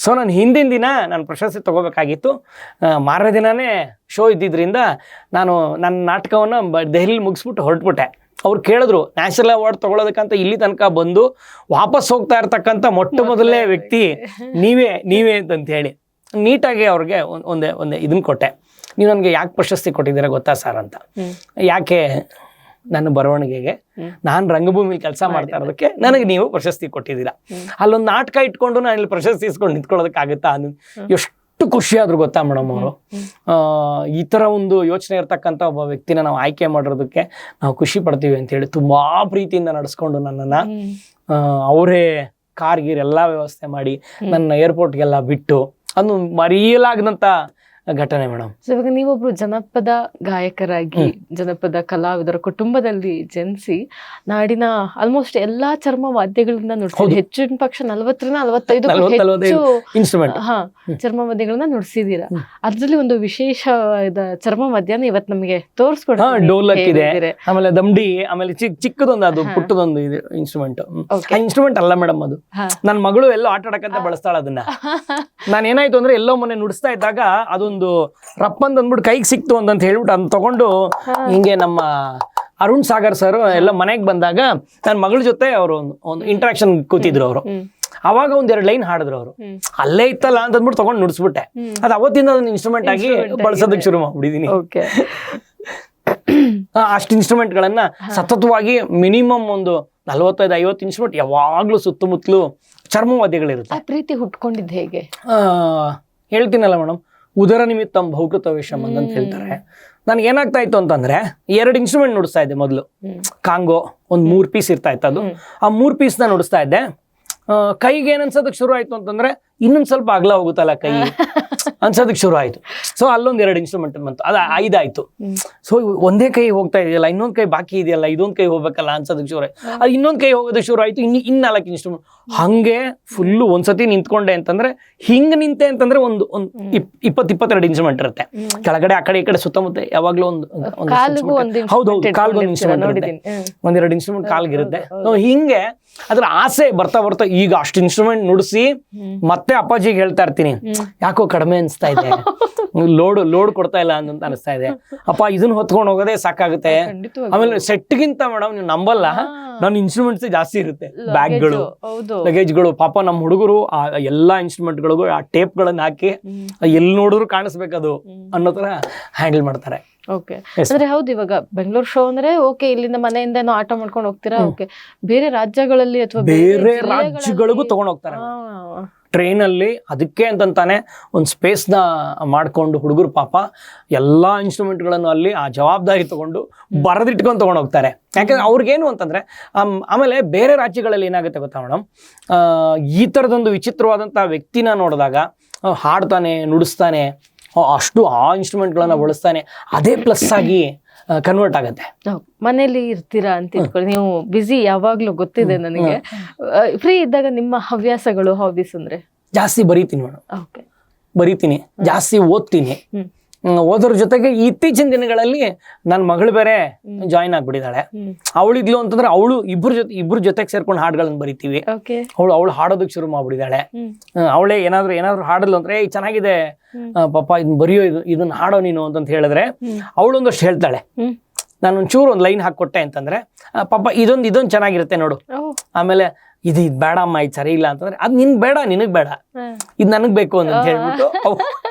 ಸೊ ನಾನು ಹಿಂದಿನ ದಿನ ನಾನು ಪ್ರಶಸ್ತಿ ತಗೋಬೇಕಾಗಿತ್ತು. ಮಾರನೇ ದಿನನೇ ಶೋ ಇದ್ದಿದ್ದರಿಂದ ನಾನು ನನ್ನ ನಾಟಕವನ್ನು ದೆಹಲಿ ಮುಗಿಸ್ಬಿಟ್ಟು ಹೊರಟ್ಬಿಟ್ಟೆ. ಅವ್ರು ಕೇಳಿದ್ರು, ನ್ಯಾಷನಲ್ ಅವಾರ್ಡ್ ತಗೊಳ್ಳೋದಕ್ಕಂತ ಇಲ್ಲಿ ತನಕ ಬಂದು ವಾಪಸ್ ಹೋಗ್ತಾ ಇರ್ತಕ್ಕಂಥ ಮೊಟ್ಟ ಮೊದಲನೇ ವ್ಯಕ್ತಿ ನೀವೇ ಅಂತಂತ ಹೇಳಿ ನೀಟಾಗಿ ಅವ್ರಿಗೆ ಒಂದೇ ಇದನ್ನ ಕೊಟ್ಟೆ. ನೀವು ನನಗೆ ಯಾಕೆ ಪ್ರಶಸ್ತಿ ಕೊಟ್ಟಿದ್ದೀರಾ ಗೊತ್ತಾ ಸರ್ ಅಂತ. ಯಾಕೆ ನನ್ನ ಬರವಣಿಗೆಗೆ, ನಾನು ರಂಗಭೂಮಿಲಿ ಕೆಲಸ ಮಾಡ್ತಾ ಇರೋದಕ್ಕೆ ನನಗೆ ನೀವು ಪ್ರಶಸ್ತಿ ಕೊಟ್ಟಿದ್ದೀರಾ. ಅಲ್ಲೊಂದು ನಾಟಕ ಇಟ್ಕೊಂಡು ನಾನು ಇಲ್ಲಿ ಪ್ರಶಸ್ತಿ ಇಸ್ಕೊಂಡು ನಿಂತ್ಕೊಳ್ಳೋದಕ್ಕಾಗುತ್ತಾ? ಎಷ್ಟು ಖುಷಿ ಆದ್ರೂ ಗೊತ್ತಾ ಮೇಡಮ್ ಅವರು. ಈ ತರ ಒಂದು ಯೋಚನೆ ಇರ್ತಕ್ಕಂಥ ಒಬ್ಬ ವ್ಯಕ್ತಿನ ನಾವು ಆಯ್ಕೆ ಮಾಡಿರೋದಕ್ಕೆ ನಾವು ಖುಷಿ ಪಡ್ತೀವಿ ಅಂತ ಹೇಳಿ ತುಂಬಾ ಪ್ರೀತಿಯಿಂದ ನಡೆಸ್ಕೊಂಡು ನನ್ನನ್ನ ಅವರೇ ಕಾರ್ಗೀರ್ ಎಲ್ಲ ವ್ಯವಸ್ಥೆ ಮಾಡಿ ನನ್ನ ಏರ್ಪೋರ್ಟ್ಗೆಲ್ಲ ಬಿಟ್ಟು ಅದು ಮರೆಯಲಾಗದಂತ ಘಟನೆ ಮೇಡಮ್. ಇವಾಗ ನೀವೊಬ್ರು ಜನಪದ ಗಾಯಕರಾಗಿ ಜನಪದ ಕಲಾವಿದರ ಕುಟುಂಬದಲ್ಲಿ ಜನಿಸಿ ನಾಡಿನ ಆಲ್ಮೋಸ್ಟ್ ಎಲ್ಲಾ ಚರ್ಮ ವಾದ್ಯಗಳನ್ನ ನುಡಿಸಿದ್ರಿ. ಹೆಚ್ಚಿನ ಪಕ್ಷ 40-45 ಇನ್ಸ್ಟ್ರೂಮೆಂಟ್ ಚರ್ಮ ವಾದ್ಯಗಳನ್ನ ನುಡಿಸಿದೀರಾ. ಅದ್ರಲ್ಲಿ ಒಂದು ವಿಶೇಷವಾದ ಚರ್ಮ ವಾದ್ಯನ ಇವತ್ತು ನಮಗೆ ತೋರಿಸ್ಕೊಡ್ತೀವಿ. ಡೋಲಕ್ ಇದೆ, ಆಮೇಲೆ ದಮ್ಡಿ, ಆಮೇಲೆ ಚಿಕ್ಕದೊಂದು ಅದು ಪುಟ್ಟದೊಂದು ಇದೆ ಇನ್ಸ್ಟ್ರೂಮೆಂಟ್. ಇನ್ಸ್ಟ್ರೂಮೆಂಟ್ ಅಲ್ಲ ಮೇಡಮ್, ಅದು ನನ್ನ ಮಗಳು ಎಲ್ಲೋ ಆಟ ಆಡಕ್ಕಂತ ಬಳಸ್ತಾಳ ಅದನ್ನ. ನಾನು ಏನಾಯ್ತು ಅಂದ್ರೆ ಎಲ್ಲೋ ಮೊನ್ನೆ ನುಡಿಸ್ತಾ ಇದ್ದಾಗ ಅದೊಂದು ರಪ್ಪಂದ್ ಅಂದ್ಬಿಟ್ಟು ಕೈಗೆ ಸಿಕ್ತು ಅಂತ ಹೇಳ್ಬಿಟ್ಟು ಅದನ್ನ ತಗೊಂಡು ಹಿಂಗೆ ನಮ್ಮ ಅರುಣ್ ಸಾಗರ್ ಸರ್ ಎಲ್ಲ ಮನೆಗೆ ಬಂದಾಗ ನನ್ನ ಮಗಳ ಜೊತೆ ಅವರು ಒಂದು ಇಂಟ್ರಾಕ್ಷನ್ ಕೂತಿದ್ರು ಅವರು. ಅವಾಗ 1-2 ಲೈನ್ ಹಾಡಿದ್ರು ಅವರು. ಅಲ್ಲೇ ಇತ್ತಲ್ಲ ಅಂತ ಅಂದ್ಬಿಟ್ಟು ತಗೊಂಡು ನುಡಿಸ್ಬಿಟ್ಟೆ. ಅದು ಅವತ್ತಿಂದ ಅದನ್ನ ಇನ್ಸ್ಟ್ರೂಮೆಂಟ್ ಆಗಿ ಬಳಸೋದಕ್ಕೆ ಶುರು ಮಾಡ್ಬಿಟ್ಟಿದೀನಿ. ಅಷ್ಟು ಇನ್ಸ್ಟ್ರೂಮೆಂಟ್ ಗಳನ್ನ ಸತತವಾಗಿ ಮಿನಿಮಮ್ ಒಂದು 45-50 ಇನ್ಸ್ಟ್ರೂಮೆಂಟ್ ಯಾವಾಗ್ಲೂ ಸುತ್ತಮುತ್ತಲು ಚರ್ಮವಾದ್ಯಗಳಿರುತ್ತೆ. ಪ್ರೀತಿ ಹುಟ್ಕೊಂಡಿದ್ದು ಹೇಗೆ ಹೇಳ್ತೀನಲ್ಲ ಮೇಡಮ್, ಉದರ ನಿಮಿತ್ತಂ ಬಹುಕೃತ ವಿಷಮ್ ಅಂತ ಹೇಳ್ತಾರೆ. ನನ್ಗೆ ಏನಾಗ್ತಾ ಇತ್ತು ಅಂತಂದ್ರೆ 2 ಇನ್ಸ್ಟ್ರೂಮೆಂಟ್ ನುಡಿಸ್ತಾ ಇದ್ದೆ ಮೊದಲು. ಕಾಂಗೋ ಒಂದು 3 ಪೀಸ್ ಇರ್ತಾ ಇತ್ತು. ಅದು ಆ 3 ಪೀಸ್ನ ನುಡಿಸ್ತಾ ಇದ್ದೆ. ಕೈಗೆ ಏನ್ ಅನ್ಸೋದಕ್ಕೆ ಶುರು ಆಯ್ತು ಅಂತಂದ್ರೆ ಇನ್ನೊಂದ್ ಸ್ವಲ್ಪ ಅಗಲ ಹೋಗುತ್ತಲ್ಲ ಕೈ ಅನ್ಸೋದಕ್ಕೆ ಶುರು ಆಯ್ತು. ಸೊ ಅಲ್ಲೊಂದ್ 2 ಇನ್ಸ್ಟ್ರೂಮೆಂಟ್ ಬಂತು, ಅದು 5 ಆಯ್ತು. ಸೊ ಒಂದೇ ಕೈ ಹೋಗ್ತಾ ಇದೆಯಲ್ಲ, ಇನ್ನೊಂದ್ ಕೈ ಬಾಕಿ ಇದೆಯಲ್ಲ, ಇದೊಂದ್ ಕೈ ಹೋಗ್ಬೇಕಲ್ಲ ಅನ್ಸೋದಕ್ಕೆ ಶುರು ಆಯ್ತು. ಅದು ಇನ್ನೊಂದ್ ಕೈ ಹೋಗೋದಕ್ಕೆ ಶುರು ಆಯ್ತು. ಇನ್ 4 ಇನ್ಸ್ಟ್ರೂಮೆಂಟ್ ಹಂಗೆ ಫುಲ್ಲು. ಒಂದ್ಸತಿ ನಿಂತ್ಕೊಂಡೆ ಅಂತಂದ್ರೆ ಹಿಂಗ್ ನಿಂತೆ ಅಂತಂದ್ರೆ ಒಂದು 20-22 ಇನ್ಸ್ಟ್ರೂಮೆಂಟ್ ಇರುತ್ತೆ. ಕೆಳಗಡೆ ಆ ಕಡೆ ಈ ಕಡೆ ಸುತ್ತಮುತ್ತ ಯಾವಾಗ್ಲೂ ಹೌದೌದು ಕಾಲ್ಗೊಂದು ಇನ್ಸ್ಟ್ರೂಮೆಂಟ್ ಇರುತ್ತೆ, 1-2 ಇನ್ಸ್ಟ್ರೂಮೆಂಟ್ ಕಾಲ್ಗಿರುತ್ತೆ. ಹಿಂಗೆ ಅದ್ರ ಆಸೆ ಬರ್ತಾ ಬರ್ತಾ ಈಗ ಅಷ್ಟು ಇನ್ಸ್ಟ್ರೂಮೆಂಟ್ ನುಡಿಸಿ ಮತ್ತೆ ಅಪ್ಪಾಜಿಗೆ ಹೇಳ್ತಾ ಇರ್ತೀನಿ, ಯಾಕೋ ಕಡಿಮೆ ಅನ್ಸ್ತಾ ಇದೆ, ಲೋಡ್ ಕೊಡ್ತಾ ಇಲ್ಲ ಅಂತ ಅನಿಸ್ತಾ ಇದೆ ಅಪ್ಪ, ಇದನ್ನ ಹೊತ್ಕೊಂಡು ಹೋಗೋದೇ ಸಾಕಾಗುತ್ತೆ. ಆಮೇಲೆ ಸೆಟ್ಗಿಂತ ಮೇಡಮ್ ನೀವು ನಂಬಲ್ಲ, ನನ್ನ ಇನ್ಸ್ಟ್ರೂಮೆಂಟ್ಸ್ ಜಾಸ್ತಿ ಇರುತ್ತೆ. ಬ್ಯಾಗ್ಗಳು, ಲಗೇಜ್ಗಳು. ಪಾಪ ನಮ್ಮ ಹುಡುಗರು ಆ ಎಲ್ಲಾ ಇನ್ಸ್ಟ್ರೂಮೆಂಟ್ಗಳಿಗೂ ಆ ಟೇಪ್ ಗಳನ್ನ ಹಾಕಿ ಎಲ್ಲಿ ನೋಡಿದ್ರು ಕಾಣಿಸ್ಬೇಕದು ಅನ್ನೋ ತರ ಹ್ಯಾಂಡಲ್ ಮಾಡ್ತಾರೆ. ಓಕೆ, ಅಂದ್ರೆ ಹೌದು, ಇವಾಗ ಬೆಂಗಳೂರು ಶೋ ಅಂದ್ರೆ ಓಕೆ, ಇಲ್ಲಿಂದ ಮನೆಯಿಂದ ಆಟೋ ಮಾಡ್ಕೊಂಡು ಹೋಗ್ತೀರಾ. ಓಕೆ, ಬೇರೆ ರಾಜ್ಯಗಳಲ್ಲಿ ಅಥವಾ ಬೇರೆ ರಾಜ್ಯಗಳಿಗೂ ತಗೊಂಡ್ ಹೋಗ್ತಾರೆ ಟ್ರೈನ್ ಅಲ್ಲಿ. ಅದಕ್ಕೆ ಅಂತಾನೆ ಒಂದು ಸ್ಪೇಸ್ ನ ಮಾಡ್ಕೊಂಡು ಹುಡುಗರು ಪಾಪ ಎಲ್ಲಾ ಇನ್ಸ್ಟ್ರೂಮೆಂಟ್ ಗಳನ್ನು ಅಲ್ಲಿ ಆ ಜವಾಬ್ದಾರಿ ತಗೊಂಡು ಬರೆದಿಟ್ಕೊಂಡು ತಗೊಂಡ್ ಹೋಗ್ತಾರೆ. ಯಾಕಂದ್ರೆ ಅವ್ರಿಗೇನು ಅಂತಂದ್ರೆ ಆಮೇಲೆ ಬೇರೆ ರಾಜ್ಯಗಳಲ್ಲಿ ಏನಾಗುತ್ತೆ ಗೊತ್ತಾ ಮೇಡಮ್, ಈ ತರದೊಂದು ವಿಚಿತ್ರವಾದಂತ ವ್ಯಕ್ತಿನ ನೋಡಿದಾಗ ಹಾಡ್ತಾನೆ, ನುಡಿಸ್ತಾನೆ, ಅಷ್ಟು ಆ ಇನ್ಸ್ಟ್ರೂಮೆಂಟ್ ಗಳನ್ನ ಬಳಸ್ತಾನೆ, ಅದೇ ಪ್ಲಸ್ ಆಗಿ ಕನ್ವರ್ಟ್ ಆಗತ್ತೆ. ಮನೇಲಿ ಇರ್ತೀರಾ ಅಂತ ಇಟ್ಕೊಳ್ಳಿ, ನೀವು ಬಿಸಿ ಯಾವಾಗ್ಲೂ ಗೊತ್ತಿದೆ ನನಗೆ. ಫ್ರೀ ಇದ್ದಾಗ ನಿಮ್ಮ ಹವ್ಯಾಸಗಳು, ಹಾಬೀಸ್ ಅಂದ್ರೆ? ಜಾಸ್ತಿ ಬರೀತೀನಿ ಮೇಡಮ್, ಬರೀತೀನಿ, ಜಾಸ್ತಿ ಓದ್ತೀನಿ. ಓದೋದ್ರ ಜೊತೆಗೆ ಇತ್ತೀಚಿನ ದಿನಗಳಲ್ಲಿ ನನ್ನ ಮಗಳು ಬೇರೆ ಜಾಯಿನ್ ಆಗ್ಬಿಟ್ಟಿದ್ದಾಳೆ. ಅವಳಿದ್ಲು ಅಂತಂದ್ರೆ ಅವಳು ಇಬ್ರು ಜೊತೆಗೆ ಸೇರ್ಕೊಂಡು ಹಾಡುಗಳನ್ನ ಬರಿತೀವಿ. ಅವಳು ಹಾಡೋದಕ್ಕೆ ಶುರು ಮಾಡ್ಬಿಟ್ಟಿದ್ದಾಳೆ. ಅವಳೇ ಏನಾದ್ರು ಹಾಡಲು ಅಂದ್ರೆ ಚೆನ್ನಾಗಿದೆ ಪಾಪ, ಇದನ್ನ ಬರೆಯೋ, ಇದನ್ನ ಹಾಡೋ ನೀನು ಅಂತ ಹೇಳಿದ್ರೆ ಅವಳೊಂದಷ್ಟು ಹೇಳ್ತಾಳೆ. ನಾನು ಒಂಚೂರು ಒಂದು ಲೈನ್ ಹಾಕೊಟ್ಟೆ ಅಂತಂದ್ರೆ ಪಾಪ ಇದೊಂದು ಚೆನ್ನಾಗಿರುತ್ತೆ ನೋಡು, ಆಮೇಲೆ ಇದು ಬೇಡ ಅಮ್ಮ, ಇದು ಸರಿ ಇಲ್ಲ ಅಂತಂದ್ರೆ ಅದು ನಿನ್ ಬೇಡ, ನಿನಗ್ ಬೇಡ, ಇದು ನನಗ್ ಬೇಕು ಅಂತ ಹೇಳ್ಬಿಟ್ಟು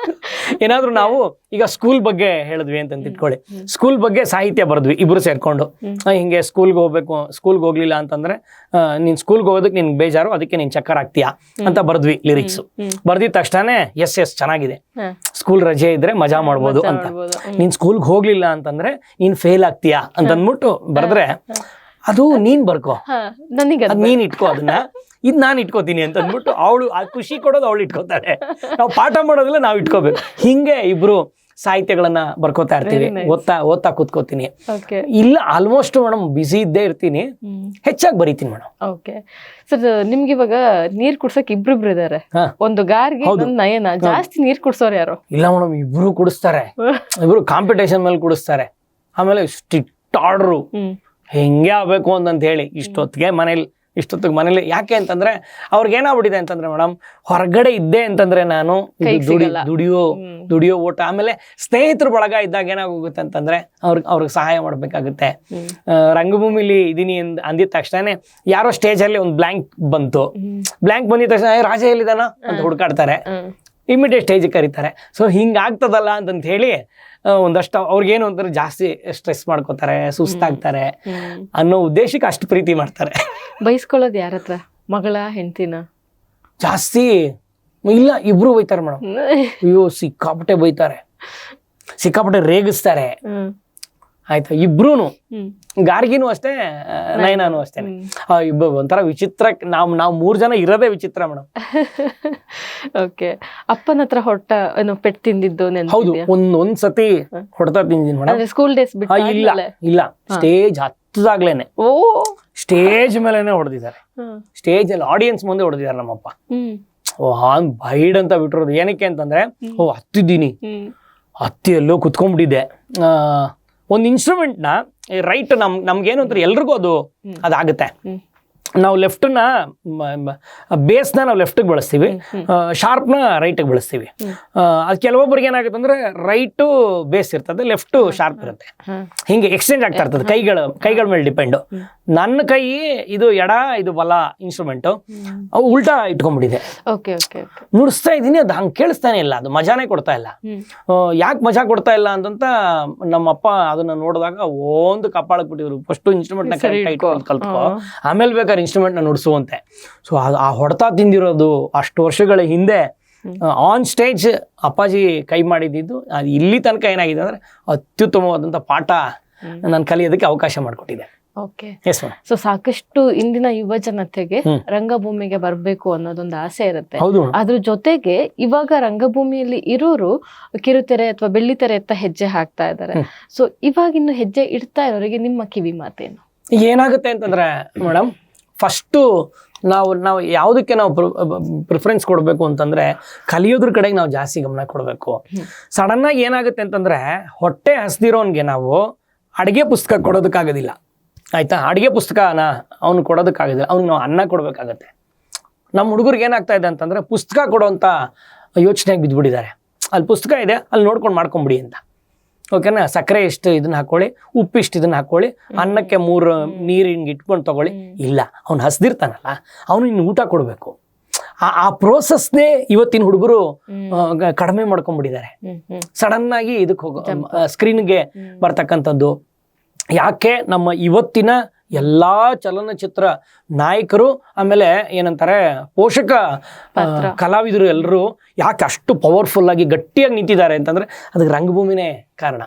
ಏನಾದ್ರು ನಾವು ಈಗ ಸ್ಕೂಲ್ ಬಗ್ಗೆ ಹೇಳಿದ್ವಿ ಅಂತ ಇಟ್ಕೊಳ್ಳಿ, ಸ್ಕೂಲ್ ಬಗ್ಗೆ ಸಾಹಿತ್ಯ ಬರೆದ್ವಿ ಇಬ್ರು ಸೇರ್ಕೊಂಡು. ಹಿಂಗೆ ಸ್ಕೂಲ್ಗೆ ಹೋಗ್ಲಿಲ್ಲ ಅಂತಂದ್ರೆ ನೀನ್ ಸ್ಕೂಲ್ಗೆ ಹೋಗೋದಕ್ಕೆ ನಿನ್ ಬೇಜಾರು, ಅದಕ್ಕೆ ನೀನ್ ಚಕ್ಕರ್ ಆಗ್ತೀಯಾ ಅಂತ ಬರ್ದ್ವಿ ಲಿರಿಕ್ಸ್. ಬರ್ದಿದ ತಕ್ಷಣ ಎಸ್ ಚೆನ್ನಾಗಿದೆ, ಸ್ಕೂಲ್ ರಜೆ ಇದ್ರೆ ಮಜಾ ಮಾಡ್ಬೋದು ಅಂತ. ನೀನ್ ಸ್ಕೂಲ್ಗೆ ಹೋಗ್ಲಿಲ್ಲ ಅಂತಂದ್ರೆ ನೀನ್ ಫೇಲ್ ಆಗ್ತೀಯಾ ಅಂತ ಅಂದ್ಬಿಟ್ಟು ಬರ್ದ್ರೆ ಅದು ನೀನ್ ಬರ್ಕೋ, ನೀನ್ ಇಟ್ಕೋ, ಅದನ್ನ ಇದ್ ನಾನ್ ಇಟ್ಕೋತೀನಿ ಅಂತ ಅಂದ್ಬಿಟ್ಟು ಅವಳು ಆ ಖುಷಿ ಕೊಡೋದು ಅವಳು ಇಟ್ಕೋತಾಳೆ, ನಾವು ಪಾಠ ಮಾಡೋದಿಲ್ಲ, ನಾವ್ ಇಟ್ಕೋಬೇಕು. ಹಿಂಗೆ ಇಬ್ರು ಸಾಹಿತ್ಯಗಳನ್ನ ಬರ್ಕೋತಾ ಇರ್ತೀವಿ, ಓದ್ತಾ ಕೂತ್ಕೋತೀನಿ. ಇಲ್ಲ ಆಲ್ಮೋಸ್ಟ್ ಮೇಡಮ್ ಬಿಸಿ ಇದ್ದೇ ಇರ್ತೀನಿ, ಹೆಚ್ಚಾಗಿ ಬರೀತೀನಿ ಮೇಡಮ್. ಓಕೆ ಸರ್, ನಿಮ್ಗೆ ಇವಾಗ ನೀರ್ ಕುಡ್ಸಕ್ ಇಬ್ರಿಬ್ರು ಇದಾರೆ, ಒಂದು ಗಾರ್ಗಿ, ಒಂದು ನಯನ. ಜಾಸ್ತಿ ನೀರ್ ಕುಡ್ಸೋರು ಯಾರು? ಇಲ್ಲ ಮೇಡಮ್, ಇಬ್ರು ಕುಡಿಸ್ತಾರೆ, ಇಬ್ರು ಕಾಂಪಿಟೇಷನ್ ಮೇಲೆ ಕುಡಿಸ್ತಾರೆ. ಆಮೇಲೆ ಸ್ಟ್ರಿಕ್ಟ್ ಆರ್ಡ್ರು, ಹೆಂಗೆ ಆಗ್ಬೇಕು ಅಂತ ಹೇಳಿ ಇಷ್ಟೊತ್ತಿಗೆ ಮನೇಲಿ. ಯಾಕೆ ಅಂತಂದ್ರೆ ಅವ್ರಿಗೆ ಏನಾಗ್ಬಿಟ್ಟಿದೆ ಅಂತಂದ್ರೆ ಮೇಡಮ್, ಹೊರಗಡೆ ಇದ್ದೆ ಅಂತಂದ್ರೆ ನಾನು ದುಡಿಯೋ ಓಟ, ಆಮೇಲೆ ಸ್ನೇಹಿತರು ಬಳಗ ಇದ್ದಾಗ ಏನಾಗೋಗುತ್ತೆ ಅಂತಂದ್ರೆ ಅವ್ರಿಗೆ ಸಹಾಯ ಮಾಡ್ಬೇಕಾಗುತ್ತೆ. ರಂಗಭೂಮಿಲಿ ಇದೀನಿ ಅಂದಿದ ತಕ್ಷಣ ಯಾರೋ ಸ್ಟೇಜ್ ಅಲ್ಲಿ ಒಂದು ಬ್ಲಾಂಕ್ ಬಂದಿದ ತಕ್ಷಣ ರಾಜ ಎಲ್ಲಿದಾನ ಅಂತ ಹುಡ್ಕಾಡ್ತಾರೆ. ಇಮಿಡಿಯೇಟ್ ಸ್ಟೇಜಿಗೆ ಕರೀತಾರೆ. ಸೊ ಹಿಂಗಾಗ್ತದಲ್ಲ ಅಂತಂತ ಹೇಳಿ ಒಂದಷ್ಟು ಅವ್ರಿಗೇನು ಅಂತಾರೆ ಜಾಸ್ತಿ ಸ್ಟ್ರೆಸ್ ಮಾಡ್ಕೋತಾರೆ, ಸುಸ್ತಾಗ್ತಾರೆ ಅನ್ನೋ ಉದ್ದೇಶಕ್ಕೆ ಅಷ್ಟು ಪ್ರೀತಿ ಮಾಡ್ತಾರೆ. ಬೈಸ್ಕೊಳ್ಳೋದು ಯಾರ ಹತ್ರ, ಮಗಳ ಹೆಂಡತಿನ? ಜಾಸ್ತಿ ಇಲ್ಲ, ಇಬ್ರು ಬೈತಾರೆ ಮೇಡಮ್. ಅಯ್ಯೋ ಸಿಕ್ಕಾಪಟ್ಟೆ ಬೈತಾರೆ, ಸಿಕ್ಕಾಪಟ್ಟೆ ರೇಗಿಸ್ತಾರೆ. ಆಯ್ತಾ, ಇಬ್ರುನು, ಗಾರ್ಗಿನೂ ಅಷ್ಟೇ, ನಯನಾನು ಅಷ್ಟೇ. ಇಬ್ಬರು ಒಂಥರ ವಿಚಿತ್ರ. ನಾವು 3 ಜನ ಇರೋದೇ ವಿಚಿತ್ರ ಮೇಡಮ್. ಓಕೆ. ಅಪ್ಪನ ಹತ್ರ ಪೆಟ್ ತಿಂದಿದ್ದು ಹೌದು, ಒಂದ್ಸತಿ ಹೊಡೆತ ತಿಂದಿದ್ದೀನಿ ಮೇಡಮ್. ಸ್ಕೂಲ್ ಡೇಸ್ ಬಿಟ್ಟು? ಇಲ್ಲ, ಸ್ಟೇಜ್ ಹತ್ತದಾಗ್ಲೇನೆ ಸ್ಟೇಜ್ ಮೇಲೆನೆ ಹೊಡೆದಿದ್ದಾರೆ. ಸ್ಟೇಜ್ ಅಲ್ಲಿ ಆಡಿಯನ್ಸ್ ಮುಂದೆ ಹೊಡೆದಿದ್ದಾರೆ ನಮ್ಮಪ್ಪ. ಬೈಡ್ ಅಂತ ಬಿಟ್ಟಿರೋದು ಏನಕ್ಕೆ ಅಂತಂದ್ರೆ, ಹತ್ತಿದ್ದೀನಿ, ಹತ್ತಿ ಎಲ್ಲೋ ಕುತ್ಕೊಂಡ್ಬಿಟ್ಟಿದ್ದೆ. ಒಂದು ಇನ್ಸ್ಟ್ರೂಮೆಂಟ್ನ ರೈಟ್ ನಮ್ಗೇನು ಅಂತಾರೆ ಎಲ್ರಿಗೂ ಅದಾಗುತ್ತೆ. ನಾವು ಲೆಫ್ಟ್ನ ಬೇಸ್ನ ನಾವು ಲೆಫ್ಟಿಗೆ ಬಳಸ್ತೀವಿ, ಶಾರ್ಪ್ನ ರೈಟಿಗೆ ಬಳಸ್ತೀವಿ. ಅದು ಕೆಲವೊಬ್ಬರಿಗೆ ಏನಾಗುತ್ತೆ ಅಂದ್ರೆ ರೈಟು ಬೇಸ್ ಇರ್ತದೆ, ಲೆಫ್ಟು ಶಾರ್ಪ್ ಇರುತ್ತೆ. ಹಿಂಗೆ ಎಕ್ಸ್ಚೇಂಜ್ ಆಗ್ತಾ ಇರ್ತದೆ ಕೈಗಳ ಮೇಲೆ ಡಿಪೆಂಡು. ನನ್ನ ಕೈ ಇದು ಎಡ, ಇದು ಬಲ ಇನ್ಸ್ಟ್ರೂಮೆಂಟು, ಅವು ಉಲ್ಟಾ ಇಟ್ಕೊಂಡ್ಬಿಟ್ಟಿದೆ. ನುಡಿಸ್ತಾ ಇದ್ದೀನಿ, ಅದು ಹಂಗೆ ಕೇಳಿಸ್ತಾನೆ ಇಲ್ಲ, ಅದು ಮಜಾನೇ ಕೊಡ್ತಾ ಇಲ್ಲ. ಯಾಕೆ ಮಜಾ ಕೊಡ್ತಾ ಇಲ್ಲ ಅಂತಂತ ನಮ್ಮಪ್ಪ ಅದನ್ನ ನೋಡಿದಾಗ ಒಂದು ಕಪ್ಪಾಳಕ್ ಬಿಟ್ಟಿದ್ರು. ಫಸ್ಟ್ ಇನ್ಸ್ಟ್ರೂಮೆಂಟ್ನ ಕಲ್ತ್ಕೋ, ಆಮೇಲೆ ಬೇಕಾದ್ರೆ ಇನ್ಸ್ಟ್ರೂಮೆಂಟ್ ನ ನುಡಿಸುವಂತೆ. ಸೊ ಆ ಹೊಡೆತ ತಿಂದಿರೋದು ಅಷ್ಟು ವರ್ಷಗಳ ಹಿಂದೆ ಆನ್ ಸ್ಟೇಜ್ ಅಪ್ಪಾಜಿ ಕೈ ಮಾಡಿದ್ದು ಅದು ಇಲ್ಲಿ ತನಕ ಏನಾಗಿದೆ ಅಂದ್ರೆ ಅತ್ಯುತ್ತಮವಾದಂತ ಪಾಠ ನಾನು ಕಲಿಯೋದಕ್ಕೆ ಅವಕಾಶ ಮಾಡಿಕೊಟ್ಟಿದೆ. ಓಕೆ. ಸೊ ಸಾಕಷ್ಟು ಇಂದಿನ ಯುವ ಜನತೆಗೆ ರಂಗಭೂಮಿಗೆ ಬರ್ಬೇಕು ಅನ್ನೋದೊಂದು ಆಸೆ ಇರುತ್ತೆ. ಅದ್ರ ಜೊತೆಗೆ ಇವಾಗ ರಂಗಭೂಮಿಯಲ್ಲಿ ಇರೋರು ಕಿರುತೆರೆ ಅಥವಾ ಬೆಳ್ಳಿತೆರೆ ಎತ್ತ ಹೆಜ್ಜೆ ಹಾಕ್ತಾ ಇದ್ದಾರೆ. ಸೊ ಇವಾಗ ಇನ್ನು ಹೆಜ್ಜೆ ಇಡ್ತಾ ಇರೋರಿಗೆ ನಿಮ್ಮ ಕಿವಿ ಮಾತೇನು? ಏನಾಗುತ್ತೆ ಅಂತಂದ್ರೆ ಮೇಡಮ್, ಫಸ್ಟು ನಾವು ಯಾವುದಕ್ಕೆ ನಾವು ಪ್ರಿಫರೆನ್ಸ್ ಕೊಡಬೇಕು ಅಂತಂದ್ರೆ ಕಲಿಯೋದ್ರ ಕಡೆಗೆ ನಾವು ಜಾಸ್ತಿ ಗಮನ ಕೊಡಬೇಕು. ಸಡನ್ ಆಗಿ ಏನಾಗುತ್ತೆ ಅಂತಂದ್ರೆ ಹೊಟ್ಟೆ ಹಸ್ದಿರೋನ್ಗೆ ನಾವು ಅಡುಗೆ ಪುಸ್ತಕ ಕೊಡೋದಕ್ಕಾಗೋದಿಲ್ಲ. ಆಯ್ತಾ, ಅಡುಗೆ ಪುಸ್ತಕನ ಅವ್ನು ಕೊಡೋದಕ್ಕಾಗೋದಿಲ್ಲ, ಅವ್ನಿಗೆ ನಾವು ಅನ್ನ ಕೊಡಬೇಕಾಗತ್ತೆ. ನಮ್ಮ ಹುಡುಗರಿಗೆ ಏನಾಗ್ತಾ ಇದೆ ಅಂತಂದ್ರೆ ಪುಸ್ತಕ ಕೊಡೋಂಥ ಯೋಚನೆಗೆ ಬಿದ್ದುಬಿಟ್ಟಿದ್ದಾರೆ. ಅಲ್ಲಿ ಪುಸ್ತಕ ಇದೆ, ಅಲ್ಲಿ ನೋಡ್ಕೊಂಡು ಮಾಡ್ಕೊಂಬಿಡಿ ಅಂತ. ಓಕೆನಾ, ಸಕ್ಕರೆ ಇಷ್ಟು ಇದನ್ನ ಹಾಕೊಳ್ಳಿ, ಉಪ್ಪು ಇಷ್ಟು ಇದನ್ನ ಹಾಕೊಳ್ಳಿ, ಅನ್ನಕ್ಕೆ 3 ನೀರು ಹಿಂಗೆ ಇಟ್ಕೊಂಡು ತಗೊಳ್ಳಿ. ಇಲ್ಲ, ಅವ್ನು ಹಸ್ದಿರ್ತಾನಲ್ಲ, ಅವನು ಇನ್ನು ಊಟ ಕೊಡಬೇಕು. ಆ ಪ್ರೋಸೆಸ್ನೇ ಇವತ್ತಿನ ಹುಡುಗರು ಕಡಿಮೆ ಮಾಡ್ಕೊಂಡ್ಬಿಟ್ಟಿದ್ದಾರೆ. ಸಡನ್ ಆಗಿ ಇದಕ್ಕೆ ಸ್ಕ್ರೀನ್ಗೆ ಬರ್ತಕ್ಕಂಥದ್ದು. ಯಾಕೆ ನಮ್ಮ ಇವತ್ತಿನ ಎಲ್ಲಾ ಚಲನಚಿತ್ರ ನಾಯಕರು ಆಮೇಲೆ ಏನಂತಾರೆ ಪೋಷಕ ಕಲಾವಿದರು ಎಲ್ಲರೂ ಯಾಕೆ ಅಷ್ಟು ಪವರ್ಫುಲ್ ಆಗಿ ಗಟ್ಟಿಯಾಗಿ ನಿಂತಿದ್ದಾರೆ ಅಂತಂದ್ರೆ ಅದಕ್ಕೆ ರಂಗಭೂಮಿನೇ ಕಾರಣ.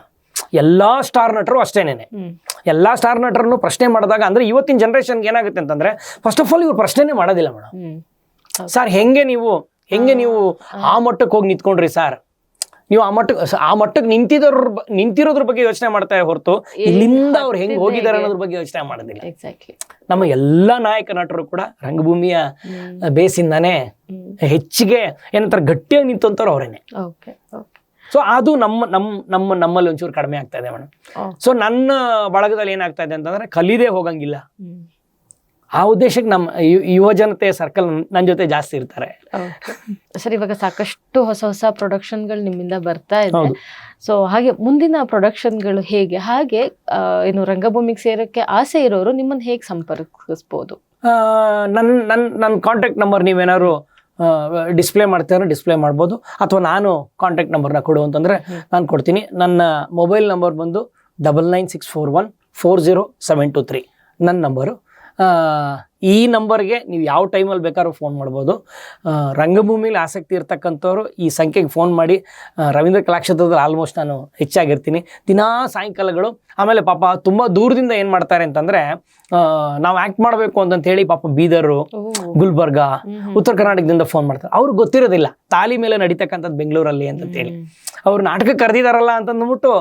ಎಲ್ಲಾ ಸ್ಟಾರ್ ನಟರು ಅಷ್ಟೇನೇನೆ. ಎಲ್ಲಾ ಸ್ಟಾರ್ ನಟರನ್ನು ಪ್ರಶ್ನೆ ಮಾಡಿದಾಗ ಅಂದ್ರೆ ಇವತ್ತಿನ ಜನರೇಷನ್ಗೆ ಏನಾಗುತ್ತೆ ಅಂತಂದ್ರೆ ಫಸ್ಟ್ ಆಫ್ ಆಲ್ ಇವ್ರು ಪ್ರಶ್ನೆನೇ ಮಾಡೋದಿಲ್ಲ ಮೇಡಮ್. ಸರ್ ಹೆಂಗೆ ನೀವು ಆ ಮಟ್ಟಕ್ಕೆ ಹೋಗಿ ನಿಂತ್ಕೊಂಡ್ರಿ ಸರ್, ನೀವು ಆ ಮಟ್ಟಕ್ಕೆ ನಿಂತಿರೋದ್ರ ಬಗ್ಗೆ ಯೋಚನೆ ಮಾಡ್ತಾರೆ ಹೊರತು ಇಲ್ಲಿಂದ ಅವ್ರು ಹೆಂಗ್ ಹೋಗಿದ್ದಾರೆ ಅನ್ನೋದ್ರ ಬಗ್ಗೆ ಯೋಚನೆ ಮಾಡೋದಿಲ್ಲ. ನಮ್ಮ ಎಲ್ಲಾ ನಾಯಕ ನಟರು ಕೂಡ ರಂಗಭೂಮಿಯ ಬೇಸಿಂದಾನೆ ಹೆಚ್ಚಿಗೆ ಏನಂತಾರೆ ಗಟ್ಟಿಯಾಗಿ ನಿಂತಂತವ್ರು ಅವರೇನೆ. ಸೊ ಅದು ನಮ್ಮಲ್ಲಿ ಒಂಚೂರು ಕಡಿಮೆ ಆಗ್ತಾ ಇದೆ ಮೇಡಮ್. ಸೊ ನನ್ನ ಬಳಗದಲ್ಲಿ ಏನಾಗ್ತಾ ಇದೆ ಅಂತಂದ್ರೆ ಕಲಿದೇ ಹೋಗಂಗಿಲ್ಲ. ಆ ಉದ್ದೇಶಕ್ಕೆ ನಮ್ಮ ಯುವ ಜನತೆ ಸರ್ಕಲ್ ನನ್ನ ಜೊತೆ ಜಾಸ್ತಿ ಇರ್ತಾರೆ. ಸರ್, ಇವಾಗ ಸಾಕಷ್ಟು ಹೊಸ ಪ್ರೊಡಕ್ಷನ್ಗಳು ನಿಮ್ಮಿಂದ ಬರ್ತಾ ಇದೆ. ಸೊ ಹಾಗೆ ಮುಂದಿನ ಪ್ರೊಡಕ್ಷನ್ಗಳು ಹೇಗೆ, ಹಾಗೆ ಏನು ರಂಗಭೂಮಿಗೆ ಸೇರಕ್ಕೆ ಆಸೆ ಇರೋರು ನಿಮ್ಮನ್ನ ಹೇಗೆ ಸಂಪರ್ಕಿಸ್ಬೋದು? ನನ್ನ ಕಾಂಟ್ಯಾಕ್ಟ್ ನಂಬರ್ ನೀವೇನಾದ್ರು ಡಿಸ್ಪ್ಲೇ ಮಾಡ್ತೀರ ಡಿಸ್ಪ್ಲೇ ಮಾಡ್ಬೋದು, ಅಥವಾ ನಾನು ಕಾಂಟ್ಯಾಕ್ಟ್ ನಂಬರ್ನ ಕೊಡು ಅಂತಂದ್ರೆ ನಾನು ಕೊಡ್ತೀನಿ. ನನ್ನ ಮೊಬೈಲ್ ನಂಬರ್ ಬಂದು 9964140723 ನನ್ನ ನಂಬರು. ಈ ನಂಬರ್ಗೆ ನೀವು ಯಾವ ಟೈಮಲ್ಲಿ ಬೇಕಾದ್ರೂ ಫೋನ್ ಮಾಡ್ಬೋದು. ರಂಗಭೂಮಿಲಿ ಆಸಕ್ತಿ ಇರ್ತಕ್ಕಂಥವ್ರು ಈ ಸಂಖ್ಯೆಗೆ ಫೋನ್ ಮಾಡಿ. ರವೀಂದ್ರ ಕಲಾಕ್ಷೇತ್ರದಲ್ಲಿ ಆಲ್ಮೋಸ್ಟ್ ನಾನು ಹೆಚ್ಚಾಗಿರ್ತೀನಿ ದಿನಾ ಸಾಯಂಕಾಲಗಳು. ಆಮೇಲೆ ಪಾಪ ತುಂಬ ದೂರದಿಂದ ಏನು ಮಾಡ್ತಾರೆ ಅಂತಂದರೆ ನಾವು ಆ್ಯಕ್ಟ್ ಮಾಡಬೇಕು ಅಂತಂತ ಹೇಳಿ ಪಾಪ ಬೀದರು, ಗುಲ್ಬರ್ಗ, ಉತ್ತರ ಕರ್ನಾಟಕದಿಂದ ಫೋನ್ ಮಾಡ್ತಾರೆ. ಅವ್ರಿಗೆ ಗೊತ್ತಿರೋದಿಲ್ಲ ತಾಲಿ ಮೇಲೆ ನಡೀತಕ್ಕಂಥದ್ದು ಬೆಂಗಳೂರಲ್ಲಿ ಅಂತಂತೇಳಿ. ಅವ್ರು ನಾಟಕ ಕರೆದಿದಾರಲ್ಲ ಅಂತಂದ್ಬಿಟ್ಟು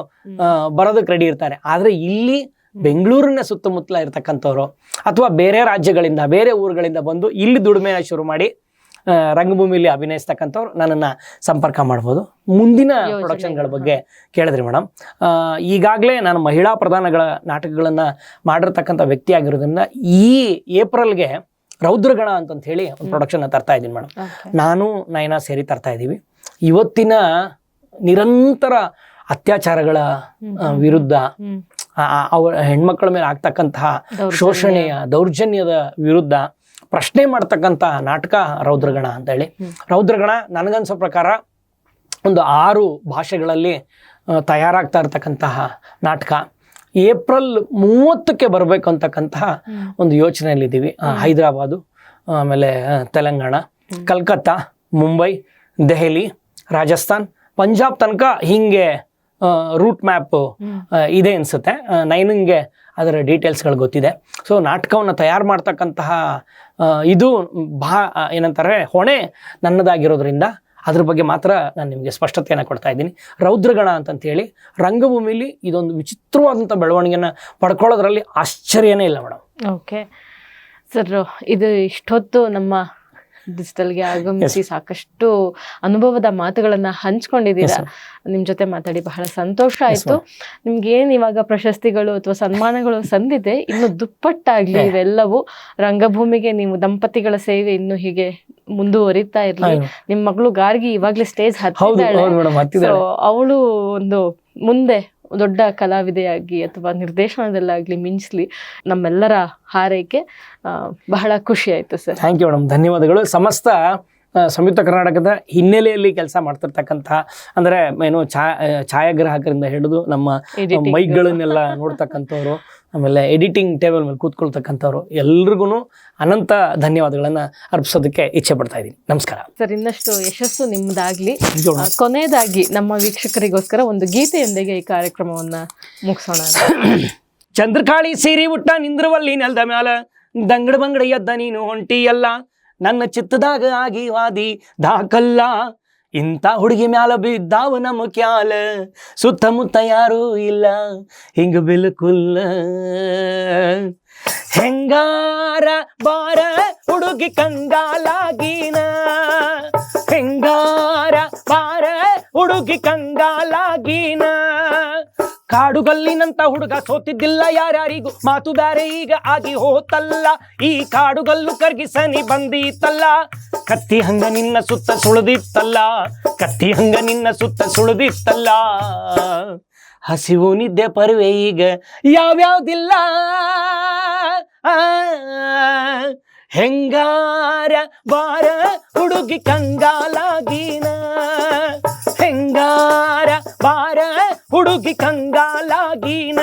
ಬರೋದಕ್ಕೆ ರೆಡಿ ಇರ್ತಾರೆ. ಆದರೆ ಇಲ್ಲಿ ಬೆಂಗಳೂರಿನ ಸುತ್ತಮುತ್ತಲ ಇರ್ತಕ್ಕಂಥವ್ರು ಅಥವಾ ಬೇರೆ ರಾಜ್ಯಗಳಿಂದ ಬೇರೆ ಊರುಗಳಿಂದ ಬಂದು ಇಲ್ಲಿ ದುಡಿಮೆನ ಶುರು ಮಾಡಿ ರಂಗಭೂಮಿಲಿ ಅಭಿನಯಿಸ್ತಕ್ಕಂಥವ್ರು ನನ್ನನ್ನು ಸಂಪರ್ಕ ಮಾಡ್ಬೋದು. ಮುಂದಿನ ಪ್ರೊಡಕ್ಷನ್ಗಳ ಬಗ್ಗೆ ಕೇಳಿದ್ರಿ ಮೇಡಮ್, ಈಗಾಗಲೇ ನಾನು ಮಹಿಳಾ ಪ್ರಧಾನಗಳ ನಾಟಕಗಳನ್ನು ಮಾಡಿರ್ತಕ್ಕಂಥ ವ್ಯಕ್ತಿ ಆಗಿರೋದ್ರಿಂದ ಈ ಏಪ್ರಿಲ್ಗೆ ರೌದ್ರಗಣ ಅಂತಂತ ಹೇಳಿ ಒಂದು ಪ್ರೊಡಕ್ಷನ್ನ ತರ್ತಾ ಇದ್ದೀನಿ ಮೇಡಮ್. ನಾನು ನಯನ ಸೇರಿ ತರ್ತಾ ಇದ್ದೀವಿ. ಇವತ್ತಿನ ನಿರಂತರ ಅತ್ಯಾಚಾರಗಳ ವಿರುದ್ಧ, ಹೆಣ್ಮಕ್ಳ ಮೇಲೆ ಆಗ್ತಕ್ಕಂತಹ ಶೋಷಣೆಯ ದೌರ್ಜನ್ಯದ ವಿರುದ್ಧ ಪ್ರಶ್ನೆ ಮಾಡ್ತಕ್ಕಂಥ ನಾಟಕ ರೌದ್ರಗಣ ಅಂತೇಳಿ. ರೌದ್ರಗಣ ನನಗನ್ಸೋ ಪ್ರಕಾರ ಒಂದು 6 ಭಾಷೆಗಳಲ್ಲಿ ತಯಾರಾಗ್ತಾ ಇರ್ತಕ್ಕಂತಹ ನಾಟಕ. ಏಪ್ರಿಲ್ 30ಕ್ಕೆ ಬರಬೇಕು ಅಂತಕ್ಕಂತಹ ಒಂದು ಯೋಚನೆಯಲ್ಲಿದ್ದೀವಿ. ಹೈದರಾಬಾದು, ಆಮೇಲೆ ತೆಲಂಗಾಣ, ಕಲ್ಕತ್ತಾ, ಮುಂಬೈ, ದೆಹಲಿ, ರಾಜಸ್ಥಾನ್, ಪಂಜಾಬ್ ತನಕ ಹಿಂಗೆ ರೂಟ್ ಮ್ಯಾಪ್ ಇದೆ ಅನ್ಸುತ್ತೆ. ನೈನಿಂಗೆ ಅದರ ಡೀಟೇಲ್ಸ್ಗಳು ಗೊತ್ತಿದೆ. ಸೊ ನಾಟಕವನ್ನು ತಯಾರು ಮಾಡ್ತಕ್ಕಂತಹ ಇದು ಏನಂತಾರೆ ಹೊಣೆ ನನ್ನದಾಗಿರೋದ್ರಿಂದ ಅದ್ರ ಬಗ್ಗೆ ಮಾತ್ರ ನಾನು ನಿಮಗೆ ಸ್ಪಷ್ಟತೆಯನ್ನು ಕೊಡ್ತಾ ಇದ್ದೀನಿ. ರೌದ್ರಗಣ ಅಂತಂತೇಳಿ ರಂಗಭೂಮಿಲಿ ಇದೊಂದು ವಿಚಿತ್ರವಾದಂಥ ಬೆಳವಣಿಗೆನ ಪಡ್ಕೊಳ್ಳೋದ್ರಲ್ಲಿ ಆಶ್ಚರ್ಯನೇ ಇಲ್ಲ ಮೇಡಮ್. ಓಕೆ ಸರ್, ಇದು ಇಷ್ಟೊತ್ತು ನಮ್ಮ ಡಿಜಿಟಲ್ಗೆ ಆಗಮಿಸಿ ಸಾಕಷ್ಟು ಅನುಭವದ ಮಾತುಗಳನ್ನ ಹಂಚ್ಕೊಂಡಿದ್ದೀರಾ. ನಿಮ್ ಜೊತೆ ಮಾತಾಡಿ ಬಹಳ ಸಂತೋಷ ಆಯ್ತು. ನಿಮ್ಗೆ ಏನ್ ಇವಾಗ ಪ್ರಶಸ್ತಿಗಳು ಅಥವಾ ಸನ್ಮಾನಗಳು ಸಂದಿದೆ, ಇನ್ನು ದುಪ್ಪಟ್ಟಾಗ್ಲಿ ಇವೆಲ್ಲವೂ. ರಂಗಭೂಮಿಗೆ ನೀವು ದಂಪತಿಗಳ ಸೇವೆ ಇನ್ನು ಹೀಗೆ ಮುಂದುವರಿತಾ ಇರ್ಲಿ. ನಿಮ್ ಮಗಳು ಗಾರ್ಗಿ ಇವಾಗ್ಲೇ ಸ್ಟೇಜ್ ಹತ್ತಿದ್ದಾಳೆ. ಅವಳು ಒಂದು ಮುಂದೆ ದೊಡ್ಡ ಕಲಾವಿದೆಯಾಗಿ ಅಥವಾ ನಿರ್ದೇಶನದಲ್ಲಾಗ್ಲಿ ಮಿಂಚ್ಲಿ, ನಮ್ಮೆಲ್ಲರ ಹಾರೈಕೆ. ಬಹಳ ಖುಷಿ ಆಯ್ತು ಸರ್. ಥ್ಯಾಂಕ್ ಯು ಮೇಡಮ್, ಧನ್ಯವಾದಗಳು. ಸಮಸ್ತ ಸಂಯುಕ್ತ ಕರ್ನಾಟಕದ ಹಿನ್ನೆಲೆಯಲ್ಲಿ ಕೆಲಸ ಮಾಡ್ತಿರ್ತಕ್ಕಂಥ ಅಂದರೆ ಏನು ಛಾಯಾಗ್ರಾಹಕರಿಂದ ಹಿಡಿದು ನಮ್ಮ ಮೈಕ್ಗಳನ್ನೆಲ್ಲ ನೋಡ್ತಕ್ಕಂಥವ್ರು, ಆಮೇಲೆ ಎಡಿಟಿಂಗ್ ಟೇಬಲ್ ಮೇಲೆ ಕೂತ್ಕೊಳ್ತಕ್ಕಂಥವ್ರು ಎಲ್ರಿಗೂ ಅನಂತ ಧನ್ಯವಾದಗಳನ್ನು ಅರ್ಪಿಸೋದಕ್ಕೆ ಇಚ್ಛೆ ಪಡ್ತಾ ಇದ್ದೀನಿ. ನಮಸ್ಕಾರ ಸರ್. ಇನ್ನಷ್ಟು ಯಶಸ್ಸು ನಿಮ್ದಾಗ್ಲಿ. ಕೊನೆಯದಾಗಿ ನಮ್ಮ ವೀಕ್ಷಕರಿಗೋಸ್ಕರ ಒಂದು ಗೀತೆಯೊಂದಿಗೆ ಈ ಕಾರ್ಯಕ್ರಮವನ್ನ ಮುಗಿಸೋಣ. ಚಂದ್ರಕಾಳಿ ಸೀರಿ ಉಟ್ಟ ನಿಂದ್ರವಲ್ಲಿ ನೆಲದ ಮ್ಯಾಲ, ದಂಗಡ ಬಂಗಡ ಎದ್ದ ನೀನು ಹೊಂಟಿಯಲ್ಲ, ನನ್ನ ಚಿತ್ತದಾಗ ಆಗಿ ವಾದಿ ದಾಖಲ್ಲ, ಇಂಥ ಹುಡುಗಿ ಮ್ಯಾಲ ಬಿದ್ದಾವ ನಮ್ಮ ಕ್ಯಾಲ, ಸುತ್ತಮುತ್ತ ಯಾರೂ ಇಲ್ಲ ಹಿಂಗ ಬಿಲ್ಕುಲ್ಲ. ಹೆಂಗಾರ ಬಾರ ಹುಡುಗಿ ಕಂಗಾಲಾಗಿನ, ಹೆಂಗಾರ ಬಾರ ಹುಡುಗಿ ಕಂಗಾಲಾಗಿನ, ಕಾಡುಗಲ್ಲಿನಂತ ಹುಡುಗ ಸೋತಿದ್ದಿಲ್ಲ ಯಾರ್ಯಾರಿಗೂ, ಮಾತು ಬ್ಯಾರೆ ಈಗ ಆಗಿ ಹೋತಲ್ಲ, ಈ ಕಾಡುಗಲ್ಲು ಕರ್ಗಿಸನಿ ಬಂದೀತಲ್ಲ, ಕತ್ತಿ ಹಂಗ ನಿನ್ನ ಸುತ್ತ ಸುಳಿದಿತ್ತಲ್ಲ, ಕತ್ತಿ ಹಂಗ ನಿನ್ನ ಸುತ್ತ ಸುಳಿದಿತ್ತಲ್ಲ, ಹಸಿವು ನಿದ್ದೆ ಪರ್ವೆ ಈಗ ಯಾವ್ಯಾವ್ದಿಲ್ಲ, ಹೆಂಗಾರ ಬಾರ ಹುಡುಗಿ ಕಂಗಾಲಾಗಿನ, ಹೆಂಗಾರ ಬಾರ ಹುಡುಗಿ ಕಂಗಾಲಾಗಿನ,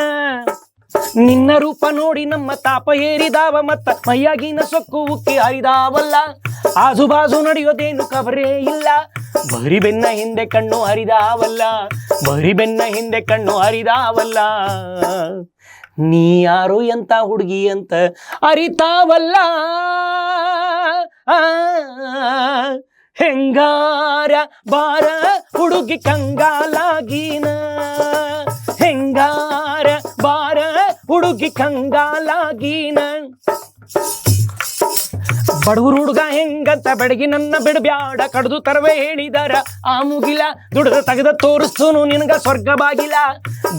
ನಿನ್ನ ರೂಪ ನೋಡಿ ನಮ್ಮ ತಾಪ ಏರಿದಾವ, ಮತ್ತ ಮೈಯಾಗಿನ ಸೊಕ್ಕು ಉಕ್ಕಿ ಹರಿದಾವಲ್ಲ, ಆಜು ಬಾಜು ನಡೆಯೋದೇನು ಕಬರೇ ಇಲ್ಲ, ಬರಿ ಬೆನ್ನ ಹಿಂದೆ ಕಣ್ಣು ಹರಿದಾವಲ್ಲ, ಬರಿ ಬೆನ್ನ ಹಿಂದೆ ಕಣ್ಣು ಹರಿದಾವಲ್ಲ, ನೀ ಯಾರು ಎಂತ ಹುಡುಗಿ ಅಂತ ಅರಿತಾವಲ್ಲ, ಹೆಂಗಾರ ಬಾರ ಹುಡುಗಿ ಕಂಗಾಲಾಗಿನ, ಹೆಂಗಾರ ಬಾರ ಹುಡುಗಿ ಕಂಗಾಲಾಗಿನ, ಬಡವರು ಹುಡುಗ ಹೆಂಗಂತ ಬೆಡಗಿ ನನ್ನ ಬಿಡಬ್ಯಾಡ, ಕಡ್ದು ತರವೆ ಹೇಳಿದಾರ ಆ ಮುಗಿಲ, ದುಡ್ದ ತೆಗೆದ ತೋರಿಸ್ತುನು ನಿನಗ ಸ್ವರ್ಗ ಬಾಗಿಲ,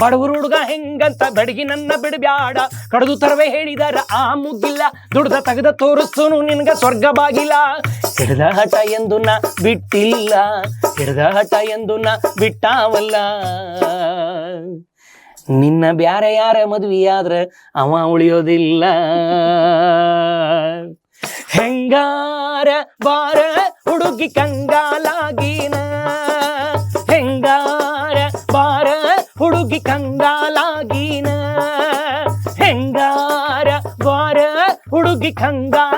ಬಡವರು ಹುಡುಗ ಹೆಂಗಂತ ಬೆಡಗಿ ನನ್ನ ಬಿಡಬ್ಯಾಡ, ಕಡ್ದು ತರವೆ ಹೇಳಿದಾರ ಆ ಮುಗಿಲ, ದುಡ್ದ ತೆಗೆದ ತೋರಿಸ್ತುನು ನಿನಗ ಸ್ವರ್ಗ ಬಾಗಿಲ, ಹಿಡ್ದ ಹಠ ಎಂದು ನಾ ಬಿಟ್ಟಿಲ್ಲ, ಹಿಡ್ದ ಹಠ ಎಂದು ನಾ ಬಿಟ್ಟಾವಲ್ಲ, ನಿನ್ನ ಬ್ಯಾರೆ ಯಾರ ಮದ್ವಿಯಾದ್ರ ಅವ ಉಳಿಯೋದಿಲ್ಲ, ಹೆಂಗಾರ ಬಾರ ಹುಡುಗಿ ಕಂಗಾಲಾಗಿನ, ಹೆಂಗಾರ ಬಾರ ಹುಡುಗಿ ಕಂಗಾಲಾಗಿನ, ಹೆಂಗಾರ ಬಾರ ಹುಡುಗಿ ಕಂಗಾಲ